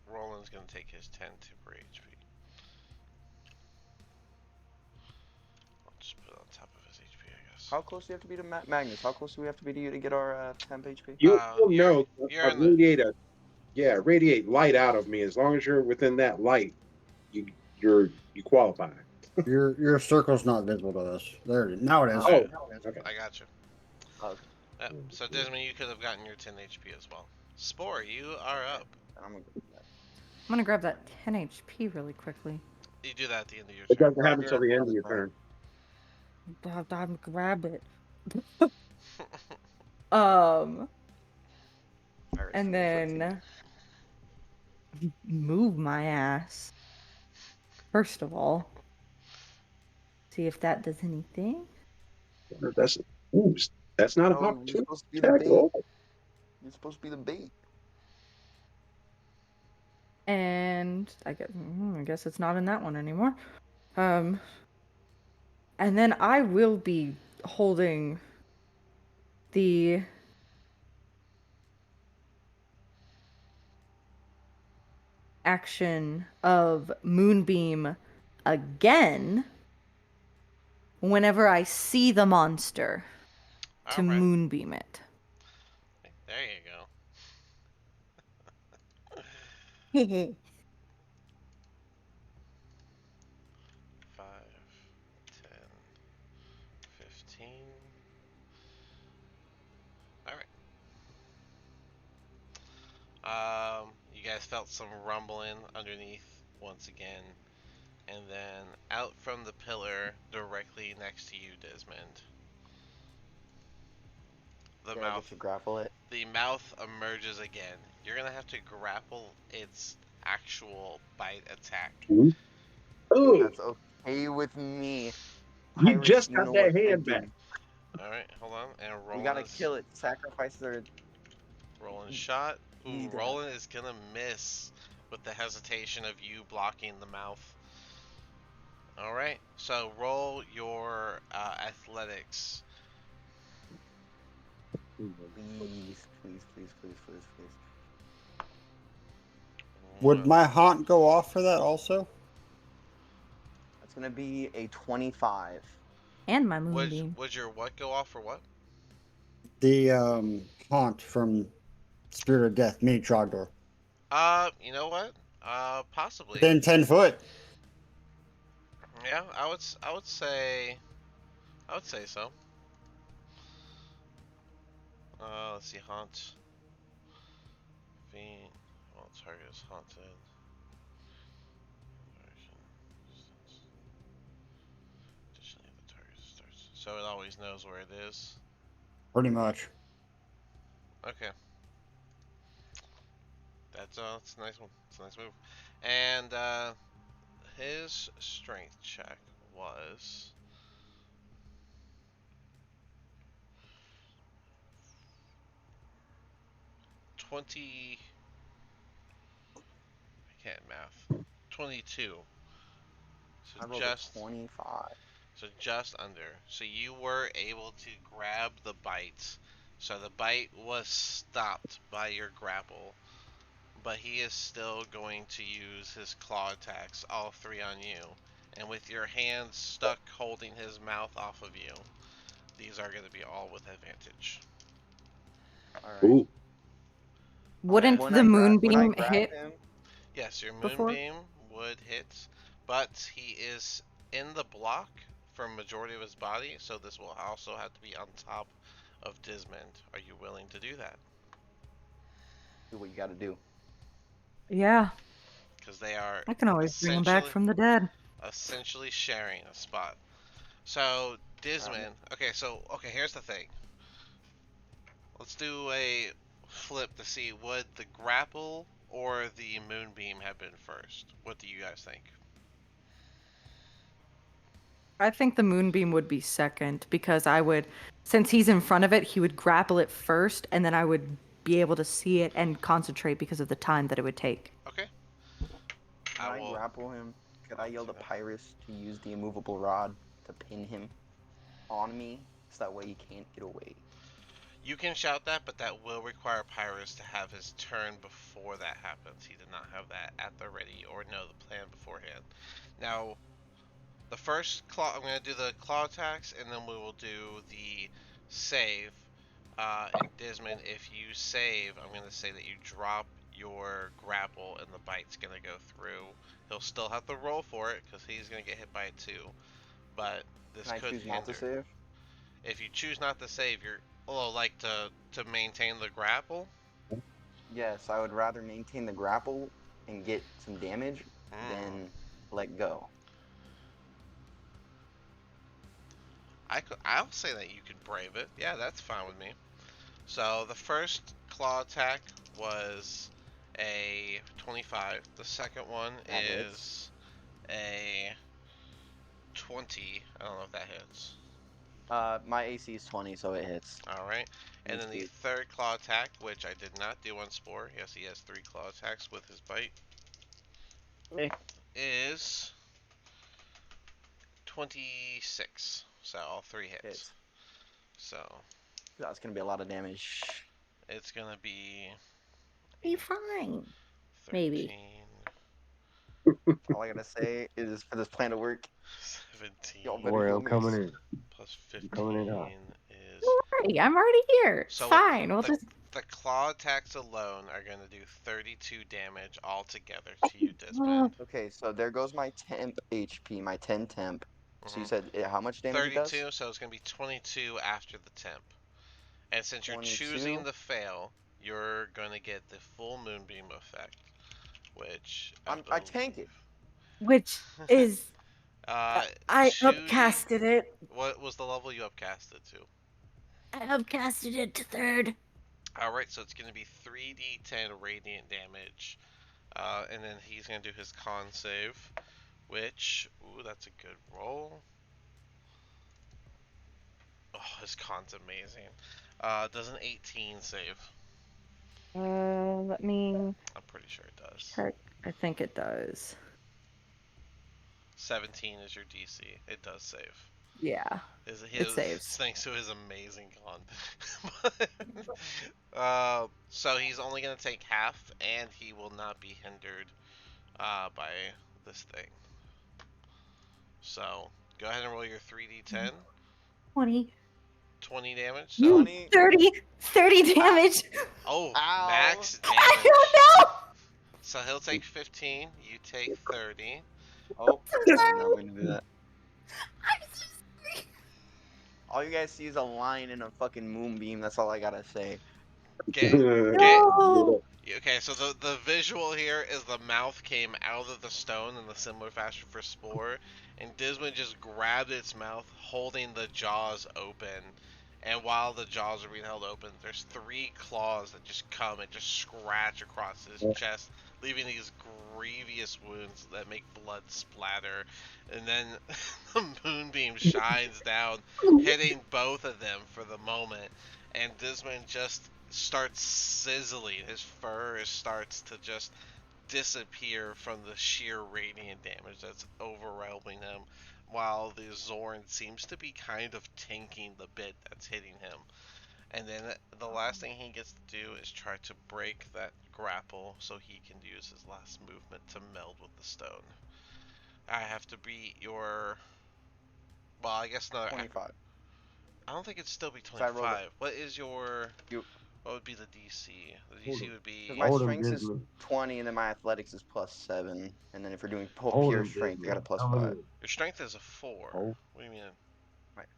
[SPEAKER 1] Roland's gonna take his 10 temporary HP. I'll just put it on top of his HP, I guess.
[SPEAKER 5] How close do you have to be to Magnus? How close do we have to be to you to get our temp HP?
[SPEAKER 2] You'll
[SPEAKER 1] You're
[SPEAKER 2] know.
[SPEAKER 1] you're
[SPEAKER 2] I
[SPEAKER 1] in the
[SPEAKER 2] radiate light out of me. As long as you're within that light, you you qualify.
[SPEAKER 3] Your circle's not visible to us. There it is. Now it is.
[SPEAKER 1] Alright,
[SPEAKER 2] Oh, okay.
[SPEAKER 1] I got you.
[SPEAKER 5] Okay.
[SPEAKER 1] Yep. So Desmond, you could have gotten your 10 HP as well. Spore, you are up.
[SPEAKER 5] I'm gonna go with that.
[SPEAKER 6] I'm gonna grab that 10 HP really quickly.
[SPEAKER 1] You do that at the end of your
[SPEAKER 2] It
[SPEAKER 1] turn.
[SPEAKER 2] doesn't happen until the end of your turn.
[SPEAKER 6] I'm grab it. Um,
[SPEAKER 5] Pirates
[SPEAKER 6] and
[SPEAKER 5] for
[SPEAKER 6] then move my ass. First of all, see if that does anything.
[SPEAKER 2] That's ooh, that's not a
[SPEAKER 5] No,
[SPEAKER 2] hop
[SPEAKER 5] you're
[SPEAKER 2] two
[SPEAKER 5] supposed to be the
[SPEAKER 2] attack
[SPEAKER 5] bait.
[SPEAKER 2] roll.
[SPEAKER 5] You're supposed to be the bait.
[SPEAKER 6] And I guess it's not in that one anymore. And then I will be holding the action of Moonbeam again whenever I see the monster to
[SPEAKER 1] Alright.
[SPEAKER 6] Moonbeam it.
[SPEAKER 1] There you go. 5, 10, 15. Alright. You guys felt some rumbling underneath once again. And then out from the pillar directly next to you, Desmond. The
[SPEAKER 5] Yeah, I get to grapple it.
[SPEAKER 1] The mouth emerges again. You're gonna have to grapple its actual bite attack.
[SPEAKER 2] Oh,
[SPEAKER 5] That's okay with me.
[SPEAKER 2] you
[SPEAKER 5] Pirates
[SPEAKER 2] just got
[SPEAKER 5] know
[SPEAKER 2] that
[SPEAKER 5] what to
[SPEAKER 2] hand
[SPEAKER 5] do.
[SPEAKER 2] back.
[SPEAKER 1] Alright, hold on. And
[SPEAKER 5] We gotta kill it. Sacrifice their.
[SPEAKER 1] Rolling shot. Ooh,
[SPEAKER 5] Need to
[SPEAKER 1] Roland is gonna miss with the hesitation of you blocking the mouth. Alright, so roll your athletics.
[SPEAKER 5] Please, please, please, please, please, please.
[SPEAKER 3] Would my haunt go off for that also?
[SPEAKER 5] That's gonna be a 25.
[SPEAKER 6] And my Moonbeam.
[SPEAKER 1] Would your what go off for what?
[SPEAKER 3] The haunt from Spirit of Death, Mini Trogdor.
[SPEAKER 1] You know what? Possibly.
[SPEAKER 3] Within 10 foot.
[SPEAKER 1] Yeah, I would say so. Let's see, haunt. Fiend. Well, target is haunted. Additionally, the target starts. So it always knows where it is.
[SPEAKER 3] Pretty much.
[SPEAKER 1] Okay. That's a nice one. It's a nice move. And his strength check was 20. I can't math. 22.
[SPEAKER 5] I rolled a 25.
[SPEAKER 1] So just under. So you were able to grab the bite. So the bite was stopped by your grapple. But he is still going to use his claw attacks, all three on you. And with your hands stuck holding his mouth off of you, these are going to be all with advantage.
[SPEAKER 5] Alright.
[SPEAKER 2] Ooh,
[SPEAKER 6] Wouldn't
[SPEAKER 5] When
[SPEAKER 6] the
[SPEAKER 5] I
[SPEAKER 6] Moonbeam
[SPEAKER 5] grab
[SPEAKER 6] hit
[SPEAKER 5] him,
[SPEAKER 1] Yes, your
[SPEAKER 6] before?
[SPEAKER 1] moonbeam would hit, but he is in the block for majority of his body, so this will also have to be on top of Desmond. Are you willing to do that?
[SPEAKER 5] do what you gotta do.
[SPEAKER 6] Yeah,
[SPEAKER 1] Because they are
[SPEAKER 6] I can always bring him back from the dead.
[SPEAKER 1] essentially sharing a spot. So Desmond, okay, here's the thing. Let's do a flip to see would the grapple or the moonbeam have been first. What do you guys think?
[SPEAKER 6] I think the Moonbeam would be second because since he's in front of it, he would grapple it first, and then I would be able to see it and concentrate because of the time that it would take.
[SPEAKER 1] Okay.
[SPEAKER 5] When I grapple him, could I yell to Pyrus to use the immovable rod to pin him on me so that way he can't get away?
[SPEAKER 1] You can shout that, but that will require Pyrus to have his turn before that happens. He did not have that at the ready or know the plan beforehand. Now, the first claw, I'm gonna do the claw attacks, and then we will do the save. And Dismon, if you save, I'm gonna say that you drop your grapple, and the bite's gonna go through. He'll still have to roll for it because he's gonna get hit by it too. But this
[SPEAKER 5] Can I
[SPEAKER 1] could
[SPEAKER 5] choose not to
[SPEAKER 1] hinder.
[SPEAKER 5] save?
[SPEAKER 1] If you choose not to save, you're like to maintain the grapple.
[SPEAKER 5] Yes, I would rather maintain the grapple and get some damage
[SPEAKER 1] Mm.
[SPEAKER 5] than let go.
[SPEAKER 1] I'll say that you can brave it. Yeah, that's fine with me. So the first claw attack was a 25. The second one
[SPEAKER 5] That hits.
[SPEAKER 1] is a 20. I don't know if that hits.
[SPEAKER 5] My AC is 20, so it hits.
[SPEAKER 1] All right. And then the third claw attack, which I did not do on Spore. Yes, he has 3 claw attacks with his bite. Is 26. So all 3 hits.
[SPEAKER 5] Hits.
[SPEAKER 1] So
[SPEAKER 5] That's gonna be a lot of damage.
[SPEAKER 1] it's gonna be
[SPEAKER 6] Be fine.
[SPEAKER 1] 13,
[SPEAKER 6] Maybe.
[SPEAKER 5] All I gotta say is for this plan to work,
[SPEAKER 1] 17
[SPEAKER 5] y'all better
[SPEAKER 4] Boy,
[SPEAKER 5] heal
[SPEAKER 4] I'm
[SPEAKER 5] me.
[SPEAKER 4] coming in.
[SPEAKER 1] plus
[SPEAKER 4] I'm coming in hot.
[SPEAKER 1] 15 is.
[SPEAKER 6] Hey, I'm already here. It's
[SPEAKER 1] So
[SPEAKER 6] fine. We'll just.
[SPEAKER 1] the claw attacks alone are going to do 32 damage altogether to you,
[SPEAKER 6] Oh,
[SPEAKER 1] Dismond.
[SPEAKER 5] Okay, so there goes my temp HP, my 10 temp. So you said how much damage it does?
[SPEAKER 1] 32, so it's going to be 22 after the temp. And since you're
[SPEAKER 5] 22.
[SPEAKER 1] choosing the fail, you're going to get the full moonbeam effect, which
[SPEAKER 5] I tank it.
[SPEAKER 6] which is.
[SPEAKER 1] uh,
[SPEAKER 6] I
[SPEAKER 1] 2d.
[SPEAKER 6] upcasted it.
[SPEAKER 1] What was the level you upcasted to?
[SPEAKER 6] I upcasted it to 3rd.
[SPEAKER 1] Alright, so it's going to be 3d10 radiant damage. And then he's going to do his con save, which, ooh, that's a good roll. Oh, his con's amazing. Does an 18 save?
[SPEAKER 6] Let me
[SPEAKER 1] I'm pretty sure it does.
[SPEAKER 6] check. I think it does.
[SPEAKER 1] 17 is your DC. It does save.
[SPEAKER 6] Yeah. It saves.
[SPEAKER 1] Thanks to his amazing con. So he's only going to take half, and he will not be hindered by this thing. So go ahead and roll your 3d10.
[SPEAKER 6] 20.
[SPEAKER 1] 20 damage.
[SPEAKER 6] You
[SPEAKER 5] 20.
[SPEAKER 6] 30 damage.
[SPEAKER 1] Oh,
[SPEAKER 5] Ow.
[SPEAKER 1] max
[SPEAKER 6] I
[SPEAKER 1] damage.
[SPEAKER 6] don't know.
[SPEAKER 1] So he'll take 15. You take 30.
[SPEAKER 5] Oh,
[SPEAKER 6] I'm
[SPEAKER 5] I'm
[SPEAKER 6] sorry.
[SPEAKER 5] not going to do that.
[SPEAKER 6] I'm so sorry.
[SPEAKER 5] All you guys see is a line and a fucking moonbeam. That's all I gotta say.
[SPEAKER 1] Get
[SPEAKER 6] No.
[SPEAKER 1] okay. So the visual here is the mouth came out of the stone in the similar fashion for Spore, and Dismon just grabbed its mouth, holding the jaws open. And while the jaws are being held open, there's 3 claws that just come and just scratch across his chest, leaving these grievous wounds that make blood splatter. And then the moonbeam shines down, hitting both of them for the moment. And Dismon just starts sizzling. His fur starts to just disappear from the sheer radiant damage that's overwhelming him, while the Zorn seems to be kind of tanking the bit that's hitting him. And then the last thing he gets to do is try to break that grapple so he can use his last movement to meld with the stone. I have to beat your. Well, I guess another.
[SPEAKER 5] 25.
[SPEAKER 1] I don't think it'd still be
[SPEAKER 5] So I rolled
[SPEAKER 1] 25. What is your.
[SPEAKER 5] You.
[SPEAKER 1] What would be the DC? The DC would be.
[SPEAKER 5] Because my
[SPEAKER 4] Hold him,
[SPEAKER 5] strength is
[SPEAKER 4] Disney.
[SPEAKER 5] 20, and then my athletics is +7, and then if we're doing
[SPEAKER 4] Hold
[SPEAKER 5] pure
[SPEAKER 4] him,
[SPEAKER 5] strength, I got a
[SPEAKER 4] Disney. Coming
[SPEAKER 5] +5.
[SPEAKER 4] in.
[SPEAKER 1] Your strength is a 4.
[SPEAKER 4] Oh.
[SPEAKER 1] What do you mean?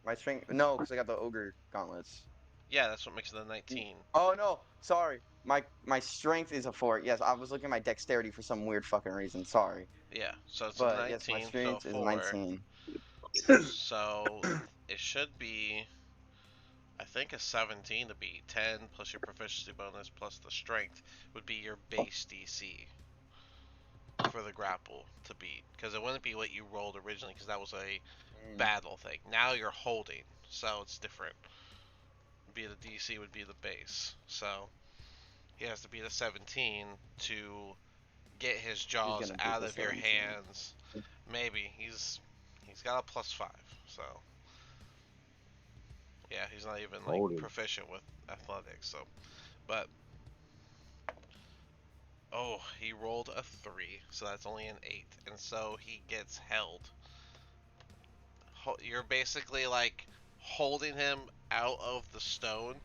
[SPEAKER 5] My strength, no, because I got the ogre gauntlets.
[SPEAKER 1] Yeah, that's what makes it a 19.
[SPEAKER 5] Oh no, sorry. My strength is a 4. Yes, I was looking at my dexterity for some weird fucking reason. Sorry,
[SPEAKER 1] Yeah, so it's a
[SPEAKER 5] but yes, my
[SPEAKER 1] 19, so
[SPEAKER 5] strength is
[SPEAKER 1] 4.
[SPEAKER 5] 19.
[SPEAKER 1] So it should be, I think, a 17 to beat. 10 plus your proficiency bonus plus the strength would be your base DC for the grapple to beat. Because it wouldn't be what you rolled originally, because that was a battle thing. Now you're holding, so it's different. Be the DC would be the base. So he has to beat a 17 to get his
[SPEAKER 5] He's
[SPEAKER 1] jaws
[SPEAKER 5] gonna beat
[SPEAKER 1] out
[SPEAKER 5] the
[SPEAKER 1] of your
[SPEAKER 5] 17.
[SPEAKER 1] hands. Maybe he's got a +5, so yeah, he's not even like
[SPEAKER 4] Hold him.
[SPEAKER 1] proficient with athletics. So, but oh, he rolled a 3, so that's only an 8, and so he gets held. you're basically like holding him out of the stone,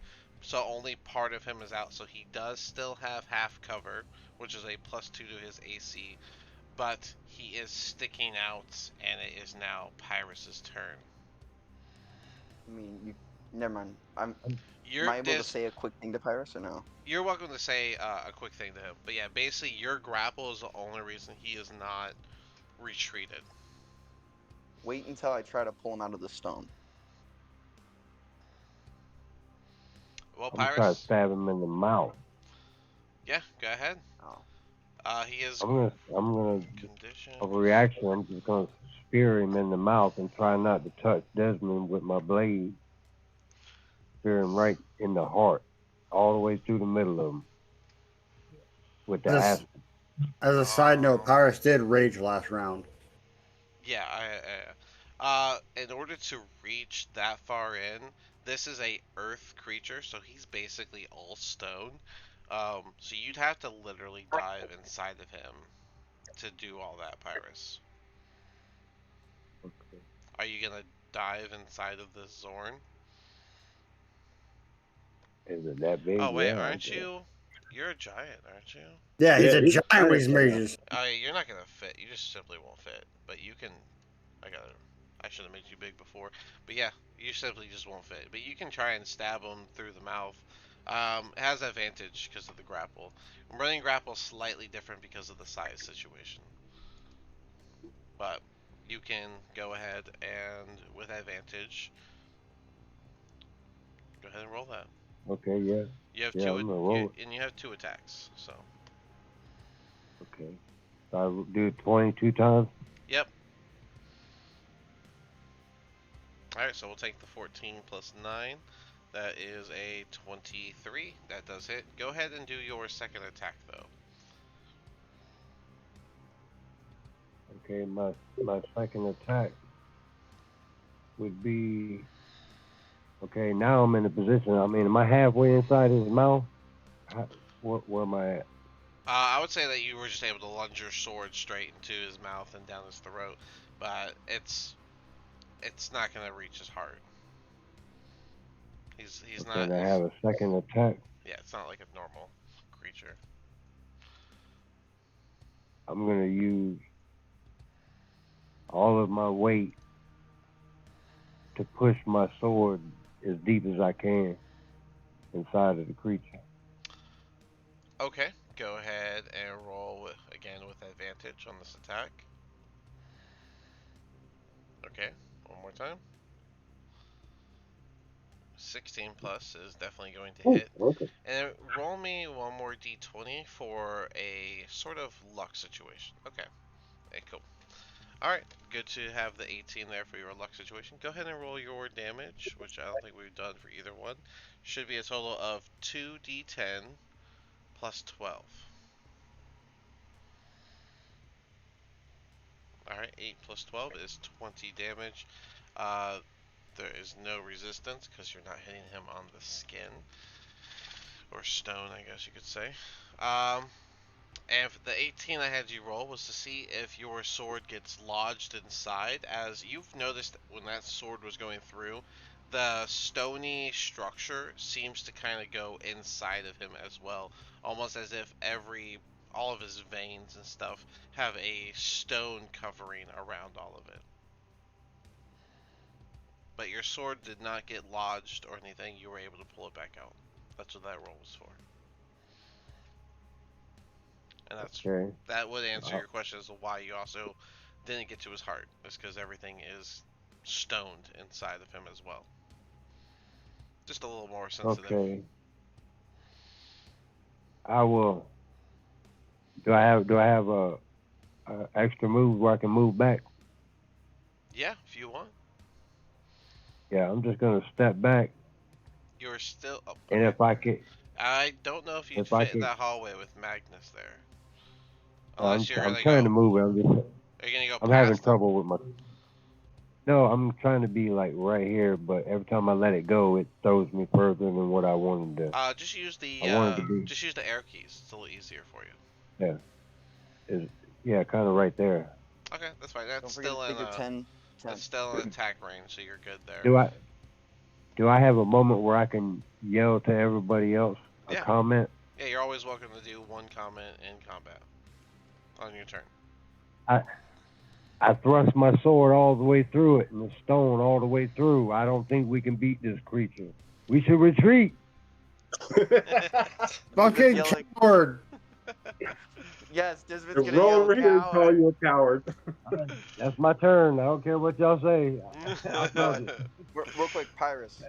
[SPEAKER 1] so only part of him is out. So he does still have half cover, which is a +2 to his AC, but he is sticking out, and it is now Pyrus's turn.
[SPEAKER 5] I mean, you. Never mind. Am
[SPEAKER 1] You're
[SPEAKER 5] I able to
[SPEAKER 1] this.
[SPEAKER 5] say a quick thing to Pyrus or no?
[SPEAKER 1] You're welcome to say a quick thing to him, but yeah, basically your grapple is the only reason he is not retreated.
[SPEAKER 5] Wait until I try to pull him out of the stone.
[SPEAKER 1] Well,
[SPEAKER 4] I'm gonna try to
[SPEAKER 1] Pyrus,
[SPEAKER 4] stab him in the mouth.
[SPEAKER 1] yeah, go ahead.
[SPEAKER 5] Oh.
[SPEAKER 1] He is
[SPEAKER 4] I'm gonna,
[SPEAKER 1] conditioned.
[SPEAKER 4] of a reaction, I'm just gonna spear him in the mouth and try not to touch Desmond with my blade. Spear him right in the heart, all the way through the middle of him with the
[SPEAKER 3] This,
[SPEAKER 4] asp.
[SPEAKER 3] as a side note,
[SPEAKER 1] Um,
[SPEAKER 3] Pyrus did rage last round.
[SPEAKER 1] yeah, in order to reach that far in, this is a earth creature, so he's basically all stone. So you'd have to literally dive inside of him to do all that, Pyrus.
[SPEAKER 4] Okay.
[SPEAKER 1] Are you gonna dive inside of the Zorn?
[SPEAKER 4] Is it that big?
[SPEAKER 1] Oh wait,
[SPEAKER 4] Yeah, I
[SPEAKER 1] aren't
[SPEAKER 4] guess.
[SPEAKER 1] you? You're a giant, aren't you?
[SPEAKER 3] Yeah, he's
[SPEAKER 2] Yeah,
[SPEAKER 3] a
[SPEAKER 2] he's
[SPEAKER 3] giant with
[SPEAKER 2] giant
[SPEAKER 3] his
[SPEAKER 2] now.
[SPEAKER 3] mages.
[SPEAKER 1] You're not gonna fit. You just simply won't fit. But you can. I gotta. I should have made you big before. But yeah, you simply just won't fit. But you can try and stab him through the mouth. It has advantage because of the grapple. Running grapple is slightly different because of the size situation. But you can go ahead and with advantage, go ahead and roll that.
[SPEAKER 4] Okay, yeah,
[SPEAKER 1] You have
[SPEAKER 4] yeah, I'm gonna roll it.
[SPEAKER 1] and you have 2 attacks. So
[SPEAKER 4] Okay. So I do it 22 times.
[SPEAKER 1] yep. All right, so we'll take the 14 plus 9. That is a 23. That does hit. Go ahead and do your second attack, though.
[SPEAKER 4] Okay, my second attack would be. Okay, now I'm in a position. I mean, am I halfway inside his mouth? Where am I at?
[SPEAKER 1] I would say that you were just able to lunge your sword straight into his mouth and down his throat, but it's not gonna reach his heart. He's
[SPEAKER 4] Okay,
[SPEAKER 1] not
[SPEAKER 4] and I
[SPEAKER 1] he's
[SPEAKER 4] have a second attack.
[SPEAKER 1] yeah. It's not like a normal creature.
[SPEAKER 4] I'm gonna use all of my weight to push my sword as deep as I can inside of the creature.
[SPEAKER 1] Okay, go ahead and roll again with advantage on this attack. Okay, one more time. 16 plus is definitely going to
[SPEAKER 4] Oh,
[SPEAKER 1] hit.
[SPEAKER 4] okay.
[SPEAKER 1] And roll me one more d20 for a sort of luck situation. Okay. Okay, cool. Alright, good to have the 18 there for your luck situation. Go ahead and roll your damage, which I don't think we've done for either one. Should be a total of 2d10 plus 12. Alright, 8 plus 12 is 20 damage. Uh, there is no resistance because you're not hitting him on the skin. Or stone, I guess you could say. And the 18 I had you roll was to see if your sword gets lodged inside. As you've noticed when that sword was going through, the stony structure seems to kind of go inside of him as well. Almost as if all of his veins and stuff have a stone covering around all of it. But your sword did not get lodged or anything. You were able to pull it back out. That's what that roll was for. And
[SPEAKER 4] Okay.
[SPEAKER 1] that would answer your question as to why you also didn't get to his heart. It's because everything is stoned inside of him as well. Just a little more sensitive.
[SPEAKER 4] Okay. I will. Do I have a extra move where I can move back?
[SPEAKER 1] Yeah, if you want.
[SPEAKER 4] Yeah, I'm just gonna step back,
[SPEAKER 1] You're still. Oh,
[SPEAKER 4] and
[SPEAKER 1] okay.
[SPEAKER 4] if I can,
[SPEAKER 1] I don't know if you'd
[SPEAKER 4] if I
[SPEAKER 1] fit in
[SPEAKER 4] can,
[SPEAKER 1] that hallway with Magnus there. Unless you're
[SPEAKER 4] I'm
[SPEAKER 1] gonna
[SPEAKER 4] trying to
[SPEAKER 1] go.
[SPEAKER 4] move it.
[SPEAKER 1] Are you gonna go
[SPEAKER 4] I'm having
[SPEAKER 1] past him?
[SPEAKER 4] trouble with my. No, I'm trying to be like right here, but every time I let it go, it throws me further than what I wanted to.
[SPEAKER 1] Just use
[SPEAKER 4] I wanted to be.
[SPEAKER 1] just use the air keys. It's a little easier for you.
[SPEAKER 4] Yeah, is yeah, kind of right there.
[SPEAKER 1] Okay, that's fine. That's
[SPEAKER 5] Don't forget to
[SPEAKER 1] still in
[SPEAKER 5] take your 10. 10.
[SPEAKER 1] It's still an attack range, so you're good there.
[SPEAKER 4] Do I have a moment where I can yell to everybody else a
[SPEAKER 1] Yeah.
[SPEAKER 4] comment?
[SPEAKER 1] Yeah, you're always welcome to do one comment in combat on your turn.
[SPEAKER 4] I thrust my sword all the way through it and the stone all the way through. I don't think we can beat this creature. We should retreat.
[SPEAKER 3] Fucking
[SPEAKER 5] yelling.
[SPEAKER 3] coward.
[SPEAKER 5] Yes, Desmond's gonna
[SPEAKER 2] Roll
[SPEAKER 5] yell
[SPEAKER 2] over here and call
[SPEAKER 5] coward.
[SPEAKER 2] you a coward.
[SPEAKER 4] That's my turn. I don't care what y'all say. I felt it.
[SPEAKER 5] Real quick, Pyrus.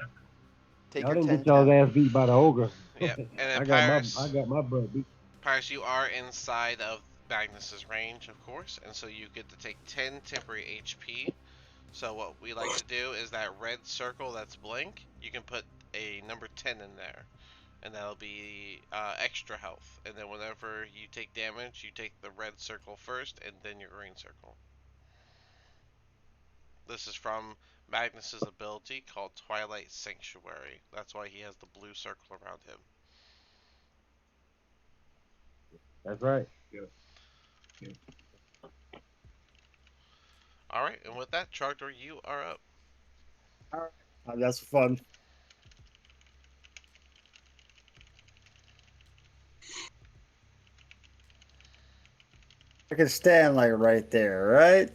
[SPEAKER 5] Take
[SPEAKER 4] Y'all
[SPEAKER 5] your
[SPEAKER 4] didn't
[SPEAKER 5] 10
[SPEAKER 4] get y'all's
[SPEAKER 5] temp.
[SPEAKER 4] ass beat by the ogre.
[SPEAKER 1] Yep. And then
[SPEAKER 4] I
[SPEAKER 1] Pyrus,
[SPEAKER 4] got my butt beat.
[SPEAKER 1] Pyrus, you are inside of Magnus's range, of course, and so you get to take 10 temporary HP. So what we like to do is that red circle that's blank, you can put a number 10 in there, and that'll be extra health. And then whenever you take damage, you take the red circle first, and then your green circle. This is from Magnus's ability called Twilight Sanctuary. That's why he has the blue circle around him.
[SPEAKER 4] That's right.
[SPEAKER 1] Alright, and with that, Trogdor, you are up.
[SPEAKER 3] All right. That's fun. I can stand like right there, right?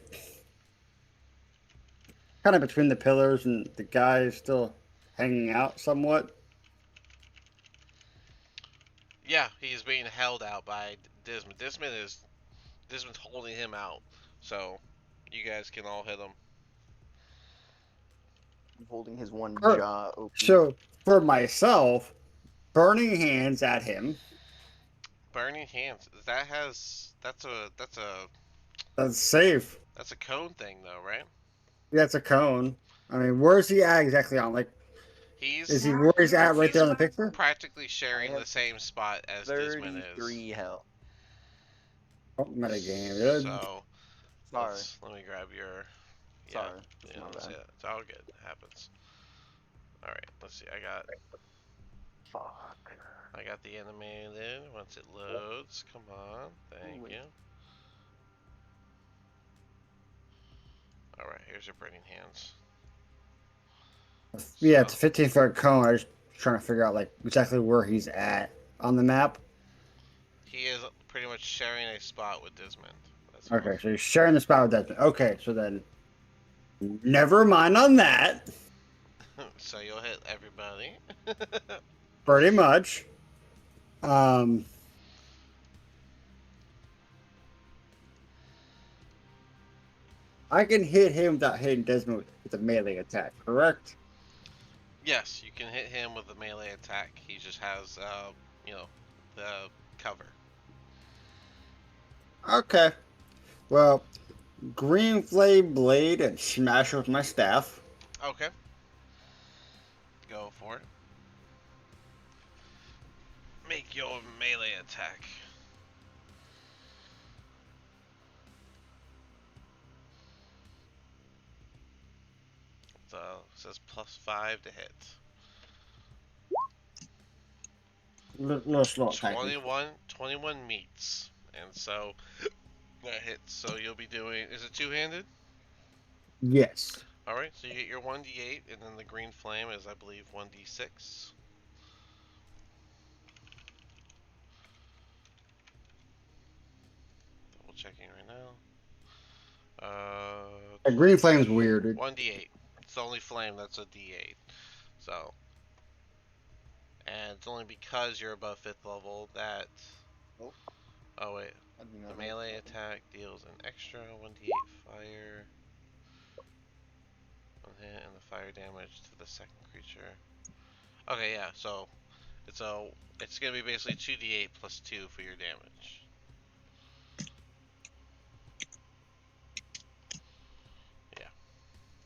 [SPEAKER 3] Kind of between the pillars, and the guy is still hanging out somewhat.
[SPEAKER 1] Yeah, he's being held out by Dismond. Dismond's holding him out. So you guys can all hit him.
[SPEAKER 5] Holding his one
[SPEAKER 3] Er,
[SPEAKER 5] jaw open.
[SPEAKER 3] So for myself, burning hands at him.
[SPEAKER 1] Burning hands. That's
[SPEAKER 3] Safe.
[SPEAKER 1] a cone thing though, right?
[SPEAKER 3] Yeah, it's a cone. I mean, where's he at exactly on? Like, is he where he's at right there on the picture?
[SPEAKER 1] Practically sharing
[SPEAKER 5] have
[SPEAKER 1] the same spot as Dismond is.
[SPEAKER 5] 33 health.
[SPEAKER 3] Oh, metagame, dude.
[SPEAKER 1] So
[SPEAKER 5] Sorry.
[SPEAKER 1] let me grab your. Yeah,
[SPEAKER 5] Sorry. It's my bad.
[SPEAKER 1] It's all good. It happens. All right. Let's see.
[SPEAKER 5] Fuck.
[SPEAKER 1] I got the animated in. Once it loads, come on. Thank
[SPEAKER 5] Wait.
[SPEAKER 1] you. All right. Here's your burning hands.
[SPEAKER 3] Yeah, it's a 15-foot cone. I was just trying to figure out like exactly where he's at on the map.
[SPEAKER 1] He is pretty much sharing a spot with Dismond.
[SPEAKER 3] Okay, so you're sharing the spot with Desmond. Okay, so then never mind on that.
[SPEAKER 1] So you'll hit everybody.
[SPEAKER 3] Pretty much. I can hit him without hitting Desmond with a melee attack, correct?
[SPEAKER 1] Yes, you can hit him with a melee attack. He just has, the cover.
[SPEAKER 3] Okay. Well, green flame blade and smash with my staff.
[SPEAKER 1] Okay. Go for it. Make your melee attack. So it says +5 to hit.
[SPEAKER 3] Little slow attack.
[SPEAKER 1] 21 meets. And so that hits. So you'll be doing, is it two-handed?
[SPEAKER 3] Yes.
[SPEAKER 1] Alright, so you get your 1d8, and then the green flame is, I believe, 1d6. Double checking right now.
[SPEAKER 3] The green flame's weird.
[SPEAKER 1] 1d8. It's the only flame that's a d8. So, and it's only because you're above 5th level that. Oh wait, the melee attack deals an extra 1d8 fire. One hit and the fire damage to the second creature. Okay, yeah. So it's gonna be basically 2d8 plus 2 for your damage. Yeah.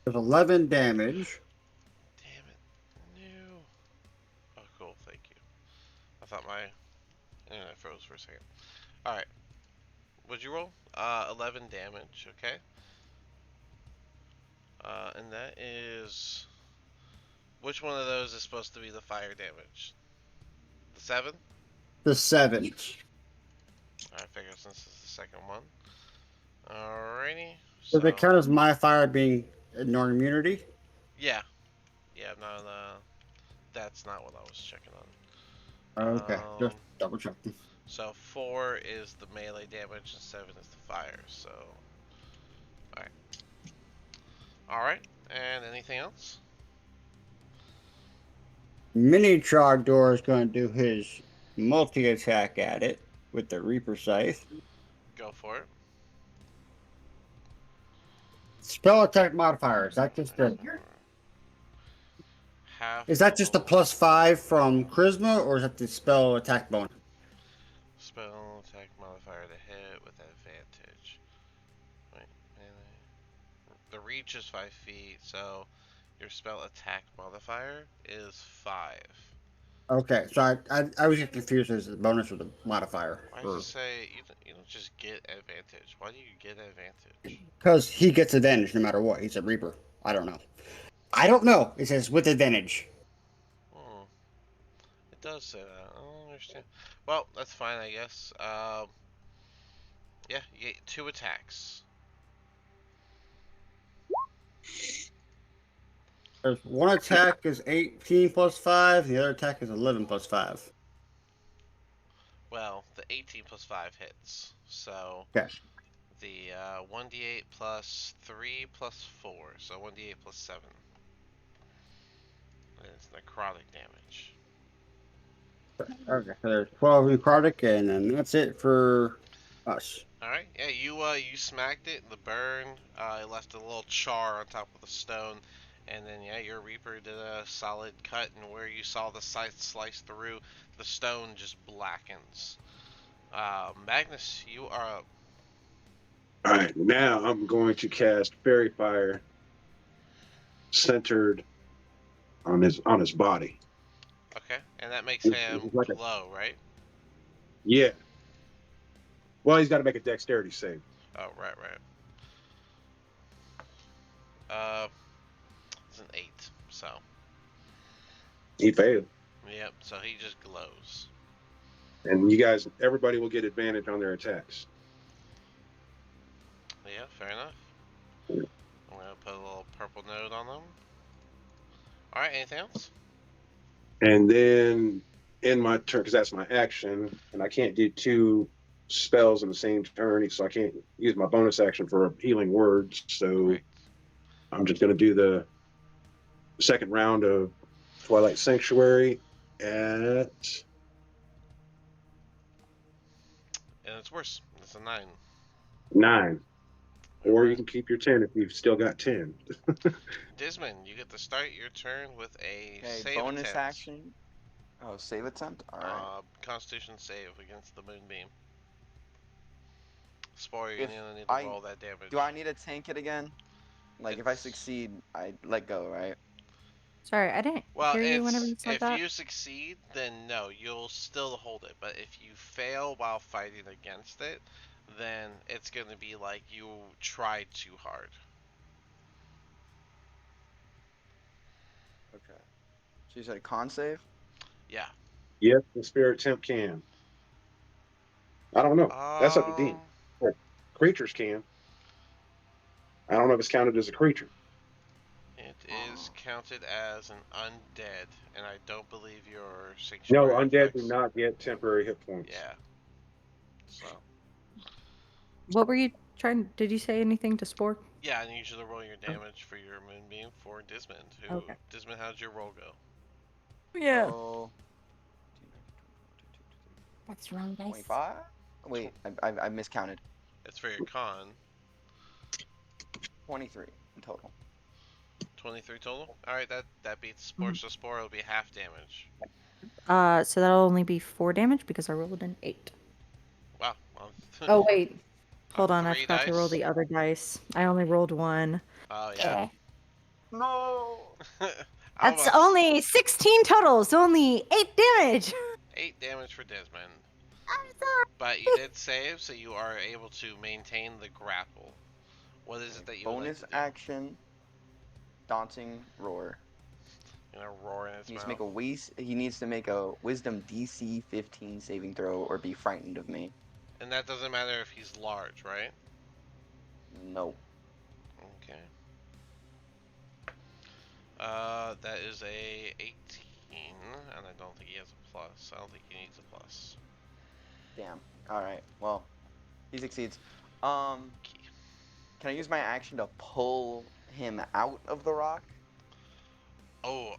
[SPEAKER 3] There's 11 damage.
[SPEAKER 1] Damn it. No. Oh, cool. Thank you. I thought my internet froze for a second. Alright. What'd you roll? 11 damage, okay. And that is... Which one of those is supposed to be the fire damage? The 7?
[SPEAKER 3] The 7.
[SPEAKER 1] I figure since it's the second one. Alrighty.
[SPEAKER 3] Does it count as my fire being ignore immunity?
[SPEAKER 1] Yeah, yeah. No, that's not what I was checking
[SPEAKER 3] Okay,
[SPEAKER 1] on.
[SPEAKER 3] just double checking.
[SPEAKER 1] So 4 is the melee damage and 7 is the fire. So, alright. Alright, and anything else?
[SPEAKER 3] Mini Trogdor is going to do his multi attack at it with the Reaper Scythe.
[SPEAKER 1] Go for it.
[SPEAKER 3] Spell attack modifier. Is that just a
[SPEAKER 1] Half
[SPEAKER 3] is that just a +5 from Charisma, or is that the spell attack bonus?
[SPEAKER 1] spell attack modifier to hit with advantage. Wait, melee. The reach is 5 feet, so your spell attack modifier is 5.
[SPEAKER 3] Okay, so I was just confused as the bonus or the modifier.
[SPEAKER 1] Why does it say you don't just get advantage? Why do you get advantage?
[SPEAKER 3] Because he gets advantage no matter what. He's a Reaper. I don't know. I don't know. It says with advantage.
[SPEAKER 1] Hmm. It does say that. I don't understand. Well, that's fine, I guess. Yeah, you get 2 attacks.
[SPEAKER 3] There's one attack is 18 +5, the other attack is 11 +5.
[SPEAKER 1] Well, the 18 plus 5 hits. So
[SPEAKER 3] Okay.
[SPEAKER 1] the 1d8 plus 3 plus 4. So 1d8 plus 7. And it's necrotic damage.
[SPEAKER 3] Okay. So there's 12 necrotic, and then that's it for us.
[SPEAKER 1] Alright, yeah, you smacked it, the burn, it left a little char on top of the stone, and then yeah, your Reaper did a solid cut, and where you saw the scythe slice through, the stone just blackens. Magnus, you are up.
[SPEAKER 2] All right, now I'm going to cast Fairy Fire centered on his body.
[SPEAKER 1] Okay, and that makes
[SPEAKER 2] It's
[SPEAKER 1] him
[SPEAKER 2] like a,
[SPEAKER 1] glow, right?
[SPEAKER 2] yeah. Well, he's got to make a dexterity save.
[SPEAKER 1] Oh, right, right. Uh, it's an 8, so.
[SPEAKER 2] He failed.
[SPEAKER 1] Yep, so he just glows.
[SPEAKER 2] And you guys, everybody will get advantage on their attacks.
[SPEAKER 1] Yeah, fair enough. I'm gonna put a little purple node on them. Alright, anything else?
[SPEAKER 2] And then in my turn, because that's my action, and I can't do 2 spells in the same turn, so I can't use my bonus action for healing words. So
[SPEAKER 1] Correct.
[SPEAKER 2] I'm just going to do the second round of Twilight Sanctuary at
[SPEAKER 1] And it's worse. It's a 9.
[SPEAKER 2] 9. Or you
[SPEAKER 1] Alright.
[SPEAKER 2] can keep your 10 if you've still got 10.
[SPEAKER 1] Dismon, you get to start your turn with a
[SPEAKER 5] Okay,
[SPEAKER 1] save
[SPEAKER 5] bonus
[SPEAKER 1] attempt.
[SPEAKER 5] action. Oh, save attempt? Alright.
[SPEAKER 1] Constitution save against the moonbeam. Spore, you're
[SPEAKER 5] If
[SPEAKER 1] gonna need to
[SPEAKER 5] I
[SPEAKER 1] roll that damage.
[SPEAKER 5] do I need to tank it again? Like if I succeed, I let go, right?
[SPEAKER 6] Sorry, I didn't
[SPEAKER 1] Well,
[SPEAKER 6] hear you whenever
[SPEAKER 1] it's
[SPEAKER 6] you said
[SPEAKER 1] if
[SPEAKER 6] that.
[SPEAKER 1] you succeed, then no, you'll still hold it. But if you fail while fighting against it, then it's gonna be like you tried too hard.
[SPEAKER 5] Okay. So you said a con save?
[SPEAKER 1] Yeah.
[SPEAKER 2] Yes, the Spirit Temp can. I don't know. That's up to Dean.
[SPEAKER 1] Um,
[SPEAKER 2] But creatures can. I don't know if it's counted as a creature.
[SPEAKER 1] it is counted as an undead, and I don't believe your
[SPEAKER 2] No,
[SPEAKER 1] sanctuary
[SPEAKER 2] undead do
[SPEAKER 1] effects.
[SPEAKER 2] not get temporary hit points.
[SPEAKER 1] Yeah. So.
[SPEAKER 6] What were you trying? Did you say anything to Spore?
[SPEAKER 1] Yeah, I need you to roll your damage for your moonbeam for Dismond.
[SPEAKER 6] Okay.
[SPEAKER 1] Dismond, how'd your roll go?
[SPEAKER 6] Yeah.
[SPEAKER 5] So
[SPEAKER 6] That's wrong, guys.
[SPEAKER 5] 25? Wait, I miscounted.
[SPEAKER 1] It's for your con.
[SPEAKER 5] 23 in total.
[SPEAKER 1] 23 total. All right, that beats Spore. So Spore will be half damage.
[SPEAKER 6] So that'll only be 4 damage because I rolled an 8.
[SPEAKER 1] Wow.
[SPEAKER 6] Oh wait, hold on, I
[SPEAKER 1] 3
[SPEAKER 6] forgot to roll
[SPEAKER 1] dice.
[SPEAKER 6] the other dice. I only rolled 1.
[SPEAKER 1] Oh yeah.
[SPEAKER 5] No.
[SPEAKER 6] That's
[SPEAKER 1] Almost.
[SPEAKER 6] only 16 total, so only 8 damage.
[SPEAKER 1] 8 damage for Desmond.
[SPEAKER 6] I'm sorry.
[SPEAKER 1] But you did save, so you are able to maintain the grapple. What is it that you would like
[SPEAKER 5] Bonus
[SPEAKER 1] to do?
[SPEAKER 5] action. Daunting roar.
[SPEAKER 1] You know, roar in its
[SPEAKER 5] He needs
[SPEAKER 1] mouth.
[SPEAKER 5] he needs to make a Wisdom DC 15 saving throw or be frightened of me.
[SPEAKER 1] And that doesn't matter if he's large, right?
[SPEAKER 5] No.
[SPEAKER 1] Okay. That is a 18, and I don't think he has a plus. I don't think he needs a plus.
[SPEAKER 5] Damn. All right. Well, he succeeds. Um,
[SPEAKER 1] Okay.
[SPEAKER 5] can I use my action to pull him out of the rock?
[SPEAKER 1] Oh,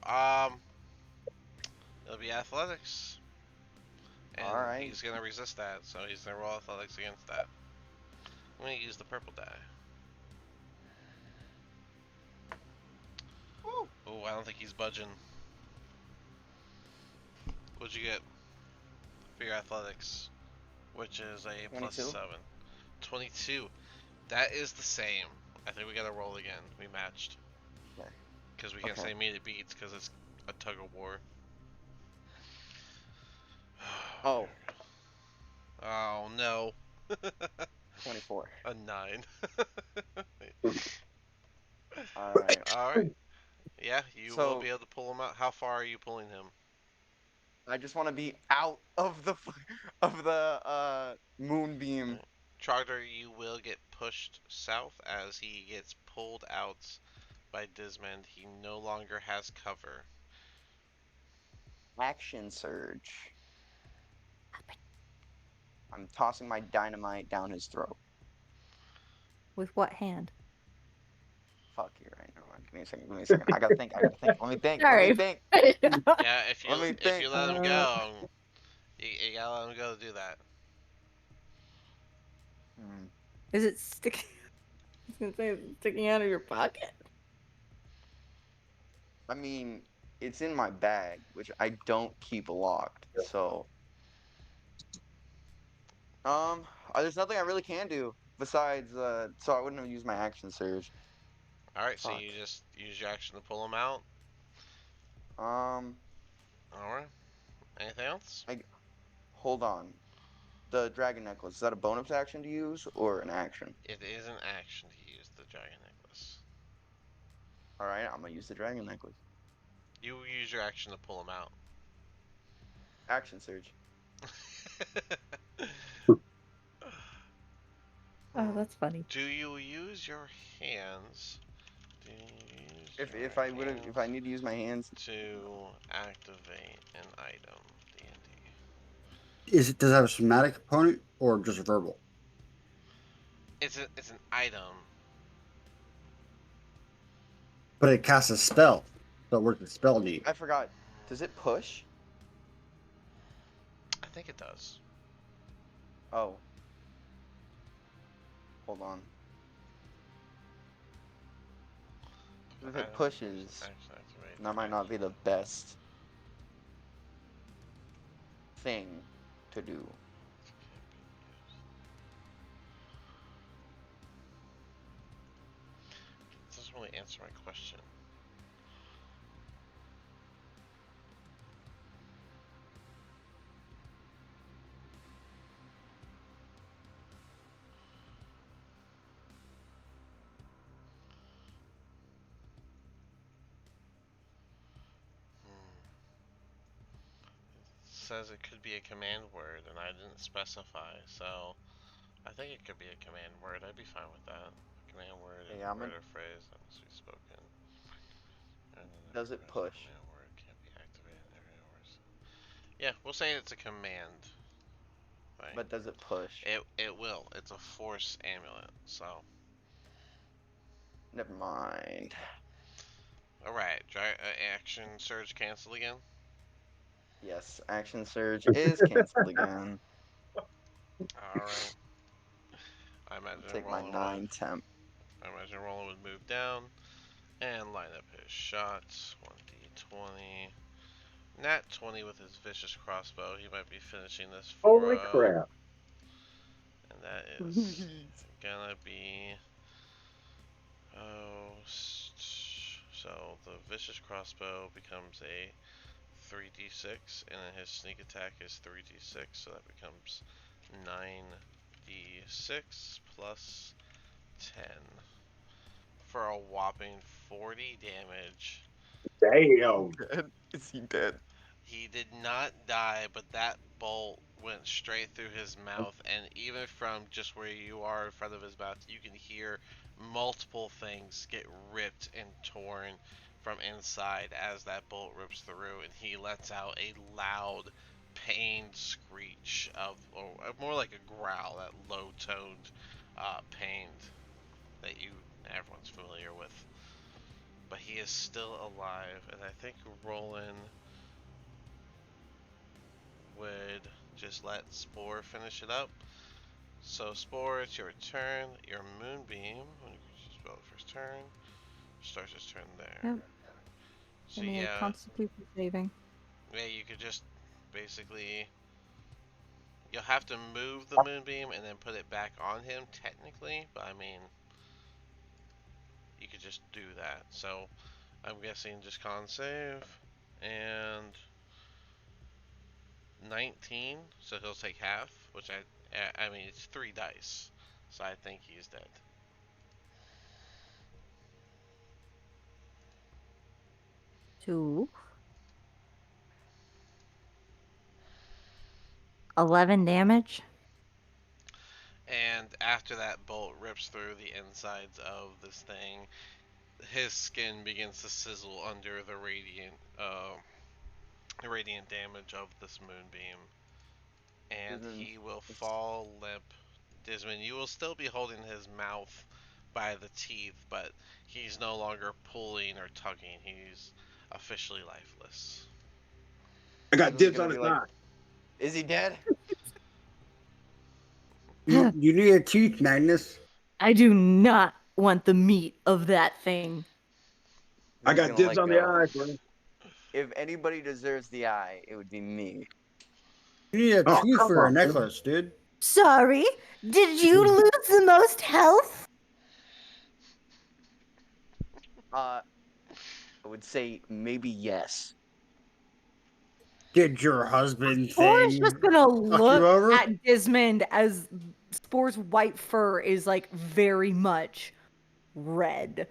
[SPEAKER 1] it'll be athletics, and
[SPEAKER 5] All right.
[SPEAKER 1] he's gonna resist that, so he's gonna roll athletics against that. I'm gonna use the purple die.
[SPEAKER 5] Woo.
[SPEAKER 1] Oh, I don't think he's budging. What'd you get for your athletics? Which is a plus
[SPEAKER 5] 22.
[SPEAKER 1] 7. 22. That is the same. I think we gotta roll again. We matched.
[SPEAKER 5] Okay.
[SPEAKER 1] Because we can't
[SPEAKER 5] Okay.
[SPEAKER 1] say meet beats because it's a tug of war.
[SPEAKER 5] Oh,
[SPEAKER 1] Oh no.
[SPEAKER 5] 24.
[SPEAKER 1] A 9.
[SPEAKER 5] All right.
[SPEAKER 1] Alright. Yeah, you will
[SPEAKER 5] So
[SPEAKER 1] be able to pull him out. How far are you pulling him?
[SPEAKER 5] I just want to be out of the of the moonbeam.
[SPEAKER 1] Right. Trogdor, you will get pushed south as he gets pulled out by Dismond. He no longer has cover.
[SPEAKER 5] Action surge. I'm tossing my dynamite down his throat.
[SPEAKER 6] With what hand?
[SPEAKER 5] Fuck you, right? Never mind. Give me a second. Give me a second. I gotta think. I gotta think. Let me think. Let me
[SPEAKER 6] Sorry.
[SPEAKER 5] think.
[SPEAKER 1] Yeah,
[SPEAKER 5] Let me
[SPEAKER 1] if
[SPEAKER 5] think.
[SPEAKER 1] you let him go, you gotta let him go to do that.
[SPEAKER 5] Hmm.
[SPEAKER 6] Is it sticking? I was gonna say, is it sticking out of your pocket?
[SPEAKER 5] I mean, it's in my bag, which I don't keep locked. So, there's nothing I really can do besides, so I wouldn't have used my action surge.
[SPEAKER 1] Alright, so
[SPEAKER 5] Fuck.
[SPEAKER 1] you just use your action to pull him out.
[SPEAKER 5] Um,
[SPEAKER 1] Alright. Anything else?
[SPEAKER 5] I hold on. The dragon necklace, is that a bonus action to use or an action?
[SPEAKER 1] It is an action to use the dragon necklace.
[SPEAKER 5] All right, I'm gonna use the dragon necklace.
[SPEAKER 1] You use your action to pull him out.
[SPEAKER 5] Action surge.
[SPEAKER 6] Oh, that's funny.
[SPEAKER 1] Do you use your hands? Do you use
[SPEAKER 5] If
[SPEAKER 1] your
[SPEAKER 5] I would have, if I
[SPEAKER 1] hands
[SPEAKER 5] need to use my hands,
[SPEAKER 1] to activate an item? D&D.
[SPEAKER 3] Does it have a somatic component or just verbal?
[SPEAKER 1] It's an item.
[SPEAKER 3] But it casts a spell. So where's the spell need?
[SPEAKER 5] I forgot. Does it push?
[SPEAKER 1] I think it does.
[SPEAKER 5] Oh, hold on. If it
[SPEAKER 1] Item becomes an
[SPEAKER 5] pushes,
[SPEAKER 1] action activate.
[SPEAKER 5] that might not be the best thing to do.
[SPEAKER 1] It doesn't really answer my question. It says it could be a command word, and I didn't specify, so I think it could be a command word. I'd be fine with that. A command word is
[SPEAKER 5] Hey,
[SPEAKER 1] a word or phrase that must be spoken. And then the
[SPEAKER 5] Does it
[SPEAKER 1] progressive
[SPEAKER 5] push?
[SPEAKER 1] command word can't be activated in every hours. Yeah, we'll say it's a command thing.
[SPEAKER 5] But does it push?
[SPEAKER 1] It will. It's a force amulet. So,
[SPEAKER 5] Never mind.
[SPEAKER 1] all right. Action surge cancel again.
[SPEAKER 5] Yes, action surge is canceled again.
[SPEAKER 1] All right. I imagine
[SPEAKER 5] Take my
[SPEAKER 1] Roland would.
[SPEAKER 5] 9 temp.
[SPEAKER 1] I imagine Roland would move down and line up his shots. 1d20. Nat 20 with his vicious crossbow. He might be finishing this for.
[SPEAKER 2] Holy crap.
[SPEAKER 1] And that is gonna be. Oh, so the vicious crossbow becomes a 3d6, and then his sneak attack is 3d6, so that becomes 9d6 plus 10 for a whopping 40 damage.
[SPEAKER 2] Damn.
[SPEAKER 5] Dead? Is he dead?
[SPEAKER 1] He did not die, but that bolt went straight through his mouth, and even from just where you are in front of his mouth, you can hear multiple things get ripped and torn from inside as that bolt rips through, and he lets out a loud, pained screech or more like a growl, that low-toned, pained that everyone's familiar with. But he is still alive, and I think Roland would just let Spore finish it up. So Spore, it's your turn. Your Moonbeam, when you spell the first turn, starts its turn there.
[SPEAKER 7] Yep.
[SPEAKER 1] So
[SPEAKER 7] Give me a
[SPEAKER 1] yeah,
[SPEAKER 7] Constitution saving.
[SPEAKER 1] you could just basically, you'll have to move the Moonbeam and then put it back on him technically, but I mean, you could just do that. So I'm guessing just con save and 19, so he'll take half, which I mean it's 3 dice, so I think he's dead.
[SPEAKER 6] Two. 11 damage.
[SPEAKER 1] And after that bolt rips through the insides of this thing, his skin begins to sizzle under the radiant damage of this moonbeam, and
[SPEAKER 5] Desmond,
[SPEAKER 1] he will
[SPEAKER 5] it's-
[SPEAKER 1] fall limp. Desmond, you will still be holding his mouth by the teeth, but he's no longer pulling or tugging. He's officially lifeless.
[SPEAKER 2] I got
[SPEAKER 5] Desmond's
[SPEAKER 2] dibs
[SPEAKER 5] gonna
[SPEAKER 2] on
[SPEAKER 5] be
[SPEAKER 2] his
[SPEAKER 5] like,
[SPEAKER 2] eye.
[SPEAKER 5] is he dead?
[SPEAKER 3] You need a teeth, Magnus.
[SPEAKER 6] I do not want the meat of that thing.
[SPEAKER 2] I
[SPEAKER 5] He's
[SPEAKER 2] got
[SPEAKER 5] gonna
[SPEAKER 2] dibs
[SPEAKER 5] let
[SPEAKER 2] on the
[SPEAKER 5] go.
[SPEAKER 2] eye, bro.
[SPEAKER 5] If anybody deserves the eye, it would be me.
[SPEAKER 3] You need a
[SPEAKER 2] Oh,
[SPEAKER 3] tooth
[SPEAKER 2] come
[SPEAKER 3] for a
[SPEAKER 2] on, bro.
[SPEAKER 3] necklace, dude.
[SPEAKER 6] Sorry, did you lose the most health?
[SPEAKER 5] I would say maybe yes.
[SPEAKER 3] Did your husband
[SPEAKER 6] Spore's
[SPEAKER 3] thing
[SPEAKER 6] just gonna
[SPEAKER 3] fuck you
[SPEAKER 6] look
[SPEAKER 3] over?
[SPEAKER 6] at Desmond as Spore's white fur is like very much red.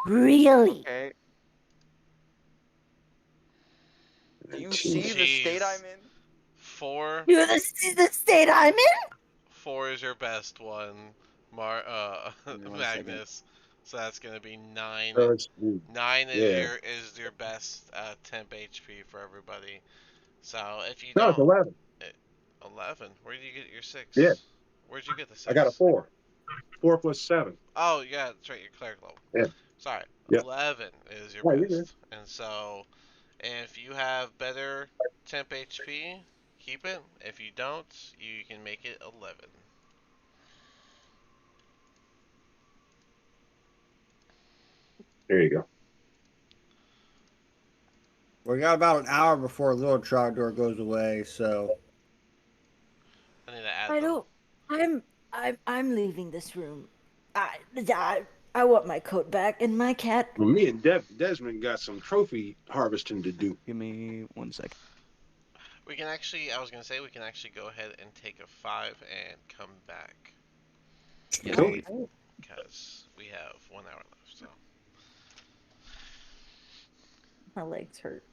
[SPEAKER 6] Really?
[SPEAKER 5] Okay. Do you
[SPEAKER 2] Jeez.
[SPEAKER 5] see the state
[SPEAKER 1] Jeez.
[SPEAKER 5] I'm in?
[SPEAKER 1] 4
[SPEAKER 6] You see the state I'm in?
[SPEAKER 1] 4 is your best one,
[SPEAKER 5] Give me 1 second.
[SPEAKER 1] Magnus. So that's gonna be 9.
[SPEAKER 2] So it's,
[SPEAKER 1] 9 is
[SPEAKER 2] yeah.
[SPEAKER 1] your best temp HP for everybody. So if you
[SPEAKER 2] No, it's
[SPEAKER 1] don't,
[SPEAKER 2] 11.
[SPEAKER 1] 11. Where did you get your 6?
[SPEAKER 2] Yeah.
[SPEAKER 1] Where'd you get the
[SPEAKER 2] I got a
[SPEAKER 1] 6?
[SPEAKER 2] 4. 4 plus 7.
[SPEAKER 1] Oh yeah, that's right. Your cleric level.
[SPEAKER 2] Yeah.
[SPEAKER 1] Sorry,
[SPEAKER 2] Yep.
[SPEAKER 1] 11 is your
[SPEAKER 2] Oh, you're good.
[SPEAKER 1] best. And so, if you have better temp HP, keep it. If you don't, you can make it 11.
[SPEAKER 2] There you go.
[SPEAKER 3] We got about an hour before Little Trogdor goes away, so
[SPEAKER 1] I need to add
[SPEAKER 6] I
[SPEAKER 1] them.
[SPEAKER 6] don't. I'm leaving this room. I want my coat back and my cat.
[SPEAKER 2] Well, me and Desmond got some trophy harvesting to do.
[SPEAKER 5] Give me 1 second.
[SPEAKER 1] We can actually, I was gonna say, we can actually go ahead and take a 5 and come back
[SPEAKER 5] Yes,
[SPEAKER 2] Cool.
[SPEAKER 5] please.
[SPEAKER 1] because we have 1 hour left. So
[SPEAKER 6] My legs hurt.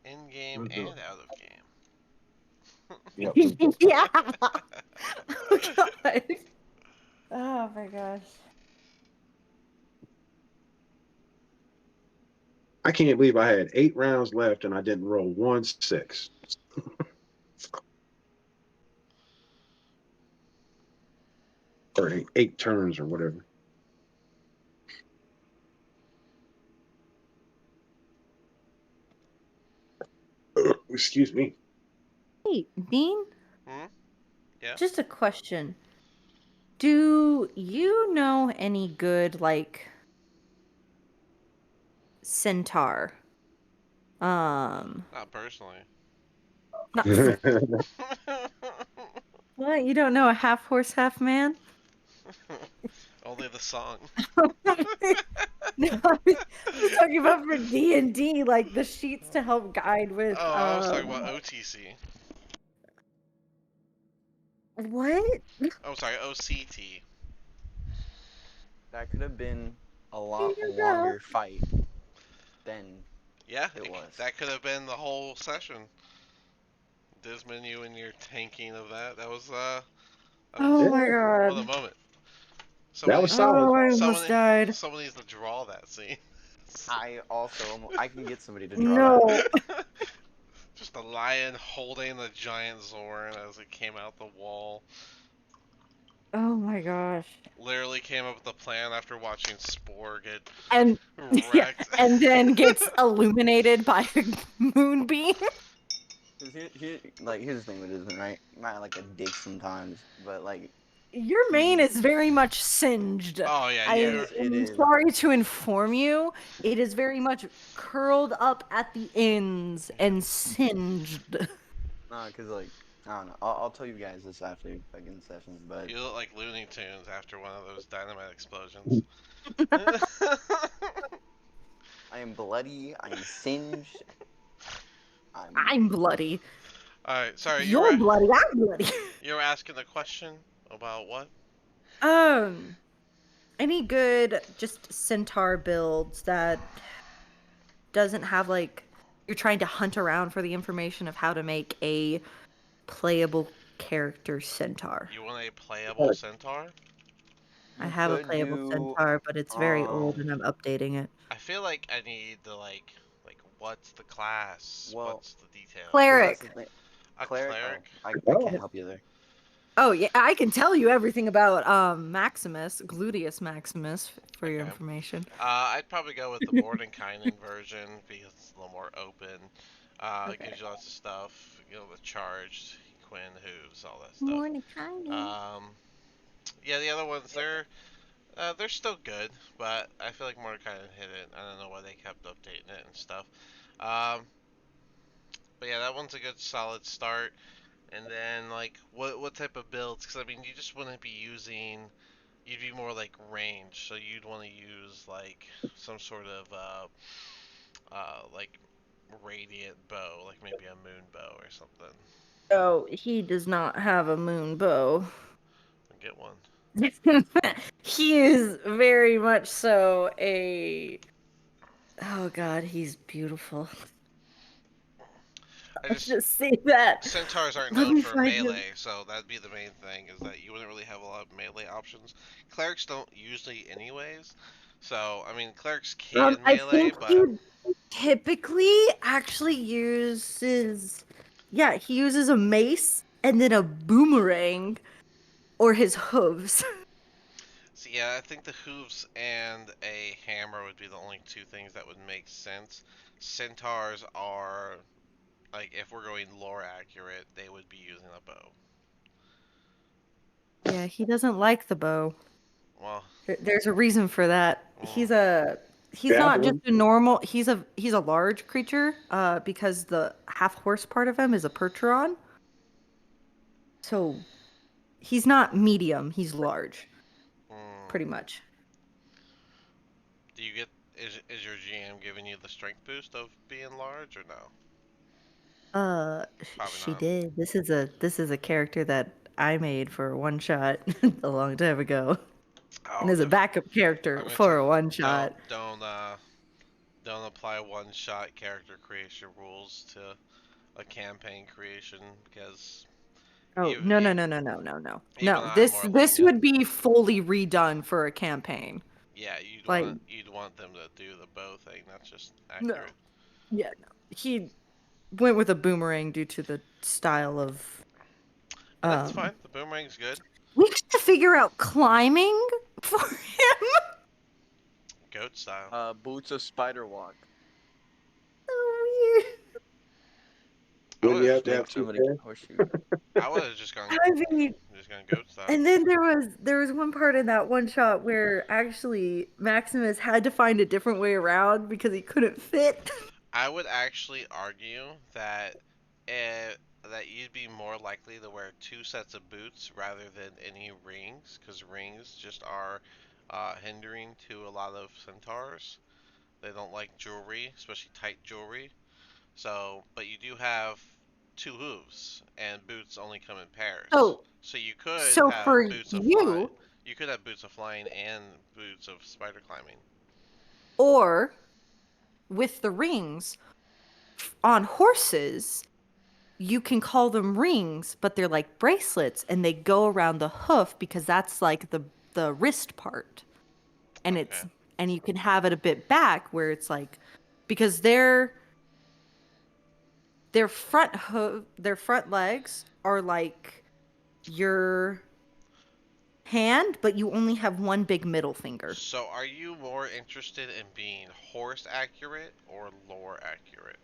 [SPEAKER 1] in game
[SPEAKER 2] Let's do
[SPEAKER 1] and out of game.
[SPEAKER 2] Yep.
[SPEAKER 6] Yeah. Oh god. Oh my gosh.
[SPEAKER 2] I can't believe I had 8 rounds left and I didn't roll 1 6. Or 8 turns or whatever. Excuse me.
[SPEAKER 6] Hey, Dean.
[SPEAKER 1] Hmm? Yeah.
[SPEAKER 6] Just a question. Do you know any good like centaur?
[SPEAKER 1] Not personally.
[SPEAKER 6] Not what? You don't know a half horse, half man?
[SPEAKER 1] Only the song.
[SPEAKER 6] No, I'm just talking about for D&D, like the sheets to help guide with.
[SPEAKER 1] Oh, I was talking about OTC.
[SPEAKER 6] What?
[SPEAKER 1] Oh, sorry, OCT.
[SPEAKER 5] That could have been a
[SPEAKER 6] There
[SPEAKER 5] lot
[SPEAKER 6] you go.
[SPEAKER 5] longer fight than
[SPEAKER 1] Yeah,
[SPEAKER 5] it was.
[SPEAKER 1] that could have been the whole session. Desmond, you and your tanking of that. That was
[SPEAKER 6] Oh
[SPEAKER 1] Yeah.
[SPEAKER 6] my
[SPEAKER 1] what a
[SPEAKER 6] god.
[SPEAKER 1] moment.
[SPEAKER 2] That
[SPEAKER 1] Somebody,
[SPEAKER 2] was solid.
[SPEAKER 6] Oh, I almost
[SPEAKER 1] somebody,
[SPEAKER 6] died.
[SPEAKER 1] somebody needs to draw that scene.
[SPEAKER 5] I can get somebody to draw that.
[SPEAKER 6] No.
[SPEAKER 1] Just a lion holding the giant Zorn as it came out the wall.
[SPEAKER 6] Oh my gosh.
[SPEAKER 1] Literally came up with the plan after watching Spore get
[SPEAKER 6] And yeah,
[SPEAKER 1] wrecked.
[SPEAKER 6] and then gets illuminated by a moonbeam.
[SPEAKER 5] Cause here's the thing with this one, right? You might like a dick sometimes, but like
[SPEAKER 6] Your mane
[SPEAKER 5] he,
[SPEAKER 6] is very much singed.
[SPEAKER 1] Oh yeah,
[SPEAKER 6] I
[SPEAKER 1] you're.
[SPEAKER 5] it
[SPEAKER 6] am
[SPEAKER 5] is.
[SPEAKER 6] sorry to inform you, it is very much curled up at the ends and singed.
[SPEAKER 5] Nah, cause like I don't know. I'll tell you guys this after fucking session, but
[SPEAKER 1] You look like Looney Tunes after one of those dynamite explosions.
[SPEAKER 5] I am bloody. I am singed. I'm
[SPEAKER 6] I'm bloody.
[SPEAKER 1] Alright, sorry,
[SPEAKER 6] You're bloody. I'm bloody.
[SPEAKER 1] you were asking a question about what?
[SPEAKER 6] Any good just centaur builds that doesn't have like you're trying to hunt around for the information of how to make a playable character centaur.
[SPEAKER 1] You want a playable centaur?
[SPEAKER 6] I
[SPEAKER 5] you
[SPEAKER 6] have a
[SPEAKER 5] could
[SPEAKER 6] playable
[SPEAKER 5] do
[SPEAKER 6] centaur, but it's very old and I'm updating it.
[SPEAKER 1] I feel like I need the like what's the class?
[SPEAKER 5] Well,
[SPEAKER 1] What's the details?
[SPEAKER 5] cause that's
[SPEAKER 6] Cleric.
[SPEAKER 5] the thing.
[SPEAKER 1] A
[SPEAKER 5] Cleric.
[SPEAKER 1] cleric?
[SPEAKER 5] I
[SPEAKER 2] Oh.
[SPEAKER 5] can't help you there.
[SPEAKER 6] Oh yeah, I can tell you everything about Maximus, Gluteus Maximus, for your
[SPEAKER 1] Okay.
[SPEAKER 6] information.
[SPEAKER 1] I'd probably go with the Mordenkainen version because it's a little more open. It
[SPEAKER 6] Okay.
[SPEAKER 1] gives you lots of stuff. You know, the charged, Quinn, hooves, all that stuff. Yeah, the other ones they're still good, but I feel like Mordenkainen hit it. I don't know why they kept updating it and stuff. Um, but yeah, that one's a good solid start. And then like what type of builds? Because I mean, you just wouldn't be using. You'd be more like range, so you'd want to use like some sort of like radiant bow, like maybe a moon bow or something.
[SPEAKER 6] Oh, he does not have a moon bow.
[SPEAKER 1] Get one.
[SPEAKER 6] He is very much so a. Oh God, he's beautiful.
[SPEAKER 1] I
[SPEAKER 6] Let's
[SPEAKER 1] just
[SPEAKER 6] just say that.
[SPEAKER 1] centaurs aren't
[SPEAKER 6] Let
[SPEAKER 1] known
[SPEAKER 6] me
[SPEAKER 1] for
[SPEAKER 6] find him.
[SPEAKER 1] melee, so that'd be the main thing is that you wouldn't really have a lot of melee options. Clerics don't usually, anyways. So I mean, clerics can
[SPEAKER 6] I
[SPEAKER 1] melee,
[SPEAKER 6] think
[SPEAKER 1] but
[SPEAKER 6] he typically actually uses. Yeah, he uses a mace and then a boomerang or his hooves.
[SPEAKER 1] so yeah, I think the hooves and a hammer would be the only two things that would make sense. Centaurs are like if we're going lore accurate, they would be using a bow.
[SPEAKER 6] Yeah, he doesn't like the bow.
[SPEAKER 1] Well,
[SPEAKER 6] There's a reason for that.
[SPEAKER 1] mm,
[SPEAKER 6] He's not just
[SPEAKER 2] Javelin.
[SPEAKER 6] a normal. He's a large creature. Because the half horse part of him is a percheron. So he's not medium. He's large,
[SPEAKER 1] mm.
[SPEAKER 6] pretty much.
[SPEAKER 1] Do you get is your GM giving you the strength boost of being large or no? Probably
[SPEAKER 6] She
[SPEAKER 1] not.
[SPEAKER 6] did. This is a character that I made for a one shot a long time ago, and
[SPEAKER 1] Oh,
[SPEAKER 6] is a backup
[SPEAKER 1] I'm
[SPEAKER 6] character
[SPEAKER 1] gonna
[SPEAKER 6] for
[SPEAKER 1] tell
[SPEAKER 6] a one
[SPEAKER 1] don't
[SPEAKER 6] shot.
[SPEAKER 1] don't uh don't apply one shot character creation rules to a campaign creation because
[SPEAKER 6] Oh
[SPEAKER 1] even
[SPEAKER 6] no no
[SPEAKER 1] even,
[SPEAKER 6] no no no no no
[SPEAKER 1] even
[SPEAKER 6] no!
[SPEAKER 1] I'm more
[SPEAKER 6] This
[SPEAKER 1] lenient.
[SPEAKER 6] would be fully redone for a campaign.
[SPEAKER 1] Yeah,
[SPEAKER 6] Like
[SPEAKER 1] you'd want them to do the bow thing. That's just
[SPEAKER 6] no,
[SPEAKER 1] accurate.
[SPEAKER 6] yeah, no. He went with a boomerang due to the style of
[SPEAKER 1] And that's
[SPEAKER 6] um.
[SPEAKER 1] fine. The boomerang's good.
[SPEAKER 6] We need to figure out climbing for him.
[SPEAKER 1] Goat style.
[SPEAKER 5] Boots of spider walk.
[SPEAKER 6] So weird.
[SPEAKER 1] I
[SPEAKER 2] Wouldn't
[SPEAKER 1] would
[SPEAKER 2] you
[SPEAKER 1] have
[SPEAKER 2] have
[SPEAKER 1] just
[SPEAKER 2] to
[SPEAKER 1] gone.
[SPEAKER 2] have
[SPEAKER 5] Make
[SPEAKER 2] two
[SPEAKER 5] somebody
[SPEAKER 2] pairs?
[SPEAKER 5] horseshoe.
[SPEAKER 1] I would have just gone.
[SPEAKER 6] I mean,
[SPEAKER 1] Just gone goat style.
[SPEAKER 6] and then there was one part in that one shot where actually Maximus had to find a different way around because he couldn't fit.
[SPEAKER 1] I would actually argue that that you'd be more likely to wear two sets of boots rather than any rings, because rings just are hindering to a lot of centaurs. They don't like jewelry, especially tight jewelry. So, but you do have two hooves, and boots only come in pairs.
[SPEAKER 6] So
[SPEAKER 1] So you could
[SPEAKER 6] so
[SPEAKER 1] have
[SPEAKER 6] for
[SPEAKER 1] boots of flying.
[SPEAKER 6] you,
[SPEAKER 1] You could have boots of flying and boots of spider climbing.
[SPEAKER 6] or with the rings on horses, you can call them rings, but they're like bracelets and they go around the hoof because that's like the the wrist part, and
[SPEAKER 1] Okay.
[SPEAKER 6] and you can have it a bit back where it's like, because their front legs are like your hand, but you only have one big middle finger.
[SPEAKER 1] So, are you more interested in being horse accurate or lore accurate?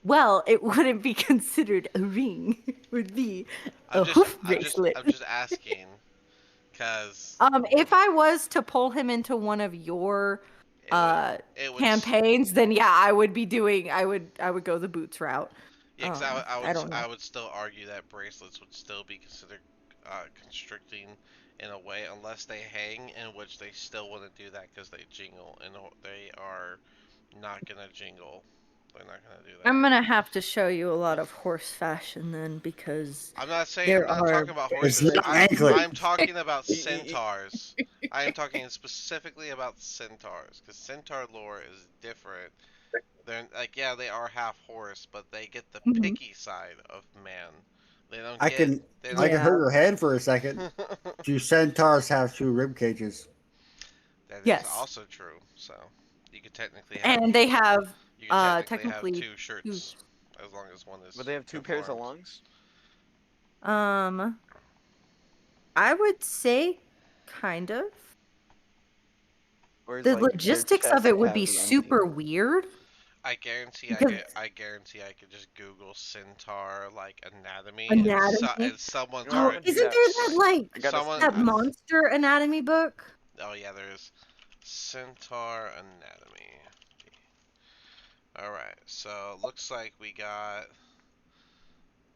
[SPEAKER 6] Well, it wouldn't be considered a ring. It would be
[SPEAKER 1] I'm
[SPEAKER 6] a
[SPEAKER 1] just,
[SPEAKER 6] hoof
[SPEAKER 1] I'm just,
[SPEAKER 6] bracelet.
[SPEAKER 1] I'm just asking, cause
[SPEAKER 6] If I was to pull him into one of your
[SPEAKER 1] it would,
[SPEAKER 6] uh
[SPEAKER 1] it would,
[SPEAKER 6] campaigns, then yeah, I would go the boots route.
[SPEAKER 1] yeah, cause
[SPEAKER 6] I don't know.
[SPEAKER 1] I would still argue that bracelets would still be considered constricting in a way, unless they hang, in which they still wouldn't do that because they jingle, and they are not gonna jingle. They're not gonna do
[SPEAKER 6] I'm
[SPEAKER 1] that.
[SPEAKER 6] gonna have to show you a lot of horse fashion then, because
[SPEAKER 1] I'm
[SPEAKER 6] there
[SPEAKER 1] not
[SPEAKER 6] are
[SPEAKER 1] talking about
[SPEAKER 3] It's
[SPEAKER 1] horses.
[SPEAKER 3] not anklet.
[SPEAKER 1] I'm talking about
[SPEAKER 5] Y- y- y-
[SPEAKER 1] centaurs. I am talking specifically about centaurs, because centaur lore is different. They're like, yeah, they are half horse, but they get the
[SPEAKER 6] Mhm.
[SPEAKER 1] picky side of man. They don't
[SPEAKER 3] I
[SPEAKER 1] get
[SPEAKER 3] can
[SPEAKER 1] they
[SPEAKER 3] I
[SPEAKER 1] don't
[SPEAKER 3] can
[SPEAKER 6] Yeah.
[SPEAKER 3] hurt your head for a second. Do centaurs have two rib cages?
[SPEAKER 1] That is
[SPEAKER 6] Yes.
[SPEAKER 1] also true. So you could technically have
[SPEAKER 6] And they have technically
[SPEAKER 1] two
[SPEAKER 6] two.
[SPEAKER 1] shirts as long as one
[SPEAKER 5] But
[SPEAKER 1] is
[SPEAKER 5] they have two pairs of
[SPEAKER 1] conformed.
[SPEAKER 5] lungs?
[SPEAKER 6] Um I would say kind of.
[SPEAKER 5] Or is
[SPEAKER 6] The
[SPEAKER 5] like their
[SPEAKER 6] logistics of
[SPEAKER 5] chest
[SPEAKER 6] it would be
[SPEAKER 5] cavity empty?
[SPEAKER 6] super weird because
[SPEAKER 1] I guarantee I could just Google centaur like anatomy,
[SPEAKER 6] anatomy.
[SPEAKER 1] and someone
[SPEAKER 5] No, I'm
[SPEAKER 6] Oh,
[SPEAKER 5] gonna
[SPEAKER 1] start
[SPEAKER 5] do
[SPEAKER 6] isn't
[SPEAKER 5] that.
[SPEAKER 6] there that
[SPEAKER 1] s-
[SPEAKER 6] like
[SPEAKER 5] I gotta
[SPEAKER 1] someone
[SPEAKER 6] that
[SPEAKER 5] sneeze.
[SPEAKER 6] monster anatomy book?
[SPEAKER 1] oh yeah, there's centaur anatomy. All right, so looks like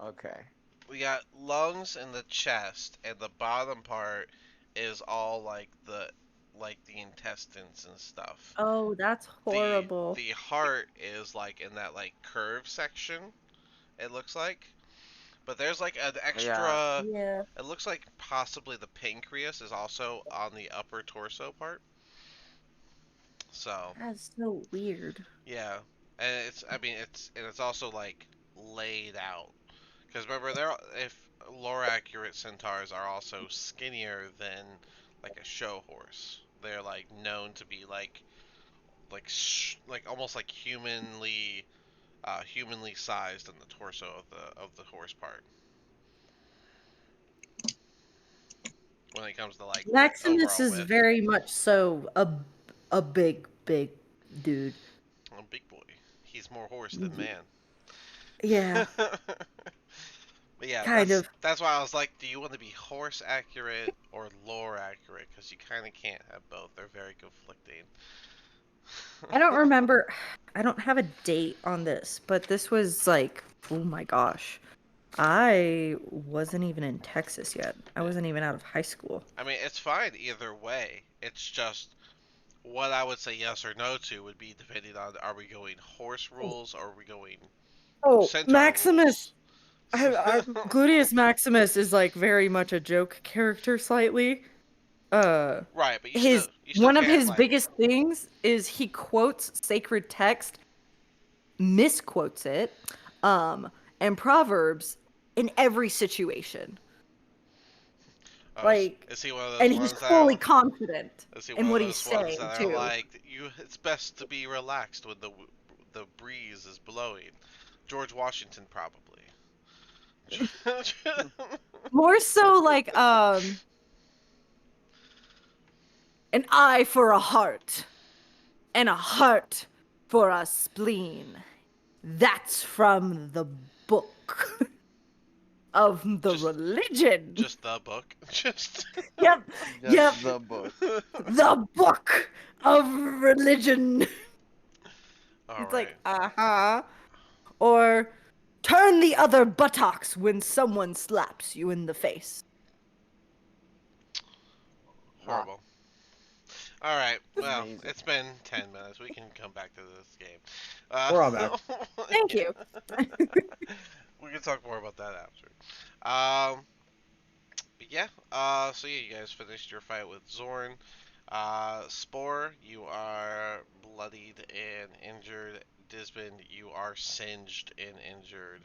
[SPEAKER 5] Okay.
[SPEAKER 1] we got lungs in the chest, and the bottom part is all like the intestines and stuff.
[SPEAKER 6] Oh, that's
[SPEAKER 1] The
[SPEAKER 6] horrible.
[SPEAKER 1] the heart is like in that like curve section. It looks like, but there's like an
[SPEAKER 5] Yeah.
[SPEAKER 1] extra.
[SPEAKER 6] Yeah,
[SPEAKER 1] It looks like possibly the pancreas is also on the upper torso part. So
[SPEAKER 6] that's so weird.
[SPEAKER 1] yeah, and it's also like laid out. Because remember, if lore accurate centaurs are also skinnier than like a show horse. They're like known to be like almost like humanly sized in the torso of the horse part when it comes to like
[SPEAKER 6] Maximus
[SPEAKER 1] overall
[SPEAKER 6] is
[SPEAKER 1] width.
[SPEAKER 6] very much so a big dude.
[SPEAKER 1] Oh, big boy. He's more horse than man.
[SPEAKER 6] Yeah,
[SPEAKER 1] But yeah,
[SPEAKER 6] kind of.
[SPEAKER 1] that's why I was like, do you want to be horse accurate or lore accurate? Because you kind of can't have both. They're very conflicting.
[SPEAKER 6] I don't remember. I don't have a date on this, but this was like, oh my gosh. I wasn't even in Texas yet. I wasn't even out of high school.
[SPEAKER 1] I mean, it's fine either way. It's just what I would say yes or no to would be depending on, are we going horse rules or are we going
[SPEAKER 6] Oh,
[SPEAKER 1] centaur
[SPEAKER 6] Maximus.
[SPEAKER 1] rules?
[SPEAKER 6] Gluteus Maximus is like very much a joke character, slightly. Uh,
[SPEAKER 1] Right, but
[SPEAKER 6] his
[SPEAKER 1] you still
[SPEAKER 6] one of
[SPEAKER 1] can't
[SPEAKER 6] his
[SPEAKER 1] like.
[SPEAKER 6] biggest things is he quotes sacred text, misquotes it, um, and proverbs in every situation.
[SPEAKER 1] Oh,
[SPEAKER 6] Like,
[SPEAKER 1] is he one of those
[SPEAKER 6] and he's
[SPEAKER 1] ones
[SPEAKER 6] fully confident
[SPEAKER 1] is he
[SPEAKER 6] in
[SPEAKER 1] one of
[SPEAKER 6] what he's
[SPEAKER 1] those ones
[SPEAKER 6] saying
[SPEAKER 1] that are
[SPEAKER 6] too.
[SPEAKER 1] like, you? It's best to be relaxed when the breeze is blowing. George Washington probably.
[SPEAKER 6] More so like an eye for a heart and a heart for a spleen. That's from the book of the
[SPEAKER 1] just
[SPEAKER 6] religion.
[SPEAKER 1] just the book. Just.
[SPEAKER 6] Yep, yep,
[SPEAKER 5] Just the book.
[SPEAKER 6] the book of religion.
[SPEAKER 1] All
[SPEAKER 6] It's
[SPEAKER 1] right.
[SPEAKER 6] like, uh-huh. Or turn the other buttocks when someone slaps you in the face.
[SPEAKER 5] Ah,
[SPEAKER 1] Horrible. All right. Well,
[SPEAKER 5] amazing.
[SPEAKER 1] it's been 10 minutes. We can come back to this game.
[SPEAKER 3] We're all back.
[SPEAKER 6] Thank
[SPEAKER 1] Yeah.
[SPEAKER 6] you.
[SPEAKER 1] We can talk more about that after. But yeah. So yeah, you guys finished your fight with Zorn. Spore, you are bloodied and injured. Disbin, you are singed and injured,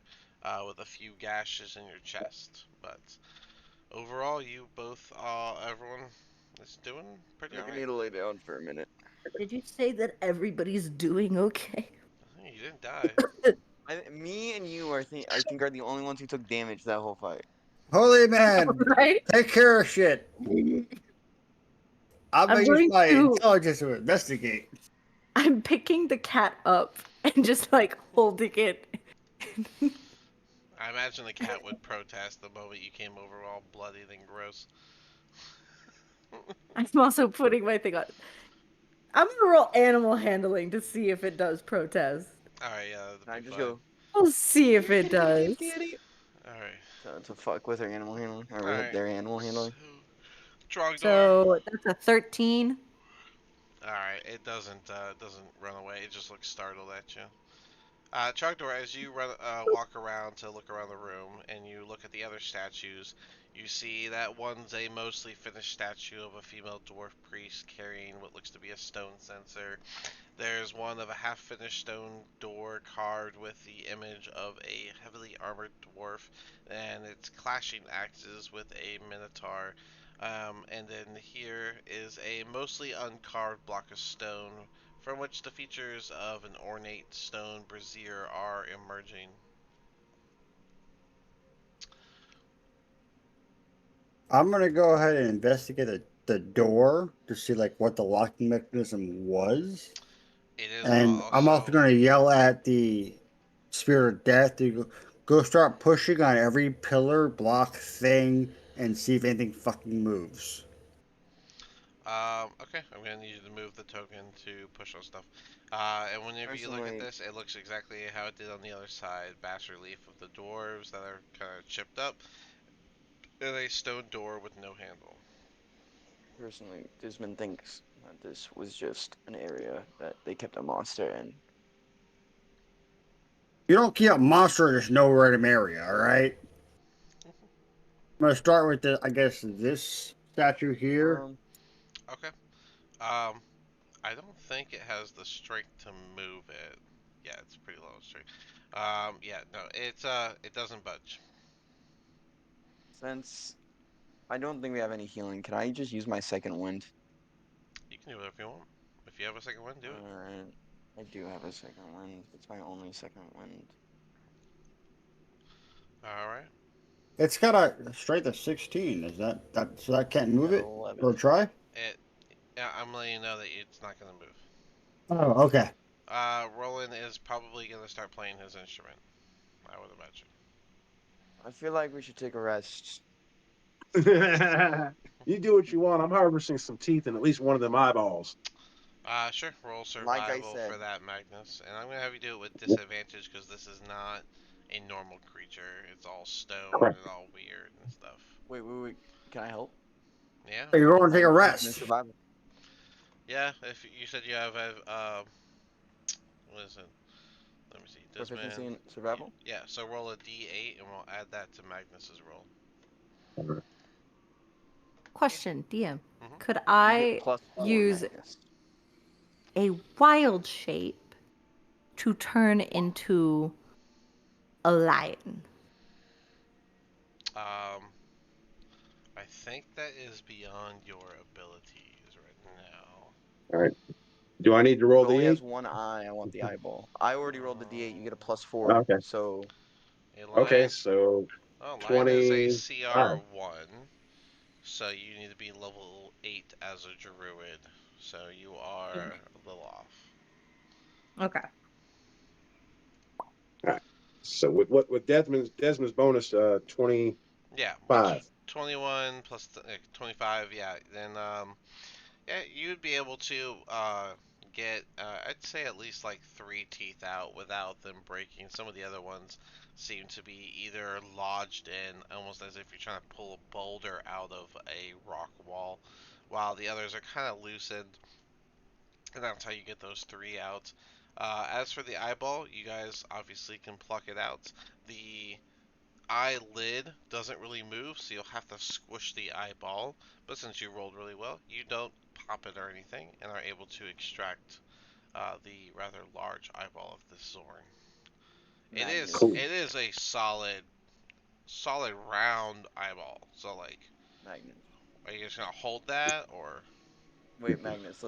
[SPEAKER 1] with a few gashes in your chest. But overall, you both, everyone is doing pretty
[SPEAKER 5] You're gonna
[SPEAKER 1] alright.
[SPEAKER 5] need to lay down for a minute.
[SPEAKER 6] Did you say that everybody's doing okay?
[SPEAKER 1] You didn't die.
[SPEAKER 5] Me and you I think are the only ones who took damage that whole fight.
[SPEAKER 3] Holy man,
[SPEAKER 6] Right?
[SPEAKER 3] take care of shit. I'm
[SPEAKER 6] I'm
[SPEAKER 3] gonna use
[SPEAKER 6] going
[SPEAKER 3] my
[SPEAKER 6] to.
[SPEAKER 3] intelligence to investigate.
[SPEAKER 6] I'm picking the cat up and just like holding it.
[SPEAKER 1] I imagine the cat would protest the moment you came over all bloodied and gross.
[SPEAKER 6] I'm also putting my thing on. I'm gonna roll animal handling to see if it does protest.
[SPEAKER 1] Alright, yeah, that'd
[SPEAKER 5] And I
[SPEAKER 1] be
[SPEAKER 5] just
[SPEAKER 1] fine.
[SPEAKER 5] go
[SPEAKER 6] We'll see if
[SPEAKER 5] kitty
[SPEAKER 6] it
[SPEAKER 5] kitty kitty
[SPEAKER 6] does.
[SPEAKER 5] kitty kitty
[SPEAKER 1] Alright.
[SPEAKER 5] to fuck with her animal handling or with
[SPEAKER 1] Alright.
[SPEAKER 5] their animal
[SPEAKER 1] So,
[SPEAKER 5] handling.
[SPEAKER 1] Trogdor.
[SPEAKER 6] So that's a 13.
[SPEAKER 1] Alright, it doesn't run away, it just looks startled at you. Trogdor, as you walk around to look around the room and you look at the other statues, you see that one's a mostly finished statue of a female dwarf priest carrying what looks to be a stone censer. There's one of a half-finished stone door carved with the image of a heavily armored dwarf and its clashing axes with a minotaur. And then here is a mostly uncarved block of stone from which the features of an ornate stone brazier are emerging.
[SPEAKER 3] I'm gonna go ahead and investigate the door to see like what the locking mechanism was.
[SPEAKER 1] It is
[SPEAKER 3] And I'm also
[SPEAKER 1] also
[SPEAKER 3] gonna yell at the spirit of death to go start pushing on every pillar, block, thing, and see if anything fucking moves.
[SPEAKER 1] okay. I'm gonna need you to move the token to push on stuff. And whenever you look at
[SPEAKER 5] Personally,
[SPEAKER 1] this, it looks exactly how it did on the other side. Bas relief of the dwarves that are kind of chipped up, and a stone door with no handle.
[SPEAKER 5] Desmond thinks that this was just an area that they kept a monster in.
[SPEAKER 3] You don't keep a monster in this no random area, all right? I'm gonna start with I guess this statue here.
[SPEAKER 5] Um,
[SPEAKER 1] Okay. Um, I don't think it has the strength to move it. Yeah, it's pretty low strength. Yeah, no, it doesn't budge.
[SPEAKER 5] since I don't think we have any healing, can I just use my second wind?
[SPEAKER 1] You can do whatever you want. If you have a second one, do it.
[SPEAKER 5] Alright, I do have a second wind. It's my only second wind.
[SPEAKER 1] All right.
[SPEAKER 3] It's got a strength of 16. Is that so I can't move
[SPEAKER 5] Got
[SPEAKER 3] it? Or
[SPEAKER 5] 11.
[SPEAKER 3] try?
[SPEAKER 1] It. Yeah, I'm letting you know that it's not gonna move.
[SPEAKER 3] Oh, okay.
[SPEAKER 1] Roland is probably gonna start playing his instrument. I would imagine.
[SPEAKER 5] I feel like we should take a rest.
[SPEAKER 2] You do what you want. I'm harvesting some teeth in at least one of them eyeballs.
[SPEAKER 1] Sure. Roll
[SPEAKER 5] Like I
[SPEAKER 1] survival for
[SPEAKER 5] said,
[SPEAKER 1] that, Magnus, and I'm gonna have you do it with disadvantage because this is not a normal creature. It's all stone
[SPEAKER 2] Crap.
[SPEAKER 1] and all weird and stuff.
[SPEAKER 5] wait. Can I help?
[SPEAKER 1] Yeah.
[SPEAKER 3] You're going to take a
[SPEAKER 5] Use my
[SPEAKER 3] rest.
[SPEAKER 5] survival.
[SPEAKER 1] Yeah. If you said you have what is it? Let me see.
[SPEAKER 5] Proficiency
[SPEAKER 1] Desmond.
[SPEAKER 5] in survival?
[SPEAKER 1] Yeah. So roll a d8 and we'll add that to Magnus's roll.
[SPEAKER 6] Question, DM.
[SPEAKER 1] Mhm.
[SPEAKER 6] Could
[SPEAKER 5] You get
[SPEAKER 6] I
[SPEAKER 5] +4,
[SPEAKER 6] use
[SPEAKER 5] Magnus.
[SPEAKER 6] a wild shape to turn into a lion?
[SPEAKER 1] Um, I think that is beyond your abilities right now.
[SPEAKER 2] All right. Do I need to
[SPEAKER 5] If
[SPEAKER 2] roll
[SPEAKER 5] it only
[SPEAKER 2] the
[SPEAKER 5] has
[SPEAKER 2] eight?
[SPEAKER 5] one eye, I want the eyeball. I already rolled the d8, you get a +4.
[SPEAKER 2] Okay.
[SPEAKER 5] So,
[SPEAKER 1] A
[SPEAKER 2] Okay.
[SPEAKER 1] lion.
[SPEAKER 2] So
[SPEAKER 1] Oh, lion is a
[SPEAKER 2] 25.
[SPEAKER 1] CR1, so you need to be level 8 as a druid. So you are a little off.
[SPEAKER 6] Okay.
[SPEAKER 2] All right. So with Desmond's bonus 25.
[SPEAKER 1] Yeah, with 21 plus 25, yeah, then yeah, you'd be able to get, I'd say, at least like 3 teeth out without them breaking. Some of the other ones seem to be either lodged in, almost as if you're trying to pull a boulder out of a rock wall, while the others are kind of loosened, and that's how you get those 3 out. As for the eyeball, you guys obviously can pluck it out. The eyelid doesn't really move, so you'll have to squish the eyeball. But since you rolled really well, you don't pop it or anything, and are able to extract the rather large eyeball of this Zorn. It is
[SPEAKER 5] Magnus.
[SPEAKER 2] Cool.
[SPEAKER 1] it is a solid solid round eyeball. So like,
[SPEAKER 5] Magnus.
[SPEAKER 1] are you just gonna hold that or?
[SPEAKER 5] Wait, Magnus.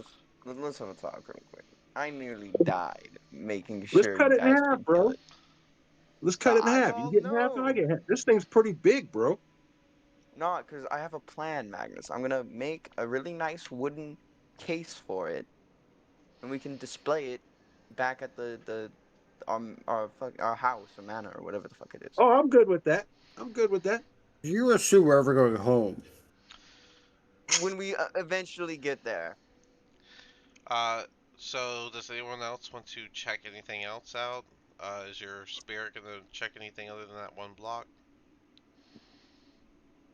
[SPEAKER 5] Let's have a talk real quick. I nearly died making
[SPEAKER 2] Let's
[SPEAKER 5] sure
[SPEAKER 2] cut
[SPEAKER 5] you
[SPEAKER 2] it in
[SPEAKER 5] guys
[SPEAKER 2] half,
[SPEAKER 5] could kill
[SPEAKER 2] bro.
[SPEAKER 5] it.
[SPEAKER 2] Let's
[SPEAKER 5] The
[SPEAKER 2] cut it in half. You
[SPEAKER 5] eyeball,
[SPEAKER 2] get half, and I
[SPEAKER 5] no.
[SPEAKER 2] get half. This thing's pretty big, bro.
[SPEAKER 5] Not because I have a plan, Magnus. I'm gonna make a really nice wooden case for it, and we can display it back at the our house or manor or whatever the fuck it is.
[SPEAKER 2] Oh, I'm good with that. I'm good with that.
[SPEAKER 3] You assume we're ever going home.
[SPEAKER 5] When we eventually get there.
[SPEAKER 1] Uh, so does anyone else want to check anything else out? Is your spirit gonna check anything other than that one block?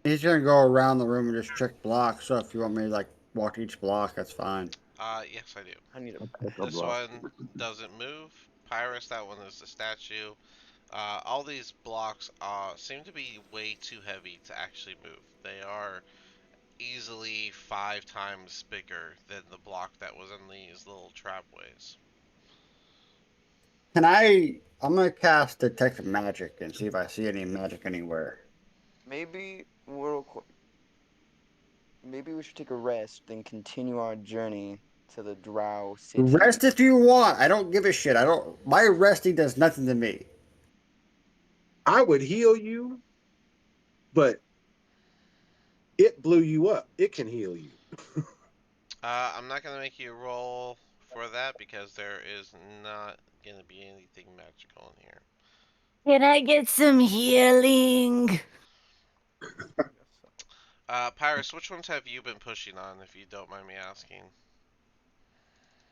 [SPEAKER 3] He's gonna go around the room and just check blocks. So if you want me to like walk each block, that's fine.
[SPEAKER 1] Yes, I do.
[SPEAKER 5] I need a
[SPEAKER 4] I take a
[SPEAKER 1] This
[SPEAKER 4] block.
[SPEAKER 1] one doesn't move. Pyrus, that one is the statue. All these blocks seem to be way too heavy to actually move. They are easily 5 times bigger than the block that was in these little trapways.
[SPEAKER 3] Can I? I'm gonna cast detect magic and see if I see any magic anywhere.
[SPEAKER 5] maybe maybe we should take a rest, then continue our journey to the Drow city.
[SPEAKER 3] Rest if you want. I don't give a shit. I don't. My resting does nothing to me.
[SPEAKER 2] I would heal you, but it blew you up. It can heal you.
[SPEAKER 1] I'm not gonna make you roll for that because there is not gonna be anything magical in here.
[SPEAKER 6] Can I get some healing?
[SPEAKER 1] Pyrus, which ones have you been pushing on, if you don't mind me asking?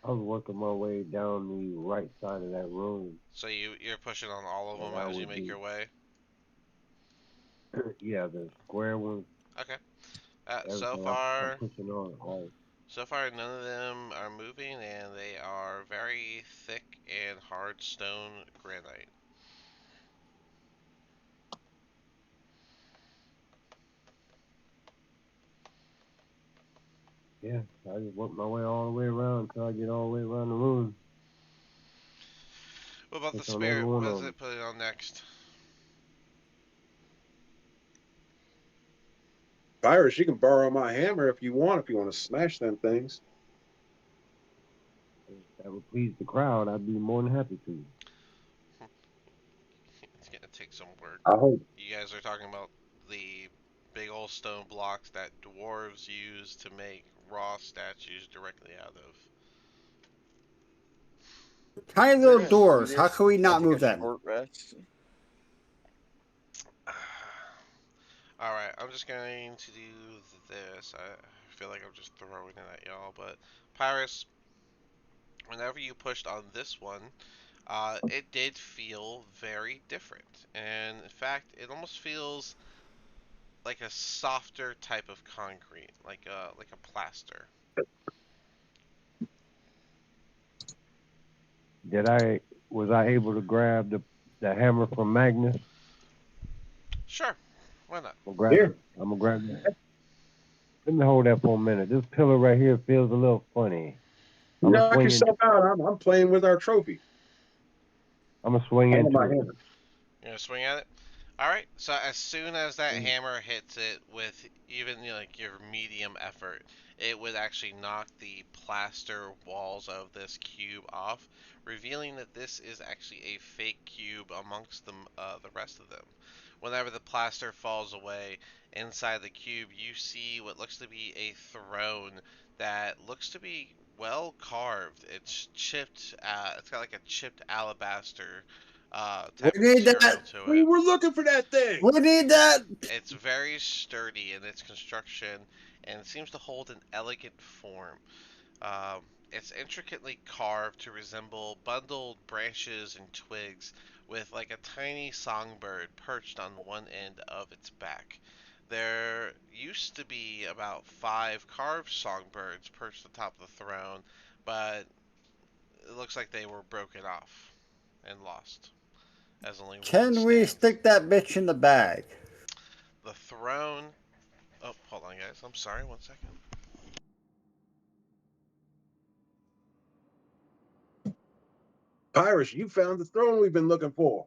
[SPEAKER 4] I was working my way down the right side of that room,
[SPEAKER 1] So you're pushing on all of
[SPEAKER 4] so
[SPEAKER 1] them
[SPEAKER 4] that
[SPEAKER 1] as you
[SPEAKER 4] would
[SPEAKER 1] make
[SPEAKER 4] be
[SPEAKER 1] your way.
[SPEAKER 4] yeah, the square ones.
[SPEAKER 1] Okay. So
[SPEAKER 4] Everything I'm
[SPEAKER 1] far,
[SPEAKER 4] pushing on all.
[SPEAKER 1] none of them are moving, and they are very thick and hard stone granite.
[SPEAKER 4] Yeah, I just work my way all the way around until I get all the way around the room.
[SPEAKER 1] What about the
[SPEAKER 4] Push on every
[SPEAKER 1] spirit?
[SPEAKER 4] one
[SPEAKER 1] What
[SPEAKER 4] of
[SPEAKER 1] is
[SPEAKER 4] them.
[SPEAKER 1] it putting on next?
[SPEAKER 2] Virus, you can borrow my hammer if you want. If you want to smash them things.
[SPEAKER 4] If that would please the crowd, I'd be more than happy to.
[SPEAKER 1] It's gonna take some work.
[SPEAKER 2] I hope.
[SPEAKER 1] You guys are talking about the big old stone blocks that dwarves use to make raw statues directly out of.
[SPEAKER 3] Tiny
[SPEAKER 5] We're
[SPEAKER 3] little
[SPEAKER 5] gonna do
[SPEAKER 3] doors. How
[SPEAKER 5] this
[SPEAKER 3] can we
[SPEAKER 5] and
[SPEAKER 3] not
[SPEAKER 5] take a
[SPEAKER 3] move them?
[SPEAKER 5] short rest.
[SPEAKER 1] Alright, I'm just going to do this. I feel like I'm just throwing it at y'all, but Pyrus, whenever you pushed on this one, it did feel very different. And in fact, it almost feels like a softer type of concrete, like a plaster.
[SPEAKER 4] Did I was I able to grab the hammer from Magnus?
[SPEAKER 1] Sure, why not?
[SPEAKER 4] I'm gonna grab
[SPEAKER 2] Here,
[SPEAKER 4] it. I'm gonna grab it. Let me hold that for a minute. This pillar right here feels a little funny.
[SPEAKER 2] you
[SPEAKER 4] I'm gonna
[SPEAKER 2] knock
[SPEAKER 4] swing into
[SPEAKER 2] yourself out. I'm playing with our trophy.
[SPEAKER 4] I'm gonna swing
[SPEAKER 2] I want my
[SPEAKER 4] into it.
[SPEAKER 2] hammer.
[SPEAKER 1] You gonna swing at it? All right. So as soon as that
[SPEAKER 4] Mm.
[SPEAKER 1] hammer hits it with even like your medium effort, it would actually knock the plaster walls of this cube off, revealing that this is actually a fake cube amongst the rest of them. Whenever the plaster falls away, inside the cube you see what looks to be a throne that looks to be well carved. It's chipped. It's got like a chipped alabaster
[SPEAKER 3] We
[SPEAKER 1] type of
[SPEAKER 3] need
[SPEAKER 1] material
[SPEAKER 3] that.
[SPEAKER 1] to
[SPEAKER 2] We
[SPEAKER 1] it.
[SPEAKER 2] were looking for that thing.
[SPEAKER 3] We need that.
[SPEAKER 1] It's very sturdy in its construction and seems to hold an elegant form. It's intricately carved to resemble bundled branches and twigs, with like a tiny songbird perched on one end of its back. There used to be about 5 carved songbirds perched atop the throne, but it looks like they were broken off and lost, as only one
[SPEAKER 3] Can we
[SPEAKER 1] stands.
[SPEAKER 3] stick that bitch in the bag?
[SPEAKER 1] The throne. Oh, hold on, guys. I'm sorry. One second.
[SPEAKER 2] Pyrus, you found the throne we've been looking for.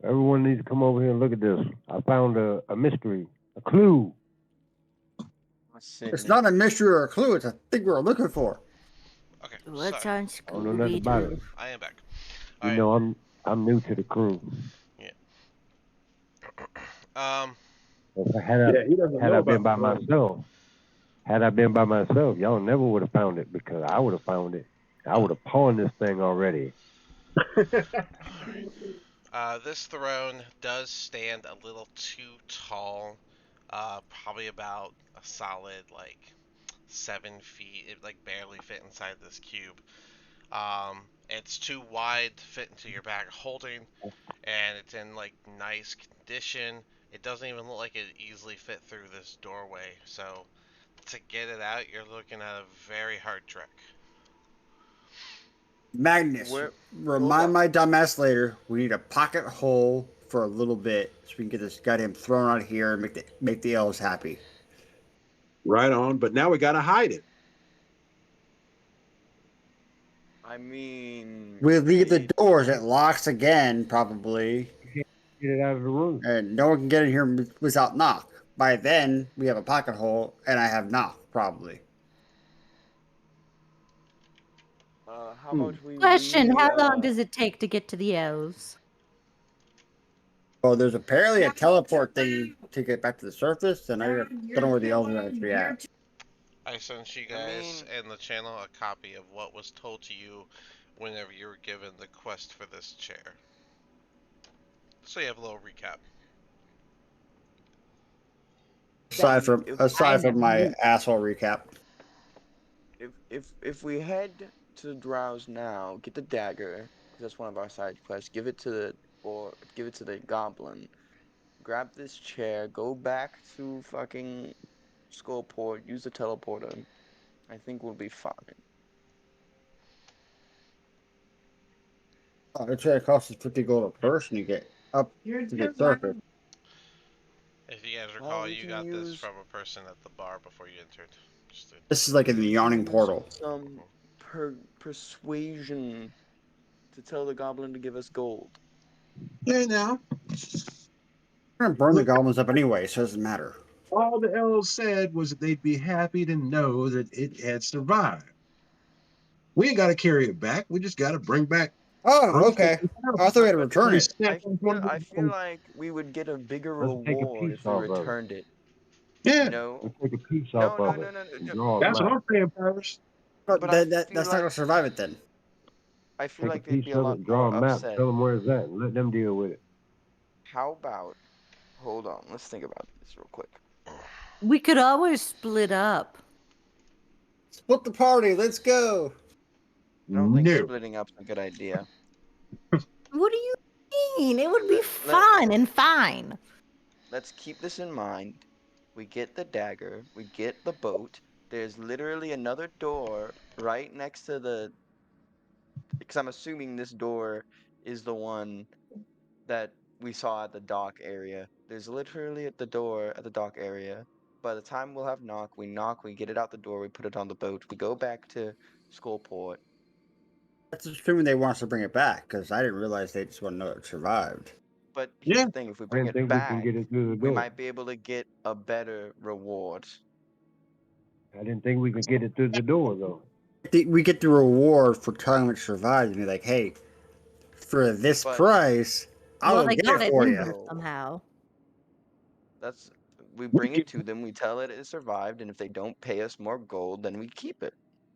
[SPEAKER 4] Everyone needs to come over here and look at this. I found a mystery, a clue.
[SPEAKER 3] It's not a mystery or a clue. It's a thing we're looking for.
[SPEAKER 1] Okay,
[SPEAKER 6] What's
[SPEAKER 1] sorry.
[SPEAKER 6] on
[SPEAKER 4] I don't know nothing about it.
[SPEAKER 6] Scooby-Doo?
[SPEAKER 1] I am back.
[SPEAKER 4] You
[SPEAKER 1] Alright.
[SPEAKER 4] know, I'm new to the crew.
[SPEAKER 1] Um,
[SPEAKER 2] Yeah, he doesn't
[SPEAKER 4] Had
[SPEAKER 2] know
[SPEAKER 4] I
[SPEAKER 2] about
[SPEAKER 4] been
[SPEAKER 2] the
[SPEAKER 4] by
[SPEAKER 2] throne.
[SPEAKER 4] myself, y'all never would have found it because I would have found it. I would have pawned this thing already.
[SPEAKER 1] this throne does stand a little too tall. Probably about a solid, like, 7 feet. It, like, barely fit inside this cube. It's too wide to fit into your bag of holding, and it's in, like, nice condition. It doesn't even look like it easily fit through this doorway, so to get it out, you're looking at a very hard trick.
[SPEAKER 3] Magnus,
[SPEAKER 5] Where? Hold
[SPEAKER 3] remind
[SPEAKER 5] on.
[SPEAKER 3] my dumbass later. We need a pocket hole for a little bit so we can get this goddamn throne out here and make the elves happy.
[SPEAKER 2] Right on, but now we gotta hide it.
[SPEAKER 5] I mean,
[SPEAKER 3] We leave the
[SPEAKER 5] it,
[SPEAKER 3] doors. It locks again, probably,
[SPEAKER 4] Get it out of the room.
[SPEAKER 3] and no one can get in here without knock. By then, we have a pocket hole, and I have knock, probably.
[SPEAKER 5] how about
[SPEAKER 6] Question: How long does it take to get to the elves?
[SPEAKER 3] Oh, there's apparently a teleport thing to get back to the surface, and I don't know where the elves are going to be at.
[SPEAKER 1] I sent you
[SPEAKER 5] I
[SPEAKER 1] guys
[SPEAKER 5] mean-
[SPEAKER 1] in the channel a copy of what was told to you whenever you were given the quest for this chair. So you have a little recap.
[SPEAKER 3] Aside from my asshole recap.
[SPEAKER 5] if we head to Drowse now, get the dagger, because that's one of our side quests. Give it to the goblin. Grab this chair. Go back to fucking Skullport. Use the teleporter. I think we'll be fine.
[SPEAKER 3] Oh, it's going to cost us 50 gold a person to get up to the surface.
[SPEAKER 1] If you guys
[SPEAKER 5] Well,
[SPEAKER 1] recall,
[SPEAKER 5] we
[SPEAKER 1] you
[SPEAKER 5] can
[SPEAKER 1] got this
[SPEAKER 5] use
[SPEAKER 1] from a person at the bar before you entered.
[SPEAKER 3] This is like in the yawning
[SPEAKER 5] use
[SPEAKER 3] portal.
[SPEAKER 5] some persuasion to tell the goblin to give us gold.
[SPEAKER 2] Yeah, now.
[SPEAKER 3] We're going to burn the goblins up anyway, so it doesn't matter.
[SPEAKER 2] All the elves said was that they'd be happy to know that it had survived. We ain't got to carry it back. We just got to bring back
[SPEAKER 3] Oh,
[SPEAKER 2] proof that
[SPEAKER 3] okay.
[SPEAKER 2] we found
[SPEAKER 3] I
[SPEAKER 2] it.
[SPEAKER 3] thought we had to
[SPEAKER 5] But
[SPEAKER 3] return
[SPEAKER 2] We
[SPEAKER 3] it.
[SPEAKER 2] stepped on one
[SPEAKER 5] I
[SPEAKER 2] of
[SPEAKER 5] feel
[SPEAKER 2] them.
[SPEAKER 5] like we would get a bigger
[SPEAKER 4] Let's take a
[SPEAKER 5] reward
[SPEAKER 4] piece
[SPEAKER 5] if we
[SPEAKER 4] off of it.
[SPEAKER 5] returned it.
[SPEAKER 2] Yeah,
[SPEAKER 5] No,
[SPEAKER 4] Let's take a piece
[SPEAKER 5] no,
[SPEAKER 4] off
[SPEAKER 5] no,
[SPEAKER 4] of
[SPEAKER 5] no,
[SPEAKER 4] it
[SPEAKER 5] no, no,
[SPEAKER 4] and
[SPEAKER 5] no.
[SPEAKER 4] draw a
[SPEAKER 2] that's what
[SPEAKER 4] map.
[SPEAKER 2] I'm saying, Paris.
[SPEAKER 3] But
[SPEAKER 5] But I feel
[SPEAKER 3] that's not
[SPEAKER 5] like
[SPEAKER 3] going to survive it then.
[SPEAKER 4] Take a
[SPEAKER 5] they'd
[SPEAKER 4] piece
[SPEAKER 5] be a
[SPEAKER 4] of
[SPEAKER 5] lot
[SPEAKER 4] it, draw
[SPEAKER 5] more
[SPEAKER 4] a map,
[SPEAKER 5] upset.
[SPEAKER 4] tell them where it's at, and let them deal with it.
[SPEAKER 5] How about, hold on, let's think about this real quick.
[SPEAKER 6] We could always split up.
[SPEAKER 3] Split the party. Let's go.
[SPEAKER 5] I don't think
[SPEAKER 2] No.
[SPEAKER 5] splitting up's a good idea.
[SPEAKER 6] What do you mean? It would be
[SPEAKER 5] Let-
[SPEAKER 6] fun and fine.
[SPEAKER 5] Let's keep this in mind. We get the dagger, we get the boat. There's literally another door right next to the, because I'm assuming this door is the one that we saw at the dock area. There's literally at the door at the dock area. By the time we'll have knock, we get it out the door, we put it on the boat, we go back to Skullport.
[SPEAKER 3] That's assuming they want us to bring it back, because I didn't realize they just want to know it survived.
[SPEAKER 5] But here's
[SPEAKER 2] Yeah,
[SPEAKER 5] the thing, if we
[SPEAKER 4] I
[SPEAKER 5] bring
[SPEAKER 4] didn't
[SPEAKER 5] it
[SPEAKER 4] think we can
[SPEAKER 5] back,
[SPEAKER 4] get it through the
[SPEAKER 5] we
[SPEAKER 4] door.
[SPEAKER 5] might be able to get a better reward.
[SPEAKER 4] I didn't think we could get it through the door, though.
[SPEAKER 3] We get the reward for telling them it survived, and be like, hey, for this
[SPEAKER 5] But-
[SPEAKER 3] price, I'll
[SPEAKER 6] Well,
[SPEAKER 3] go
[SPEAKER 6] they
[SPEAKER 3] get
[SPEAKER 6] got
[SPEAKER 3] it
[SPEAKER 6] it
[SPEAKER 3] for
[SPEAKER 6] in
[SPEAKER 3] you.
[SPEAKER 6] there somehow.
[SPEAKER 5] That's we bring it to them, we tell it it survived, and if they don't pay us more gold, then we keep it.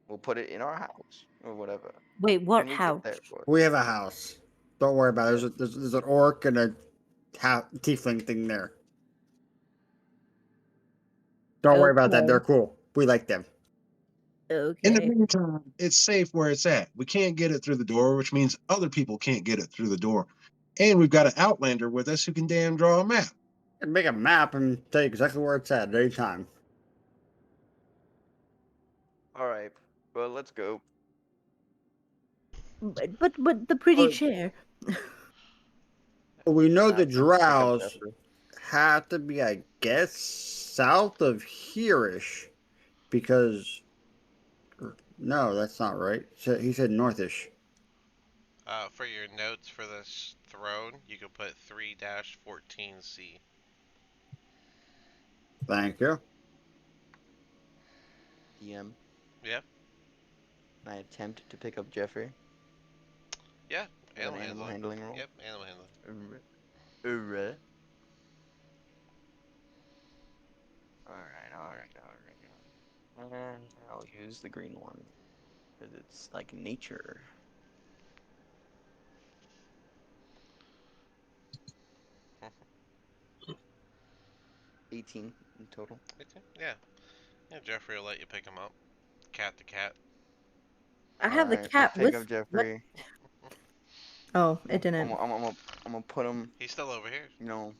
[SPEAKER 5] We'll put it in our house or whatever.
[SPEAKER 6] Wait, what
[SPEAKER 5] And we
[SPEAKER 6] house?
[SPEAKER 5] get there for it.
[SPEAKER 3] We have a house. Don't worry about it.
[SPEAKER 5] Yeah.
[SPEAKER 3] There's an orc and a tiefling thing there. Don't worry about that.
[SPEAKER 6] Okay.
[SPEAKER 3] They're cool. We like them.
[SPEAKER 2] in the
[SPEAKER 6] Okay.
[SPEAKER 2] meantime, it's safe where it's at. We can't get it through the door, which means other people can't get it through the door. And we've got an outlander with us who can damn draw a map.
[SPEAKER 3] And make a map and tell you exactly where it's at any time.
[SPEAKER 5] Alright. Well, let's go.
[SPEAKER 6] But the pretty
[SPEAKER 3] Oh.
[SPEAKER 6] chair.
[SPEAKER 3] We know the
[SPEAKER 5] Take a
[SPEAKER 3] drows
[SPEAKER 5] pepper.
[SPEAKER 3] have to be, I guess, south of here-ish. Because... No, that's not right. He said northish.
[SPEAKER 1] For your notes for this throne, you can put 3-14C.
[SPEAKER 3] Thank you.
[SPEAKER 5] DM.
[SPEAKER 1] Yeah,
[SPEAKER 5] I attempt to pick up Jeffrey
[SPEAKER 1] yeah.
[SPEAKER 5] with an animal handling roll.
[SPEAKER 1] Yep, animal handling.
[SPEAKER 5] Alright. And I'll use the green one. Because it's like nature. 18 in total.
[SPEAKER 1] Yeah, yeah. Jeffrey will let you pick him up. Cat to cat.
[SPEAKER 6] I have the
[SPEAKER 5] Alright, I
[SPEAKER 6] cat
[SPEAKER 5] pick up
[SPEAKER 6] with what?
[SPEAKER 5] Jeffrey.
[SPEAKER 6] Oh, it
[SPEAKER 5] I'm
[SPEAKER 6] didn't.
[SPEAKER 5] gonna put him,
[SPEAKER 1] He's still over here.
[SPEAKER 5] you know,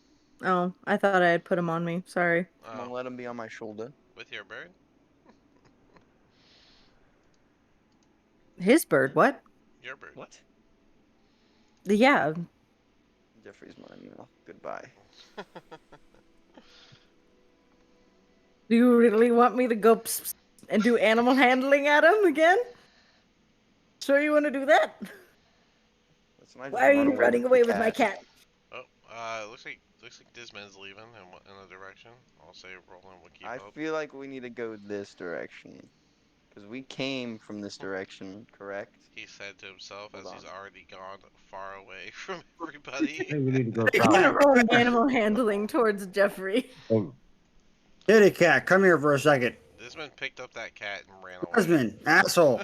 [SPEAKER 6] Oh, I thought I had put him on me. Sorry.
[SPEAKER 5] I'm
[SPEAKER 1] Oh,
[SPEAKER 5] gonna let him be on my shoulder.
[SPEAKER 1] with your bird?
[SPEAKER 6] His bird. What?
[SPEAKER 1] Your bird.
[SPEAKER 5] What?
[SPEAKER 6] Yeah.
[SPEAKER 5] Jeffrey's mine now. Goodbye.
[SPEAKER 6] Do you really want me to go pss, pss, and do animal handling at him again? Sure, you want to do that?
[SPEAKER 5] Listen, I just
[SPEAKER 6] Why are
[SPEAKER 5] run
[SPEAKER 6] you
[SPEAKER 5] away
[SPEAKER 6] running
[SPEAKER 5] with the
[SPEAKER 6] away with my
[SPEAKER 5] cat.
[SPEAKER 6] cat?
[SPEAKER 1] Oh, looks like Disman's leaving in a direction. I'll say Roland will keep
[SPEAKER 5] I
[SPEAKER 1] up.
[SPEAKER 5] feel like we need to go this direction. Because we came from this direction, correct?
[SPEAKER 1] He said to himself
[SPEAKER 5] Hold
[SPEAKER 1] as he's
[SPEAKER 5] on.
[SPEAKER 1] already gone far away from everybody.
[SPEAKER 4] Hey, we need to go
[SPEAKER 6] I'm
[SPEAKER 4] south.
[SPEAKER 6] gonna roll animal handling towards Jeffrey.
[SPEAKER 4] Hey,
[SPEAKER 3] Kitty cat, come here for a second.
[SPEAKER 1] Disman picked up that cat and ran away.
[SPEAKER 3] Husband, asshole.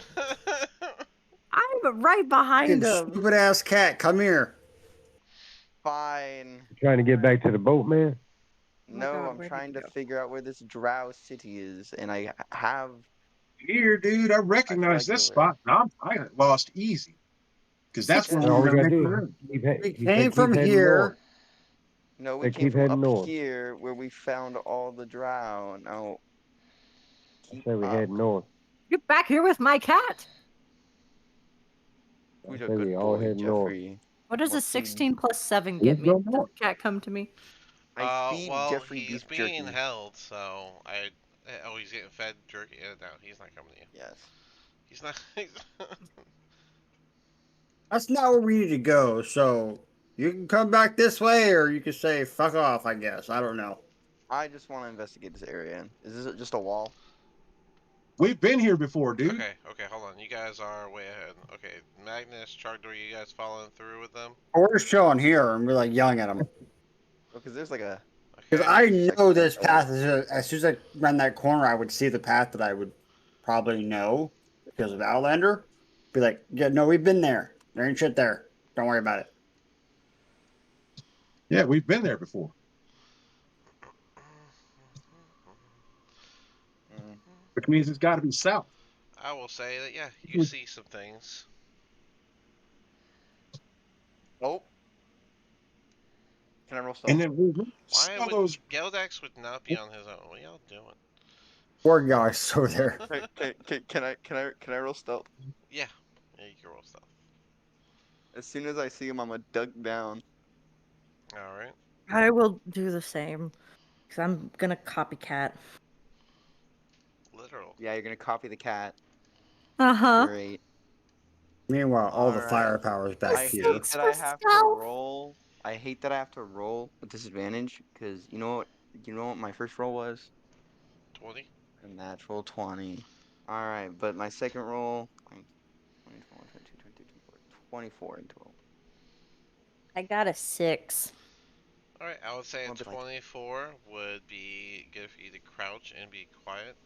[SPEAKER 6] I'm right behind
[SPEAKER 3] Fucking
[SPEAKER 6] him.
[SPEAKER 3] stupid ass cat, come here.
[SPEAKER 5] Fine.
[SPEAKER 4] you trying to get back to the boat, man?
[SPEAKER 6] Oh my
[SPEAKER 5] No,
[SPEAKER 6] God,
[SPEAKER 5] I'm
[SPEAKER 6] where did
[SPEAKER 5] trying
[SPEAKER 6] he
[SPEAKER 5] to
[SPEAKER 6] go?
[SPEAKER 5] figure out where this drow city is, and I have.
[SPEAKER 2] Here, dude, I
[SPEAKER 5] I feel
[SPEAKER 2] recognize
[SPEAKER 5] like
[SPEAKER 2] this
[SPEAKER 5] you're right.
[SPEAKER 2] spot. I lost easy because that's
[SPEAKER 3] Yeah.
[SPEAKER 2] where
[SPEAKER 4] And
[SPEAKER 2] we
[SPEAKER 4] all we
[SPEAKER 2] were
[SPEAKER 4] gotta
[SPEAKER 2] mixing
[SPEAKER 4] do
[SPEAKER 2] around.
[SPEAKER 4] is keep
[SPEAKER 3] We
[SPEAKER 4] he said
[SPEAKER 3] came
[SPEAKER 4] keep
[SPEAKER 3] from
[SPEAKER 4] heading north.
[SPEAKER 3] here.
[SPEAKER 5] No, we
[SPEAKER 4] Said
[SPEAKER 5] came
[SPEAKER 4] keep
[SPEAKER 5] from
[SPEAKER 4] heading
[SPEAKER 5] up
[SPEAKER 4] north.
[SPEAKER 5] here where we found all the drow. Now,
[SPEAKER 4] I
[SPEAKER 5] keep
[SPEAKER 4] say we
[SPEAKER 5] up.
[SPEAKER 4] head north.
[SPEAKER 6] Get back here with my cat.
[SPEAKER 4] I
[SPEAKER 5] Who's a
[SPEAKER 4] say we
[SPEAKER 5] good
[SPEAKER 4] all
[SPEAKER 5] boy,
[SPEAKER 4] head north.
[SPEAKER 5] Jeffrey?
[SPEAKER 6] What does a
[SPEAKER 5] Let's feed.
[SPEAKER 6] 16 plus 7
[SPEAKER 2] Let's
[SPEAKER 6] get me?
[SPEAKER 2] go
[SPEAKER 6] Does
[SPEAKER 2] north.
[SPEAKER 6] the cat come to me?
[SPEAKER 5] I feed
[SPEAKER 1] Well,
[SPEAKER 5] Jeffrey
[SPEAKER 1] he's
[SPEAKER 5] beef
[SPEAKER 1] being
[SPEAKER 5] jerky.
[SPEAKER 1] held, so I. Oh, he's getting fed jerky. No, he's not coming to you.
[SPEAKER 5] Yes.
[SPEAKER 1] He's not.
[SPEAKER 3] That's not where we need to go, so you can come back this way or you can say fuck off, I guess. I don't know.
[SPEAKER 5] I just want to investigate this area. Is this just a wall?
[SPEAKER 2] We've been here before, dude.
[SPEAKER 1] Okay, hold on. You guys are way ahead. Okay, Magnus, Chardor, you guys following through with them?
[SPEAKER 3] We're just chilling here and we're like yelling at them.
[SPEAKER 5] Because there's like a
[SPEAKER 3] Because
[SPEAKER 1] Okay.
[SPEAKER 3] I know
[SPEAKER 5] section
[SPEAKER 3] this
[SPEAKER 5] of
[SPEAKER 3] path is as soon as I run that corner, I would see the path that I would probably know because of Outlander. Be like, yeah, no, we've been there. There ain't shit there. Don't worry about it.
[SPEAKER 2] Yeah, we've been there before,
[SPEAKER 5] Mm.
[SPEAKER 2] which means it's got to be south.
[SPEAKER 1] I will say that yeah, you see some things.
[SPEAKER 5] Oh, can I roll
[SPEAKER 2] And
[SPEAKER 5] stealth?
[SPEAKER 2] then we
[SPEAKER 1] Why
[SPEAKER 2] saw
[SPEAKER 1] would
[SPEAKER 2] those.
[SPEAKER 1] Geldex would not be on his own? What are y'all doing?
[SPEAKER 3] Poor guys over there.
[SPEAKER 5] Can I roll stealth?
[SPEAKER 1] Yeah, yeah, you can roll stuff.
[SPEAKER 5] As soon as I see him, I'm gonna duck down.
[SPEAKER 1] All right.
[SPEAKER 6] I will do the same. Because I'm gonna copycat.
[SPEAKER 1] Literal.
[SPEAKER 5] Yeah, you're gonna copy the cat.
[SPEAKER 6] Uh huh.
[SPEAKER 5] Great.
[SPEAKER 3] Meanwhile, all the
[SPEAKER 5] All right.
[SPEAKER 3] firepower is back
[SPEAKER 5] I
[SPEAKER 3] here.
[SPEAKER 5] hate
[SPEAKER 6] Six
[SPEAKER 5] that
[SPEAKER 6] for
[SPEAKER 5] I have to
[SPEAKER 6] stealth.
[SPEAKER 5] roll. I hate that I have to roll with disadvantage because you know what? You know what my first roll was?
[SPEAKER 1] 20.
[SPEAKER 5] A natural 20. All right, but my second roll, 20, 21, 22, 23, 24, 24 in total.
[SPEAKER 6] I got a 6.
[SPEAKER 1] All right. I would say
[SPEAKER 5] I'm
[SPEAKER 1] a
[SPEAKER 5] a bit like
[SPEAKER 1] 24 would be good for you to crouch and be quiet.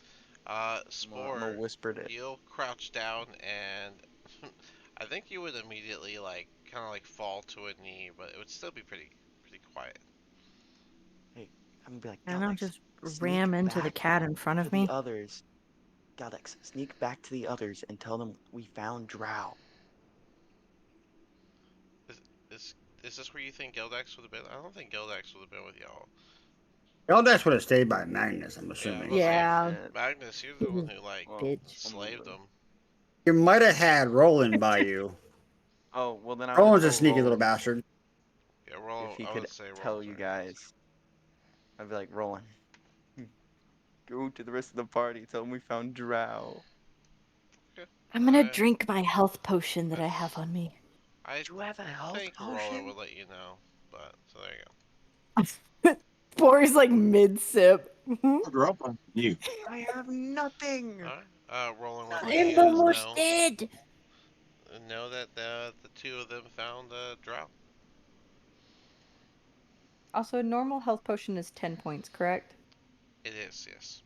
[SPEAKER 5] I'm a
[SPEAKER 1] Spore,
[SPEAKER 5] whispered it.
[SPEAKER 1] you'll crouch down and I think you would immediately like kind of like fall to a knee, but it would still be pretty quiet.
[SPEAKER 5] Hey, I'm gonna be like,
[SPEAKER 6] And I'll
[SPEAKER 5] Galdex,
[SPEAKER 6] just
[SPEAKER 5] sneak
[SPEAKER 6] ram into the
[SPEAKER 5] back
[SPEAKER 6] cat in front
[SPEAKER 5] to
[SPEAKER 6] of
[SPEAKER 5] the
[SPEAKER 6] me.
[SPEAKER 5] others. Galdex, sneak back to the others and tell them we found Drow.
[SPEAKER 1] Is is is this where you think Geldex would have been? I don't think Geldex would have been with y'all.
[SPEAKER 3] Eldex would have stayed by Magnus, I'm
[SPEAKER 1] Yeah, I was
[SPEAKER 3] assuming.
[SPEAKER 1] gonna say
[SPEAKER 6] Yeah.
[SPEAKER 5] Shit.
[SPEAKER 1] Magnus, you're the one who like
[SPEAKER 5] Well,
[SPEAKER 6] Bitch.
[SPEAKER 5] I'm
[SPEAKER 1] slaved
[SPEAKER 5] moving.
[SPEAKER 1] him.
[SPEAKER 3] You might have had Roland by you.
[SPEAKER 5] Oh, well then I would
[SPEAKER 3] Roland's a
[SPEAKER 5] tell
[SPEAKER 3] sneaky little
[SPEAKER 5] Roland
[SPEAKER 3] bastard.
[SPEAKER 1] Yeah,
[SPEAKER 5] if
[SPEAKER 1] roll.
[SPEAKER 5] he
[SPEAKER 1] I
[SPEAKER 5] could
[SPEAKER 1] would say roll.
[SPEAKER 5] tell you guys. I'd be like, Roland, go to the rest of the party, tell them we found Drow.
[SPEAKER 1] Okay.
[SPEAKER 6] I'm gonna drink my health potion that I have on me.
[SPEAKER 1] I
[SPEAKER 5] Do you have a health
[SPEAKER 1] think Roller
[SPEAKER 5] potion?
[SPEAKER 1] would let you know, but so there you go.
[SPEAKER 6] Spore's like mid sip.
[SPEAKER 2] Drop on you.
[SPEAKER 5] I have nothing.
[SPEAKER 1] Alright. Roland would let you
[SPEAKER 6] I'm
[SPEAKER 5] Nothing.
[SPEAKER 1] guys
[SPEAKER 6] almost dead.
[SPEAKER 1] know that the two of them found a drow.
[SPEAKER 6] Also, a normal health potion is 10 points, correct?
[SPEAKER 1] It is, yes.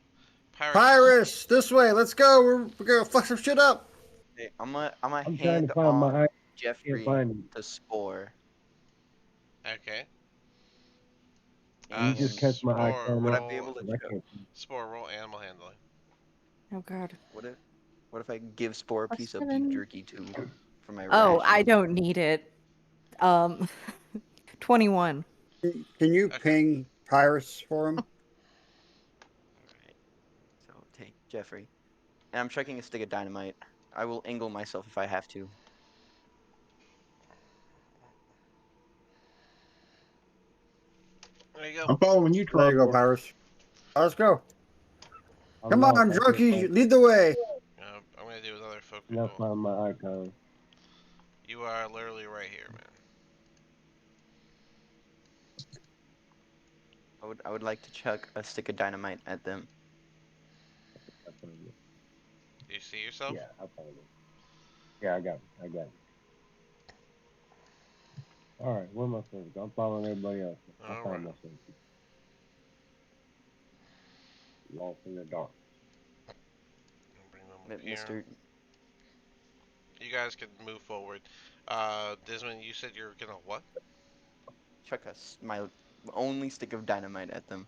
[SPEAKER 1] Pyrus.
[SPEAKER 3] Pyrus, this way. Let's go. We're gonna fuck some shit up.
[SPEAKER 5] Hey, I'm gonna
[SPEAKER 4] I'm trying
[SPEAKER 5] hand
[SPEAKER 4] to find
[SPEAKER 5] off
[SPEAKER 4] my eye. Can't
[SPEAKER 5] Jeffrey
[SPEAKER 4] find him.
[SPEAKER 5] to Spore.
[SPEAKER 1] Okay.
[SPEAKER 4] You just catch my
[SPEAKER 1] Spore,
[SPEAKER 4] icon
[SPEAKER 5] would I
[SPEAKER 4] up.
[SPEAKER 5] be
[SPEAKER 1] roll.
[SPEAKER 5] able to
[SPEAKER 4] 'Cause I
[SPEAKER 5] check?
[SPEAKER 4] can't.
[SPEAKER 1] Spore, roll animal handling.
[SPEAKER 6] Oh god.
[SPEAKER 5] What if I give Spore a piece of beef
[SPEAKER 6] 7.
[SPEAKER 5] jerky too for my
[SPEAKER 6] Oh, I
[SPEAKER 5] ration?
[SPEAKER 6] don't need it. Um, 21.
[SPEAKER 3] Can you
[SPEAKER 1] Okay.
[SPEAKER 3] ping Pyrus for him?
[SPEAKER 5] Alright. So take Jeffrey. And I'm checking a stick of dynamite. I will angle myself if I have to.
[SPEAKER 1] There you go.
[SPEAKER 2] I'm following you,
[SPEAKER 3] There you go,
[SPEAKER 2] Trogdor.
[SPEAKER 3] Pyrus. Let's go.
[SPEAKER 4] I'm
[SPEAKER 3] Come
[SPEAKER 4] lost.
[SPEAKER 3] on,
[SPEAKER 4] I can't
[SPEAKER 3] drunkie,
[SPEAKER 4] find.
[SPEAKER 3] lead the way.
[SPEAKER 1] I'm gonna do another focus
[SPEAKER 4] Cannot
[SPEAKER 1] roll.
[SPEAKER 4] find my icon.
[SPEAKER 1] You are literally right here, man.
[SPEAKER 5] I would like to chuck a stick of dynamite at them.
[SPEAKER 4] I found it.
[SPEAKER 1] Do you see yourself?
[SPEAKER 4] Yeah, I found it. Yeah, I got it. I got it. All right, where am I supposed to go? I'm following everybody else. I
[SPEAKER 1] All
[SPEAKER 4] found
[SPEAKER 1] right.
[SPEAKER 4] myself. Lost in the dark.
[SPEAKER 1] Bring them up here.
[SPEAKER 5] Mister,
[SPEAKER 1] You guys can move forward. Desmond, you said you're gonna what?
[SPEAKER 5] chuck my only stick of dynamite at them.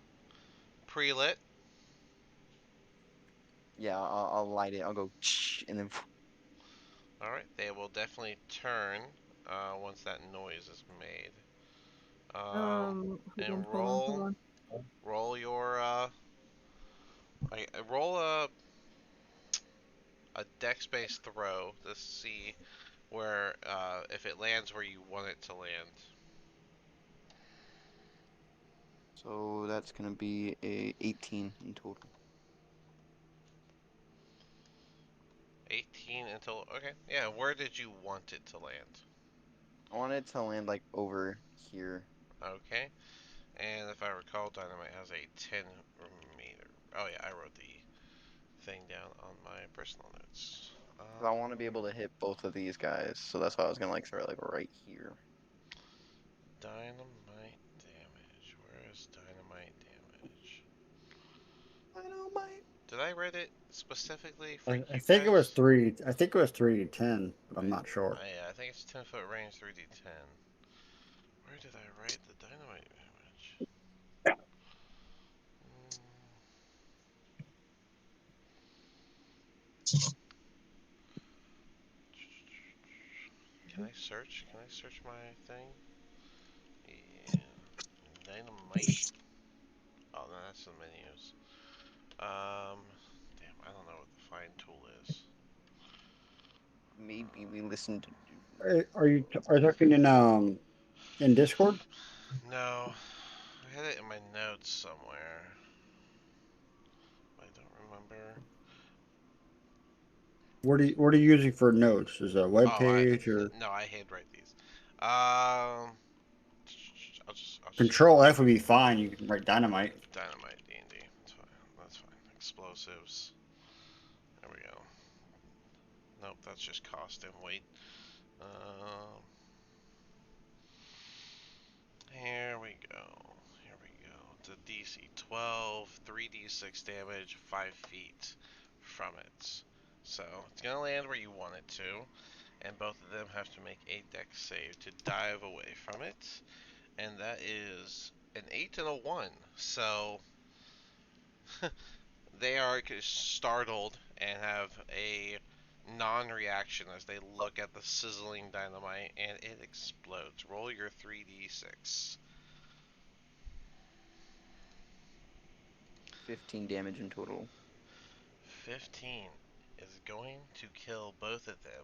[SPEAKER 1] Pre-lit.
[SPEAKER 5] Yeah, I'll light it. I'll go and then
[SPEAKER 1] All right. They will definitely turn once that noise is made. And
[SPEAKER 6] Hold on.
[SPEAKER 1] roll your roll a dex-based throw to see where if it lands where you want it to land.
[SPEAKER 5] so that's gonna be a 18 in total.
[SPEAKER 1] 18 until okay. Yeah. Where did you want it to land?
[SPEAKER 5] I want it to land like over here.
[SPEAKER 1] Okay. And if I recall, Dynamite has a 10 meter. Oh yeah, I wrote the thing down on my personal notes.
[SPEAKER 5] 'Cause I want to be able to hit both of these guys, so that's why I was gonna like throw it like right here.
[SPEAKER 1] Dynamite damage. Where is dynamite damage?
[SPEAKER 5] Dynamite.
[SPEAKER 1] Did I write it specifically for
[SPEAKER 3] I
[SPEAKER 1] you
[SPEAKER 3] think it was
[SPEAKER 1] guys?
[SPEAKER 3] 3. I think it was 3 to 10, but I'm not sure.
[SPEAKER 1] Yeah, I think it's 10-foot range 3d10. Where did I write the dynamite damage? Can I search? Can I search my thing? Yeah. Dynamite. Oh, no, that's the menus. Damn, I don't know what the find tool is.
[SPEAKER 5] Maybe we listen to.
[SPEAKER 3] Are you talking in Discord?
[SPEAKER 1] No, I had it in my notes somewhere. I don't remember.
[SPEAKER 3] What are you using for notes? Is it a web
[SPEAKER 1] Oh,
[SPEAKER 3] page or
[SPEAKER 1] no, I handwrite these. Um, I'll just
[SPEAKER 3] Control F would be fine. You can write dynamite.
[SPEAKER 1] dynamite D&D. That's fine. That's fine. Explosives. There we go. Nope, that's just cost and weight. Um, here we go. Here we go. The DC 12, 3d6 damage, 5 feet from it. So it's gonna land where you want it to, and both of them have to make a dex save to dive away from it, and that is an 8 and a 1. So they are startled and have a non-reaction as they look at the sizzling dynamite and it explodes. Roll your 3d6.
[SPEAKER 5] 15 damage in total.
[SPEAKER 1] 15 is going to kill both of them,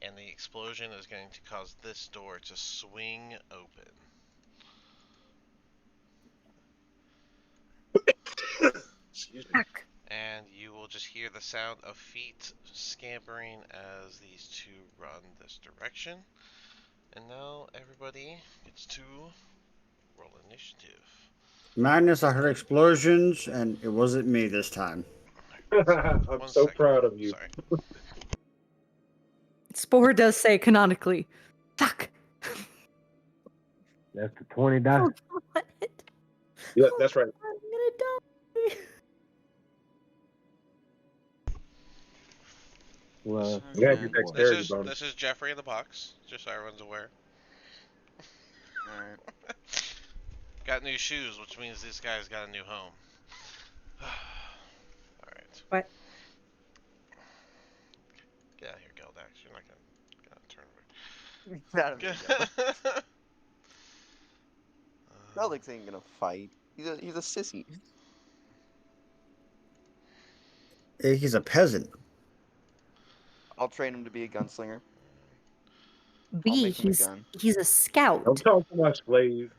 [SPEAKER 1] and the explosion is going to cause this door to swing open.
[SPEAKER 2] Excuse me.
[SPEAKER 1] And you will just hear the sound of feet scampering as these two run this direction. And now everybody gets to roll initiative.
[SPEAKER 3] Madness, I heard explosions, and it wasn't me this time.
[SPEAKER 2] I'm
[SPEAKER 1] One
[SPEAKER 2] so
[SPEAKER 1] second.
[SPEAKER 2] proud of you.
[SPEAKER 1] Sorry.
[SPEAKER 6] Spore does say canonically, fuck.
[SPEAKER 4] That's the 20 die.
[SPEAKER 6] What?
[SPEAKER 2] Yeah, that's right.
[SPEAKER 6] I'm gonna die.
[SPEAKER 4] Well,
[SPEAKER 2] You have
[SPEAKER 5] Okay.
[SPEAKER 2] your
[SPEAKER 1] This
[SPEAKER 2] dexterity
[SPEAKER 1] is
[SPEAKER 2] bonus.
[SPEAKER 1] Jeffrey in the box, just so everyone's aware.
[SPEAKER 5] Alright.
[SPEAKER 1] Got new shoes, which means this guy's got a new home. Alright.
[SPEAKER 6] What?
[SPEAKER 1] Get out of here, Geldax. You're not gonna turn
[SPEAKER 5] Out of here, Geldex.
[SPEAKER 1] over.
[SPEAKER 5] Geldex ain't gonna fight. He's a sissy.
[SPEAKER 3] He's a peasant.
[SPEAKER 5] I'll train him to be a gunslinger. I'll
[SPEAKER 6] B,
[SPEAKER 5] make him a gun.
[SPEAKER 6] he's a scout.
[SPEAKER 2] Don't talk to my slave.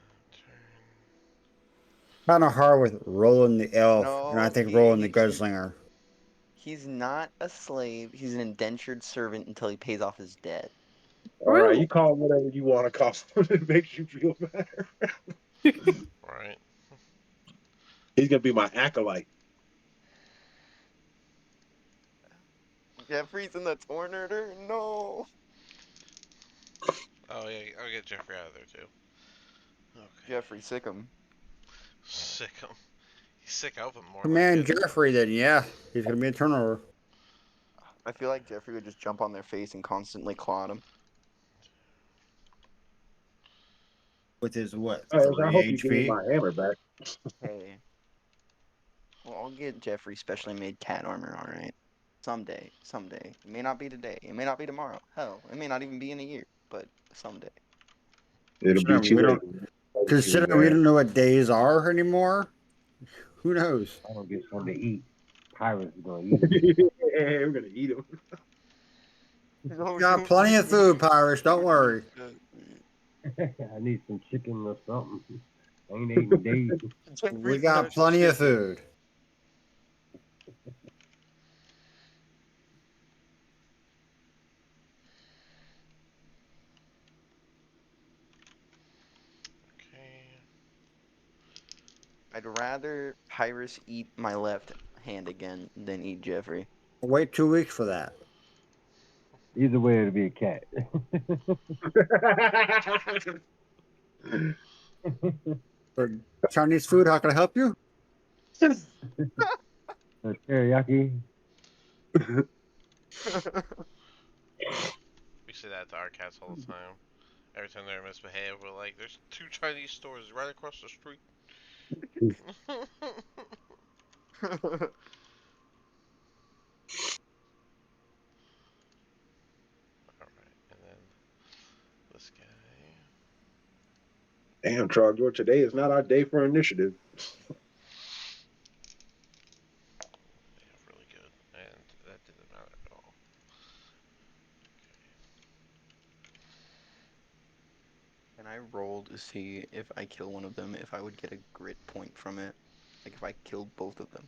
[SPEAKER 3] Kind of hard with rolling the elf, and I
[SPEAKER 5] No,
[SPEAKER 3] think rolling the gunslinger.
[SPEAKER 5] he's not a slave. He's an indentured servant until he pays off his debt.
[SPEAKER 2] All right,
[SPEAKER 6] True.
[SPEAKER 2] you call him whatever you want to call him. It makes you feel better.
[SPEAKER 1] Right.
[SPEAKER 2] He's gonna be my acolyte.
[SPEAKER 5] Jeffrey's in the Tornator? No.
[SPEAKER 1] Oh yeah, I'll get Jeffrey out of there too. Okay.
[SPEAKER 5] Jeffrey, sick him.
[SPEAKER 1] Sick him. He's sick of him more.
[SPEAKER 3] Command
[SPEAKER 1] like it.
[SPEAKER 3] Jeffrey, then yeah, he's gonna be a turnover.
[SPEAKER 5] I feel like Jeffrey would just jump on their face and constantly claw them.
[SPEAKER 3] With his what?
[SPEAKER 2] I
[SPEAKER 3] 3
[SPEAKER 2] hope you give me
[SPEAKER 3] HP.
[SPEAKER 2] my hammer back.
[SPEAKER 5] Hey. Well, I'll get Jeffrey specially made cat armor, alright? Someday. Someday. It may not be today. It may not be tomorrow. Hell, it may not even be in a year. But someday.
[SPEAKER 2] It'll be
[SPEAKER 3] Considering
[SPEAKER 2] too
[SPEAKER 3] we
[SPEAKER 2] late.
[SPEAKER 3] Considering we don't know what days are anymore, who knows?
[SPEAKER 4] I don't get something to eat. Pirates are gonna eat them.
[SPEAKER 2] Yeah, we're gonna eat him.
[SPEAKER 3] We got plenty of food, Pirates. Don't worry.
[SPEAKER 4] I need some chicken or something. I ain't eating days.
[SPEAKER 3] We got plenty of food.
[SPEAKER 1] Okay.
[SPEAKER 5] I'd rather Pyrus eat my left hand again than eat Jeffrey.
[SPEAKER 3] Wait 2 weeks for that.
[SPEAKER 4] Either way, it'll be a cat.
[SPEAKER 3] For Chinese food, how can I help you?
[SPEAKER 4] Teriyaki.
[SPEAKER 1] We say that to our cats all the time. Every time they're misbehaved, we're like, "There's 2 Chinese stores right across the street." Alright, and then this guy.
[SPEAKER 2] Damn, Trogdor, today is not our day for initiative.
[SPEAKER 1] They have really good, and that didn't matter at all.
[SPEAKER 5] And I roll to see if I kill one of them, if I would get a grit point from it. Like if I killed both of them.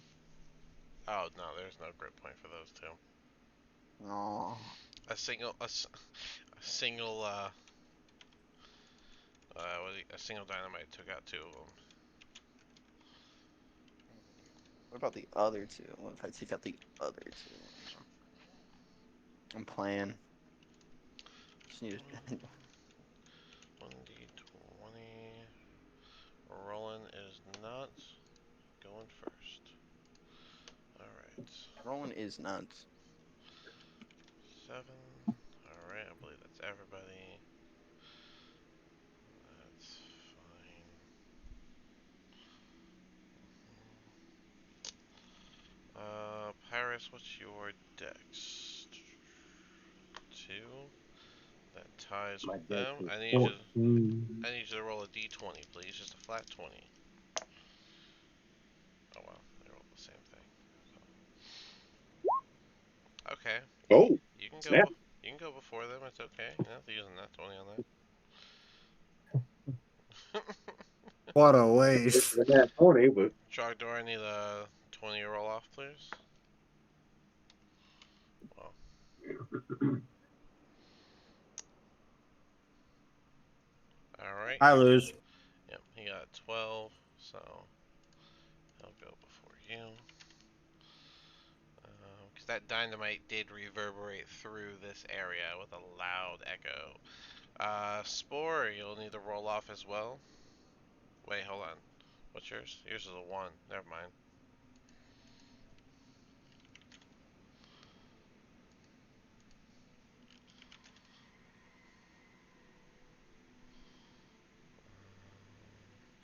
[SPEAKER 1] Oh no, there's no grit point for those 2.
[SPEAKER 5] Oh.
[SPEAKER 1] A single a single dynamite took out 2 of them.
[SPEAKER 5] What about the other 2? What if I take out the other 2? I'm playing. Just need to...
[SPEAKER 1] 1d20. Roland is not going first. Alright.
[SPEAKER 5] Rolling is nuts.
[SPEAKER 1] 7. Alright, I believe that's everybody. That's fine. Paris, what's your dex? 2. That ties
[SPEAKER 4] My
[SPEAKER 1] with
[SPEAKER 4] dex
[SPEAKER 1] them.
[SPEAKER 4] is
[SPEAKER 1] I need
[SPEAKER 4] 14.
[SPEAKER 1] you to roll a d20, please. Just a flat 20. Oh wow, they rolled the same thing. Okay,
[SPEAKER 2] Oh,
[SPEAKER 1] you can go.
[SPEAKER 2] snap.
[SPEAKER 1] You can go before them. It's okay. You don't have to use a nat 20 on that.
[SPEAKER 3] What a waste.
[SPEAKER 2] It's that 20, but
[SPEAKER 1] Trogdor, I need a 20 roll off, please. Well, Alright.
[SPEAKER 3] I lose.
[SPEAKER 1] Yep, he got 12, so he'll go before you. Because that dynamite did reverberate through this area with a loud echo. Spore, you'll need to roll off as well. Wait, hold on. What's yours? Yours is a 1. Never mind.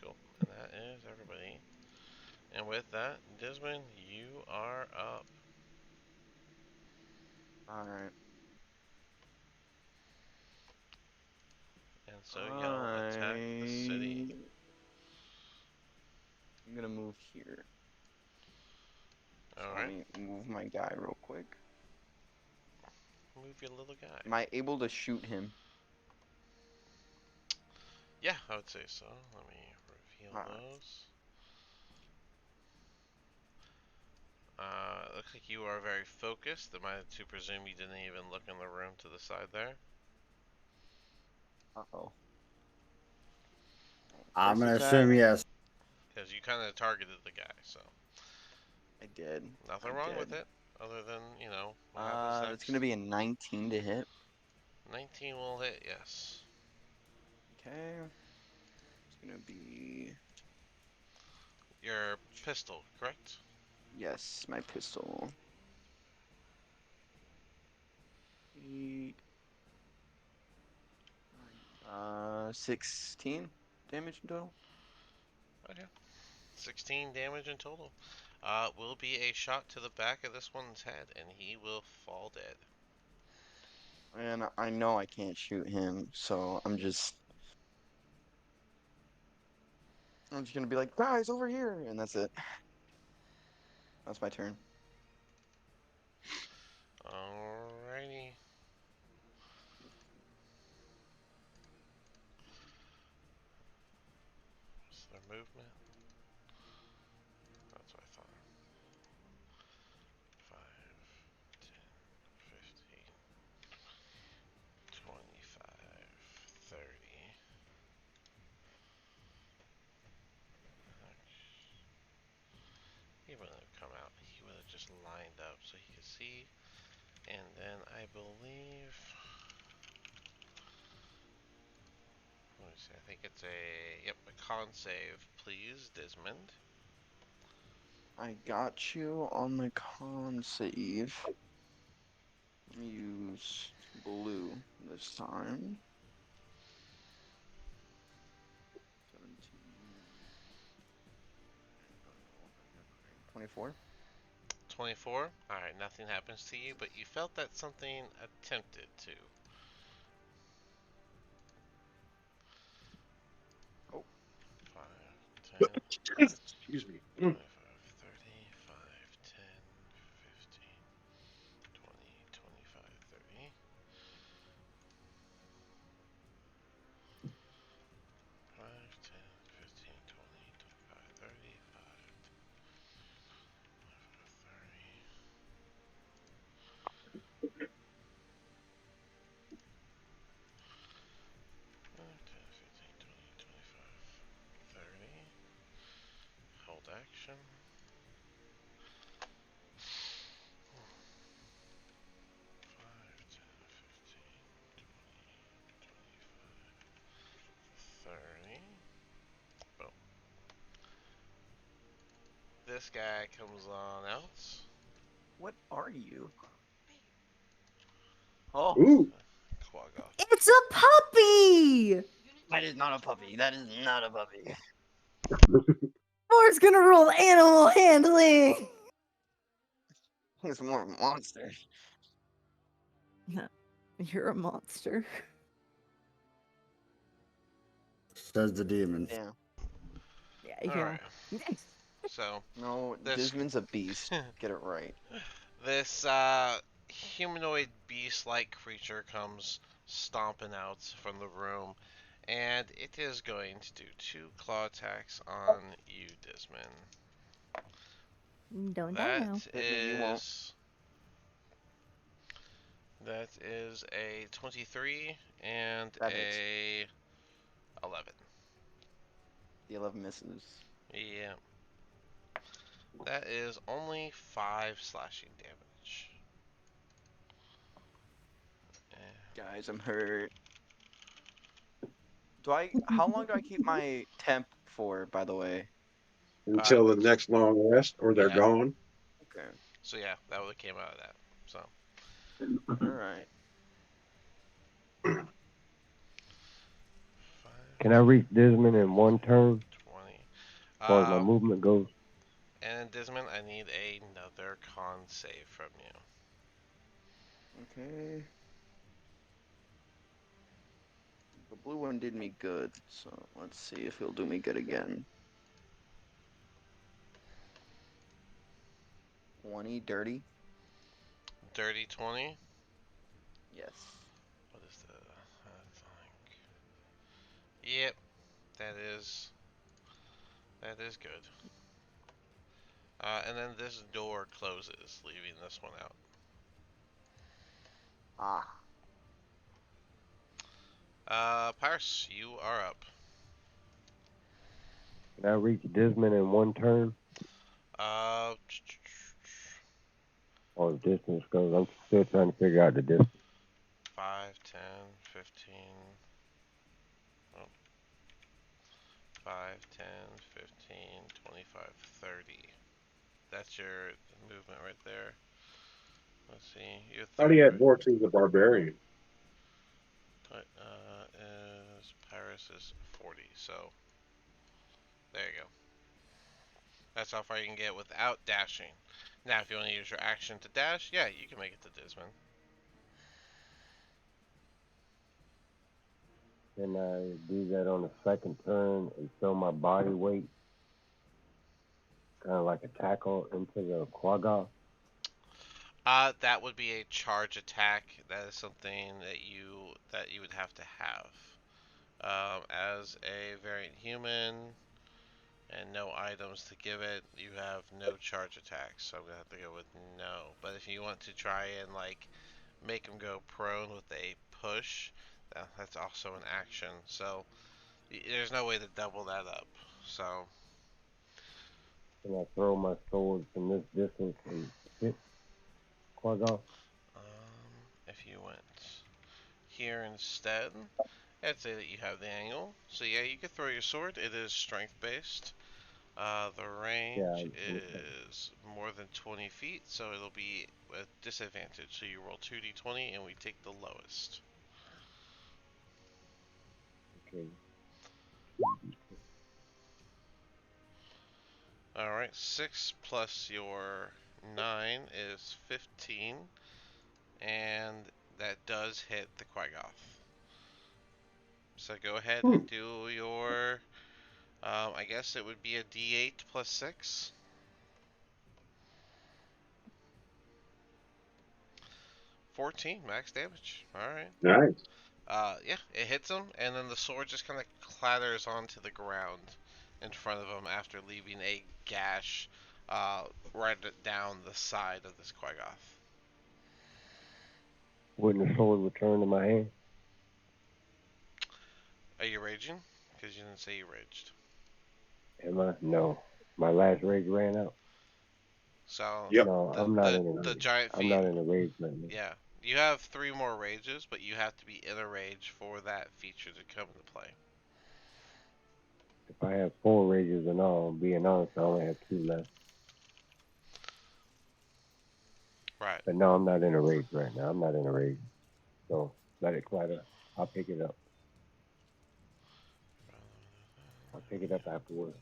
[SPEAKER 1] Cool. And that is everybody. And with that, Desmond, you are up.
[SPEAKER 5] Alright.
[SPEAKER 1] And so you'll attack the city.
[SPEAKER 5] I'm gonna move here. So let
[SPEAKER 1] Alright.
[SPEAKER 5] me move my guy real quick.
[SPEAKER 1] Move your little guy.
[SPEAKER 5] Am I able to shoot him?
[SPEAKER 1] Yeah, I would say so. Let me reveal
[SPEAKER 5] Alright.
[SPEAKER 1] those. Looks like you are very focused. Am I to presume you didn't even look in the room to the side there?
[SPEAKER 5] Uh-oh.
[SPEAKER 3] I'm
[SPEAKER 5] First
[SPEAKER 3] gonna
[SPEAKER 5] attack.
[SPEAKER 3] assume yes.
[SPEAKER 1] Because you kind of targeted the guy, so.
[SPEAKER 5] I did.
[SPEAKER 1] Nothing
[SPEAKER 5] I
[SPEAKER 1] wrong
[SPEAKER 5] did.
[SPEAKER 1] with it, other than, you know, what happens
[SPEAKER 5] That's
[SPEAKER 1] next.
[SPEAKER 5] gonna be a 19 to hit.
[SPEAKER 1] 19 will hit, yes.
[SPEAKER 5] Okay. It's gonna be...
[SPEAKER 1] Your pistol, correct?
[SPEAKER 5] Yes, my pistol. 8... 16 damage in total.
[SPEAKER 1] Okay. 16 damage in total. Will be a shot to the back of this one's head, and he will fall dead.
[SPEAKER 5] And I know I can't shoot him, so I'm just gonna be like, guys, over here, and that's it. That's my turn.
[SPEAKER 1] Alrighty. What's their movement? That's what I thought. 5, 10, 15, 25, 30. He wouldn't have come out. He would have just lined up so he could see. And then I believe... Let me see. I think it's a... Yep, a con save, please, Desmond.
[SPEAKER 5] I got you on the con save. Use blue this time. 17. 24.
[SPEAKER 1] 24. Alright, nothing happens to you, but you felt that something attempted to.
[SPEAKER 5] Oh.
[SPEAKER 1] 5, 10,
[SPEAKER 2] Excuse me.
[SPEAKER 1] 25, 30, 5, 10, 15, 20, 25, 30. 5, 10, 15, 20, 25, 30, 5, 30. 5, 10, 15, 20, 25, 30. Hold action. 5, 10, 15, 20, 25, 30. Boom. This guy comes on out.
[SPEAKER 5] What are you? Oh,
[SPEAKER 2] Ooh.
[SPEAKER 1] Quaggoth.
[SPEAKER 6] It's a puppy!
[SPEAKER 5] that is not a puppy. That is not a puppy.
[SPEAKER 6] Moore's gonna roll animal handling!
[SPEAKER 5] It's more of a monster.
[SPEAKER 6] You're a monster.
[SPEAKER 3] Says the demon.
[SPEAKER 5] Yeah.
[SPEAKER 6] Yeah,
[SPEAKER 1] Alright.
[SPEAKER 6] yeah.
[SPEAKER 1] So,
[SPEAKER 5] No,
[SPEAKER 1] this
[SPEAKER 5] Desmond's a beast. Get it right.
[SPEAKER 1] this humanoid beast-like creature comes stomping out from the room, and it is going to do 2 claw attacks on you, Desmond.
[SPEAKER 6] Don't die now.
[SPEAKER 5] Hit me, you won't.
[SPEAKER 1] That is a 23 and
[SPEAKER 5] That hits.
[SPEAKER 1] a 11.
[SPEAKER 5] The 11 misses.
[SPEAKER 1] Yeah. That is only 5 slashing damage.
[SPEAKER 5] Guys, I'm hurt. How long do I keep my temp for, by the way?
[SPEAKER 2] Until the next long rest, or they're
[SPEAKER 1] Yeah.
[SPEAKER 2] gone.
[SPEAKER 5] Okay.
[SPEAKER 1] So yeah, that would have came out of that. So.
[SPEAKER 5] Alright.
[SPEAKER 4] Can I reach Desmond in one turn
[SPEAKER 1] 20.
[SPEAKER 4] as far as my movement goes?
[SPEAKER 1] And Desmond, I need another con save from you.
[SPEAKER 5] Okay. The blue one did me good, so let's see if he'll do me good again. 20, dirty?
[SPEAKER 1] Dirty 20?
[SPEAKER 5] Yes.
[SPEAKER 1] What is the... Yep, that is good. And then this door closes, leaving this one out. Pyrus, you are up.
[SPEAKER 4] Can I reach Desmond in one turn?
[SPEAKER 1] Uh,
[SPEAKER 4] Or the distance goes? I'm still trying to figure out the distance.
[SPEAKER 1] 5, 10, 15. Oh. 5, 10, 15, 25, 30. That's your movement right there. Let's see. You're
[SPEAKER 2] How do
[SPEAKER 1] 30.
[SPEAKER 2] you add more to the barbarian?
[SPEAKER 1] Is Pyrus is 40, so there you go. That's how far you can get without dashing. Now, if you want to use your action to dash, yeah, you can make it to Desmond.
[SPEAKER 4] Can I do that on the second turn and throw my body weight, kind of like a tackle, into the quagga?
[SPEAKER 1] That would be a charge attack. That is something that you would have to have. As a variant human and no items to give it, you have no charge attacks. So I'm gonna have to go with no. But if you want to try and like make him go prone with a push, that's also an action. So there's no way to double that up. So
[SPEAKER 4] Can I throw my sword from this distance and hit quagga?
[SPEAKER 1] if you went here instead, I'd say that you have the angle. So yeah, you could throw your sword. It is strength based. The range is more than 20 feet, so it'll be a disadvantage. So you roll 2d20 and we take the lowest.
[SPEAKER 4] Okay.
[SPEAKER 1] Alright, 6 plus your 9 is 15, and that does hit the Quaggoth. So go ahead and do your, I guess it would be a d8 plus 6. 14 max damage. Alright.
[SPEAKER 2] Nice.
[SPEAKER 1] Yeah, it hits him, and then the sword just kind of clatters onto the ground in front of him after leaving a gash right down the side of this Quaggoth.
[SPEAKER 4] Wouldn't the sword return to my hand?
[SPEAKER 1] Are you raging? Because you didn't say you raged.
[SPEAKER 4] Am I? No. My last rage ran out.
[SPEAKER 1] So
[SPEAKER 2] Yep.
[SPEAKER 4] No,
[SPEAKER 1] the
[SPEAKER 4] I'm not
[SPEAKER 1] the,
[SPEAKER 4] in a
[SPEAKER 1] the
[SPEAKER 4] rage.
[SPEAKER 1] giant
[SPEAKER 4] I'm
[SPEAKER 1] feet.
[SPEAKER 4] not in a rage right now.
[SPEAKER 1] Yeah, you have 3 more rages, but you have to be in a rage for that feature to come into play.
[SPEAKER 4] If I have 4 rages and all, being honest, I only have 2 left.
[SPEAKER 1] Right.
[SPEAKER 4] But no, I'm not in a rage right now. I'm not in a rage. So let it clatter. I'll pick it up. I'll pick it up afterwards.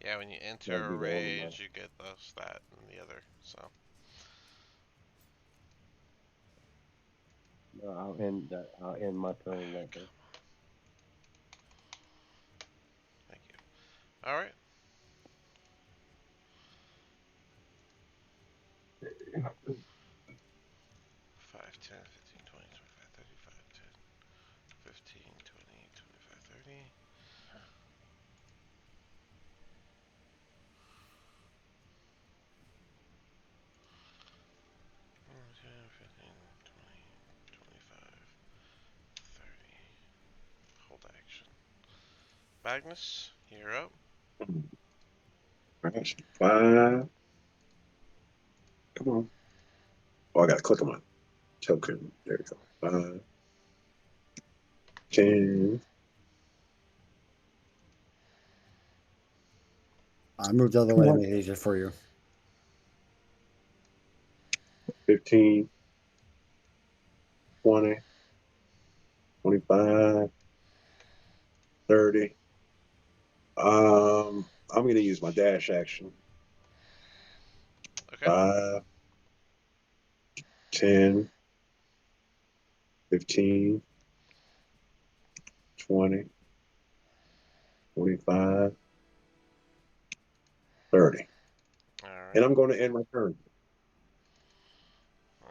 [SPEAKER 1] Yeah, when you enter
[SPEAKER 4] That'd
[SPEAKER 1] a
[SPEAKER 4] be the end of mine.
[SPEAKER 1] rage, you get this, that, and the other. So.
[SPEAKER 4] No, I'll end that. I'll end my turn right there.
[SPEAKER 1] Thank you. All right. 5, 10, 15, 20, 25, 35, 10, 15, 20, 25, 30. 10, 15, 20, 25, 30. Hold action. Magnus, you're up.
[SPEAKER 2] Right, 5. Come on. Oh, I gotta click on my token. There we go. 5, 10,
[SPEAKER 3] I moved the other way to make it easier for you.
[SPEAKER 2] 15, 20, 25, 30. I'm gonna use my dash action.
[SPEAKER 1] Okay.
[SPEAKER 2] 5, 10, 15, 20, 25, 30.
[SPEAKER 1] All
[SPEAKER 2] And
[SPEAKER 1] right.
[SPEAKER 2] I'm going to end my turn.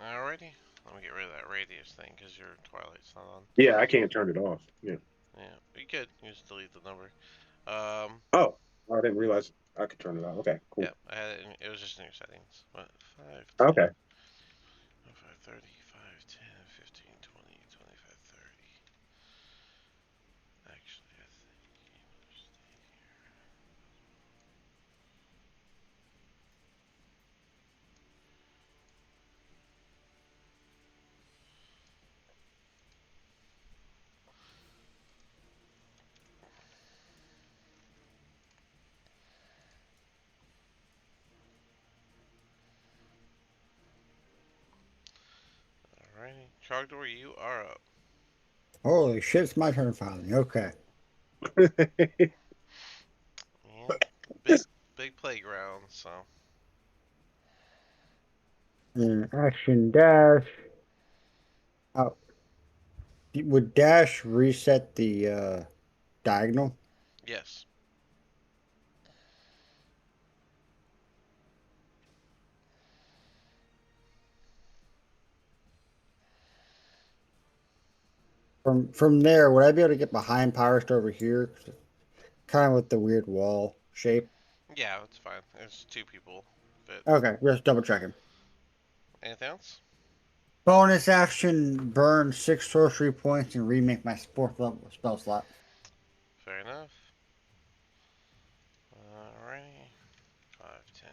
[SPEAKER 1] Alrighty. Let me get rid of that radius thing because your Twilight's not on.
[SPEAKER 2] Yeah, I can't turn it off. Yeah.
[SPEAKER 1] Yeah, you could. You just delete the number. Um,
[SPEAKER 2] Oh, I didn't realize I could turn it off. Okay, cool.
[SPEAKER 1] yep, I had it, it was just in your settings. What? 5, 10,
[SPEAKER 2] Okay.
[SPEAKER 1] 25, 30, 5, 10, 15, 20, 25, 30. Actually, I think you want to stay here. Alrighty. Trogdor, you are up.
[SPEAKER 3] Holy shit, it's my turn finally. Okay.
[SPEAKER 1] Yeah. Big, big playground, so.
[SPEAKER 3] And action dash. Oh, would dash reset the diagonal?
[SPEAKER 1] Yes.
[SPEAKER 3] From there, would I be able to get behind Pyrus over here? Kind of with the weird wall shape.
[SPEAKER 1] Yeah, it's fine. There's two people. But
[SPEAKER 3] Okay, just double checking.
[SPEAKER 1] anything else?
[SPEAKER 3] Bonus action: burn 6 sorcery points and remake my fourth level spell slot.
[SPEAKER 1] Fair enough. Alrighty. 5, 10,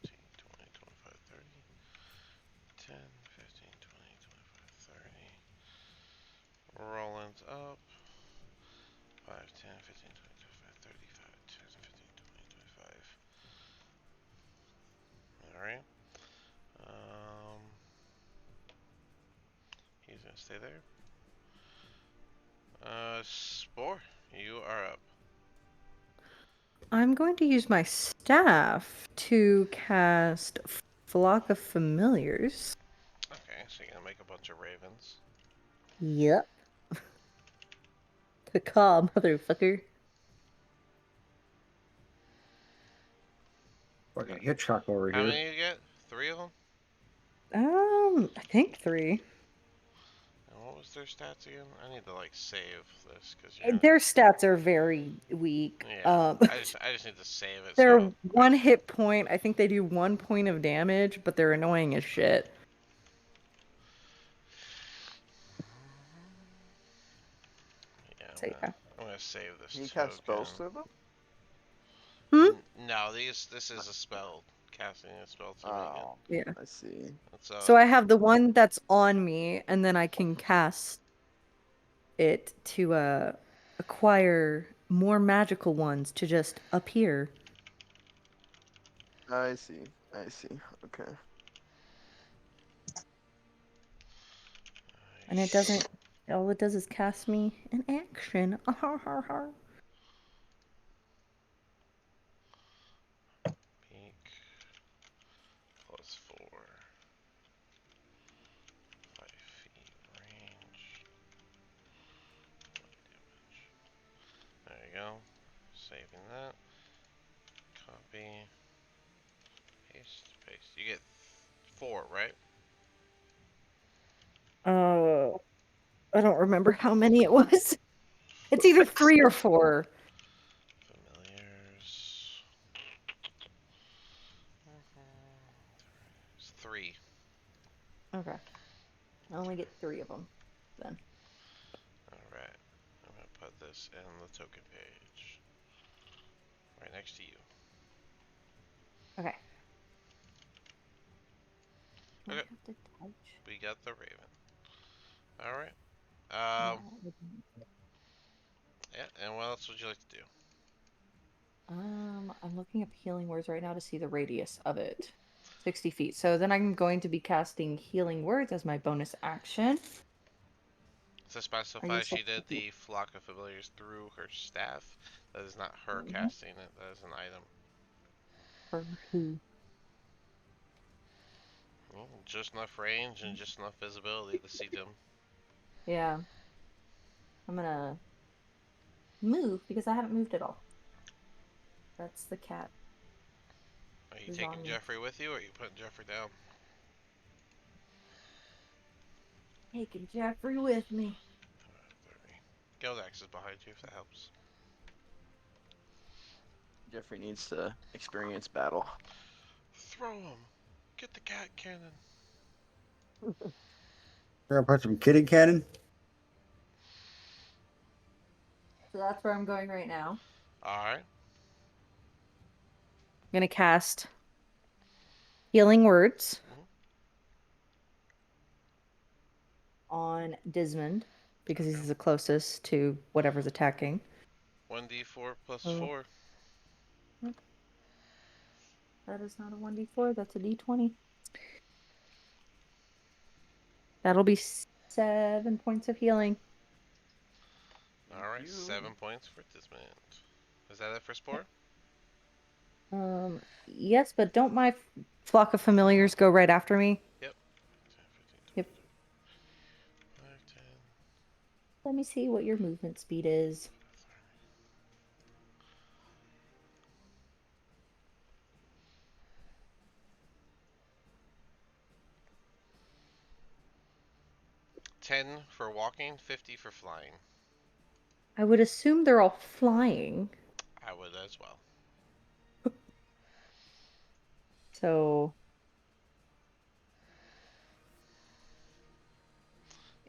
[SPEAKER 1] 15, 20, 25, 30. 10, 15, 20, 25, 30. Roland's up. 5, 10, 15, 20, 25, 35, 10, 15, 20, 25. Alright. Um, he's gonna stay there. Spore, you are up.
[SPEAKER 6] I'm going to use my staff to cast Flock of Familiars.
[SPEAKER 1] Okay, so you're gonna make a bunch of ravens.
[SPEAKER 6] Yep. Caw, motherfucker.
[SPEAKER 3] I got Hitchcock over
[SPEAKER 1] How
[SPEAKER 3] here.
[SPEAKER 1] many you get? 3 of them?
[SPEAKER 6] I think 3.
[SPEAKER 1] And what was their stats again? I need to like save this because you're.
[SPEAKER 6] Their stats are very weak.
[SPEAKER 1] Yeah, I just need to save it.
[SPEAKER 6] They're
[SPEAKER 1] So
[SPEAKER 6] 1 hit point. I think they do 1 point of damage, but they're annoying as shit.
[SPEAKER 1] yeah,
[SPEAKER 6] So yeah.
[SPEAKER 1] I'm gonna save this
[SPEAKER 5] Can you
[SPEAKER 1] token.
[SPEAKER 5] cast spells through them?
[SPEAKER 6] Hmm?
[SPEAKER 1] No, this is a spell. Casting a spell to make it.
[SPEAKER 5] Oh,
[SPEAKER 6] Yeah.
[SPEAKER 5] I see.
[SPEAKER 6] So I have the one that's on me, and then I can cast it to acquire more magical ones to just appear.
[SPEAKER 5] I see. I see. Okay.
[SPEAKER 6] And it doesn't. All it does is cast me an action.
[SPEAKER 1] Peak plus 4. 5 feet range. There you go. Saving that. Copy. Paste. Paste. You get 4, right?
[SPEAKER 6] I don't remember how many it was. It's either 3 or 4.
[SPEAKER 1] Familiars. It's 3.
[SPEAKER 6] Okay. I only get 3 of them then.
[SPEAKER 1] Alright. I'm gonna put this this in the token page. Right next to you.
[SPEAKER 6] Okay. I
[SPEAKER 1] Okay.
[SPEAKER 6] have to touch.
[SPEAKER 1] We got the Raven. Alright.
[SPEAKER 6] Yeah.
[SPEAKER 1] Yeah, and what else would you like to do?
[SPEAKER 6] I'm looking up healing words right now to see the radius of it. 60 feet. So then I'm going to be casting healing words as my bonus action.
[SPEAKER 1] To
[SPEAKER 6] Are you
[SPEAKER 1] specify, she did the flock of familiars through her staff. That is not her casting it. That is an item.
[SPEAKER 6] For who?
[SPEAKER 1] Well, just enough range and just enough visibility to see them.
[SPEAKER 6] Yeah. I'm gonna move because I haven't moved at all. That's the cat.
[SPEAKER 1] Are you
[SPEAKER 6] Who's
[SPEAKER 1] taking
[SPEAKER 6] on me.
[SPEAKER 1] Jeffrey with you, or are you putting Jeffrey down?
[SPEAKER 6] Taking Jeffrey with me.
[SPEAKER 1] Geldax is behind you, if that helps.
[SPEAKER 5] Jeffrey needs to experience battle.
[SPEAKER 1] Throw him! Get the cat cannon!
[SPEAKER 3] We're gonna put some kitty cannon.
[SPEAKER 6] So that's where I'm going right now.
[SPEAKER 1] Alright.
[SPEAKER 6] I'm gonna cast healing words on Dismond because
[SPEAKER 1] Okay.
[SPEAKER 6] he's the closest to whatever's attacking.
[SPEAKER 1] 1d4 plus
[SPEAKER 6] Oh.
[SPEAKER 1] 4.
[SPEAKER 6] That is not a 1d4, that's a d20. That'll be 7 points of healing.
[SPEAKER 1] Alright, 7 points for Dismond. Is that it for Spore?
[SPEAKER 6] Yes, but don't my flock of familiars go right after me?
[SPEAKER 1] Yep. 10, 15, 20,
[SPEAKER 6] Yep.
[SPEAKER 1] 5, 10.
[SPEAKER 6] Let me see what your movement speed is.
[SPEAKER 1] $10 for walking, 50 for flying.
[SPEAKER 6] I would assume they're all flying.
[SPEAKER 1] I would as well.
[SPEAKER 6] So.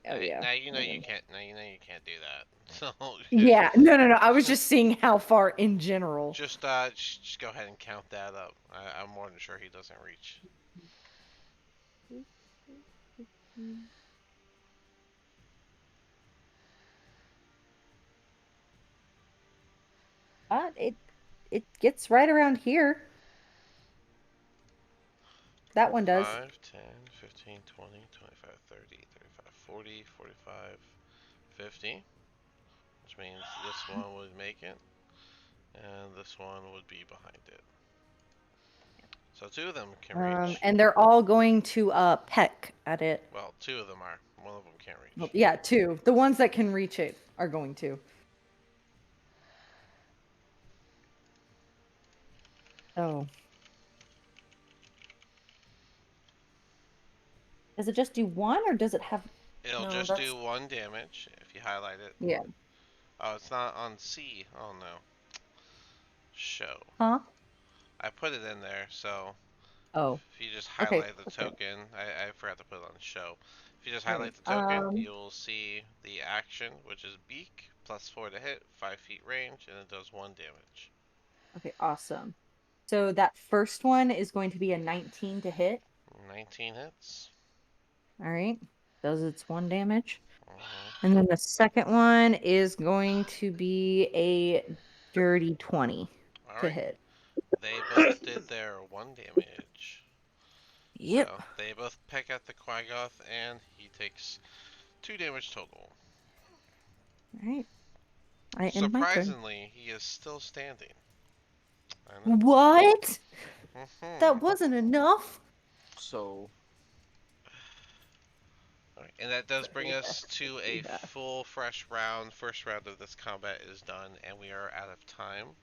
[SPEAKER 6] Oh yeah.
[SPEAKER 1] Now you know you can't. Now you know you can't do that. So
[SPEAKER 6] Yeah. No. I was just seeing how far in general.
[SPEAKER 1] just go ahead and count that up. I'm more than sure he doesn't reach.
[SPEAKER 6] It gets right around here. That one does.
[SPEAKER 1] 5, 10, 15, 20, 25, 30, 35, 40, 45, 50. Which means this one would make it, and this one would be behind it. So 2 of them can reach.
[SPEAKER 6] And they're all going to peck at it.
[SPEAKER 1] Well, 2 of them are. One of them can't reach.
[SPEAKER 6] Well, yeah, 2. The ones that can reach it are going to. Oh. Does it just do 1 or does it have...
[SPEAKER 1] It'll
[SPEAKER 6] No,
[SPEAKER 1] just
[SPEAKER 6] that's-
[SPEAKER 1] do 1 damage if you highlight it.
[SPEAKER 6] Yeah.
[SPEAKER 1] Oh, it's not on C. Oh no. Show.
[SPEAKER 6] Huh?
[SPEAKER 1] I put it in there, so
[SPEAKER 6] Oh.
[SPEAKER 1] if you just
[SPEAKER 6] Okay,
[SPEAKER 1] highlight the
[SPEAKER 6] okay.
[SPEAKER 1] token, I forgot to put it on show. If you just
[SPEAKER 6] Alright,
[SPEAKER 1] highlight the token, you'll see the action, which is beak, plus 4 to hit, 5 feet range, and it does 1 damage.
[SPEAKER 6] Okay, awesome. So that first one is going to be a 19 to hit.
[SPEAKER 1] 19 hits.
[SPEAKER 6] Alright. Does its 1 damage.
[SPEAKER 1] Uh-huh.
[SPEAKER 6] And then the second one is going to be a dirty 20 to
[SPEAKER 1] Alright.
[SPEAKER 6] hit.
[SPEAKER 1] They both did their 1 damage.
[SPEAKER 6] Yep.
[SPEAKER 1] So they both peck at the Quaggoth, and he takes 2 damage total.
[SPEAKER 6] Alright. I end my turn.
[SPEAKER 1] Surprisingly, he is still standing. I know.
[SPEAKER 6] What?
[SPEAKER 1] Mhm.
[SPEAKER 6] That wasn't enough?
[SPEAKER 5] So,
[SPEAKER 1] Alright, and that does bring
[SPEAKER 6] Yeah.
[SPEAKER 1] us to a
[SPEAKER 6] Yeah.
[SPEAKER 1] full fresh round. First round of this combat is done, and we are out of time.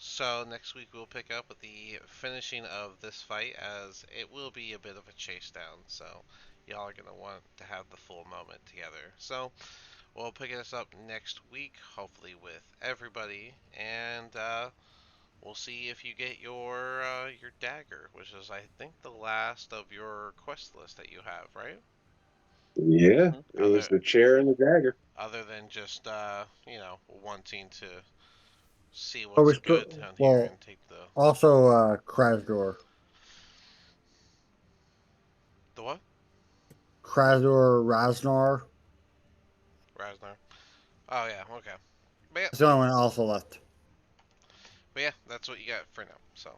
[SPEAKER 1] So next week we'll pick up with the finishing of this fight, as it will be a bit of a chase down. So y'all are gonna want to have the full moment together. So we'll pick this up next week, hopefully with everybody, and we'll see if you get your dagger, which is I think the last of your quest list that you have, right?
[SPEAKER 2] Yeah,
[SPEAKER 5] Mhm.
[SPEAKER 2] it was the chair and the dagger.
[SPEAKER 1] Other than just wanting to see
[SPEAKER 3] Oh,
[SPEAKER 1] what's good down here
[SPEAKER 3] well,
[SPEAKER 1] and take
[SPEAKER 3] also Krasdor.
[SPEAKER 1] the what?
[SPEAKER 3] Krasdor Rasnar.
[SPEAKER 1] Rasnar. Oh yeah, okay. But yeah,
[SPEAKER 3] That's the only one also left.
[SPEAKER 1] that's what you got for now. So,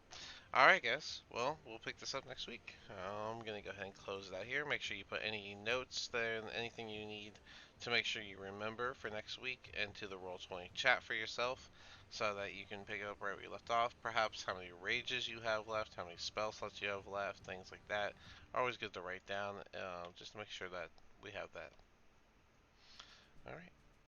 [SPEAKER 1] all right, guys. Well, we'll pick this up next week. I'm gonna go ahead and close it out here. Make sure you put any notes there and anything you need to make sure you remember for next week into the Roll20 chat for yourself, so that you can pick up right where you left off. Perhaps how many rages you have left, how many spell slots you have left, things like that. Always good to write down, just to make sure that we have that. All right.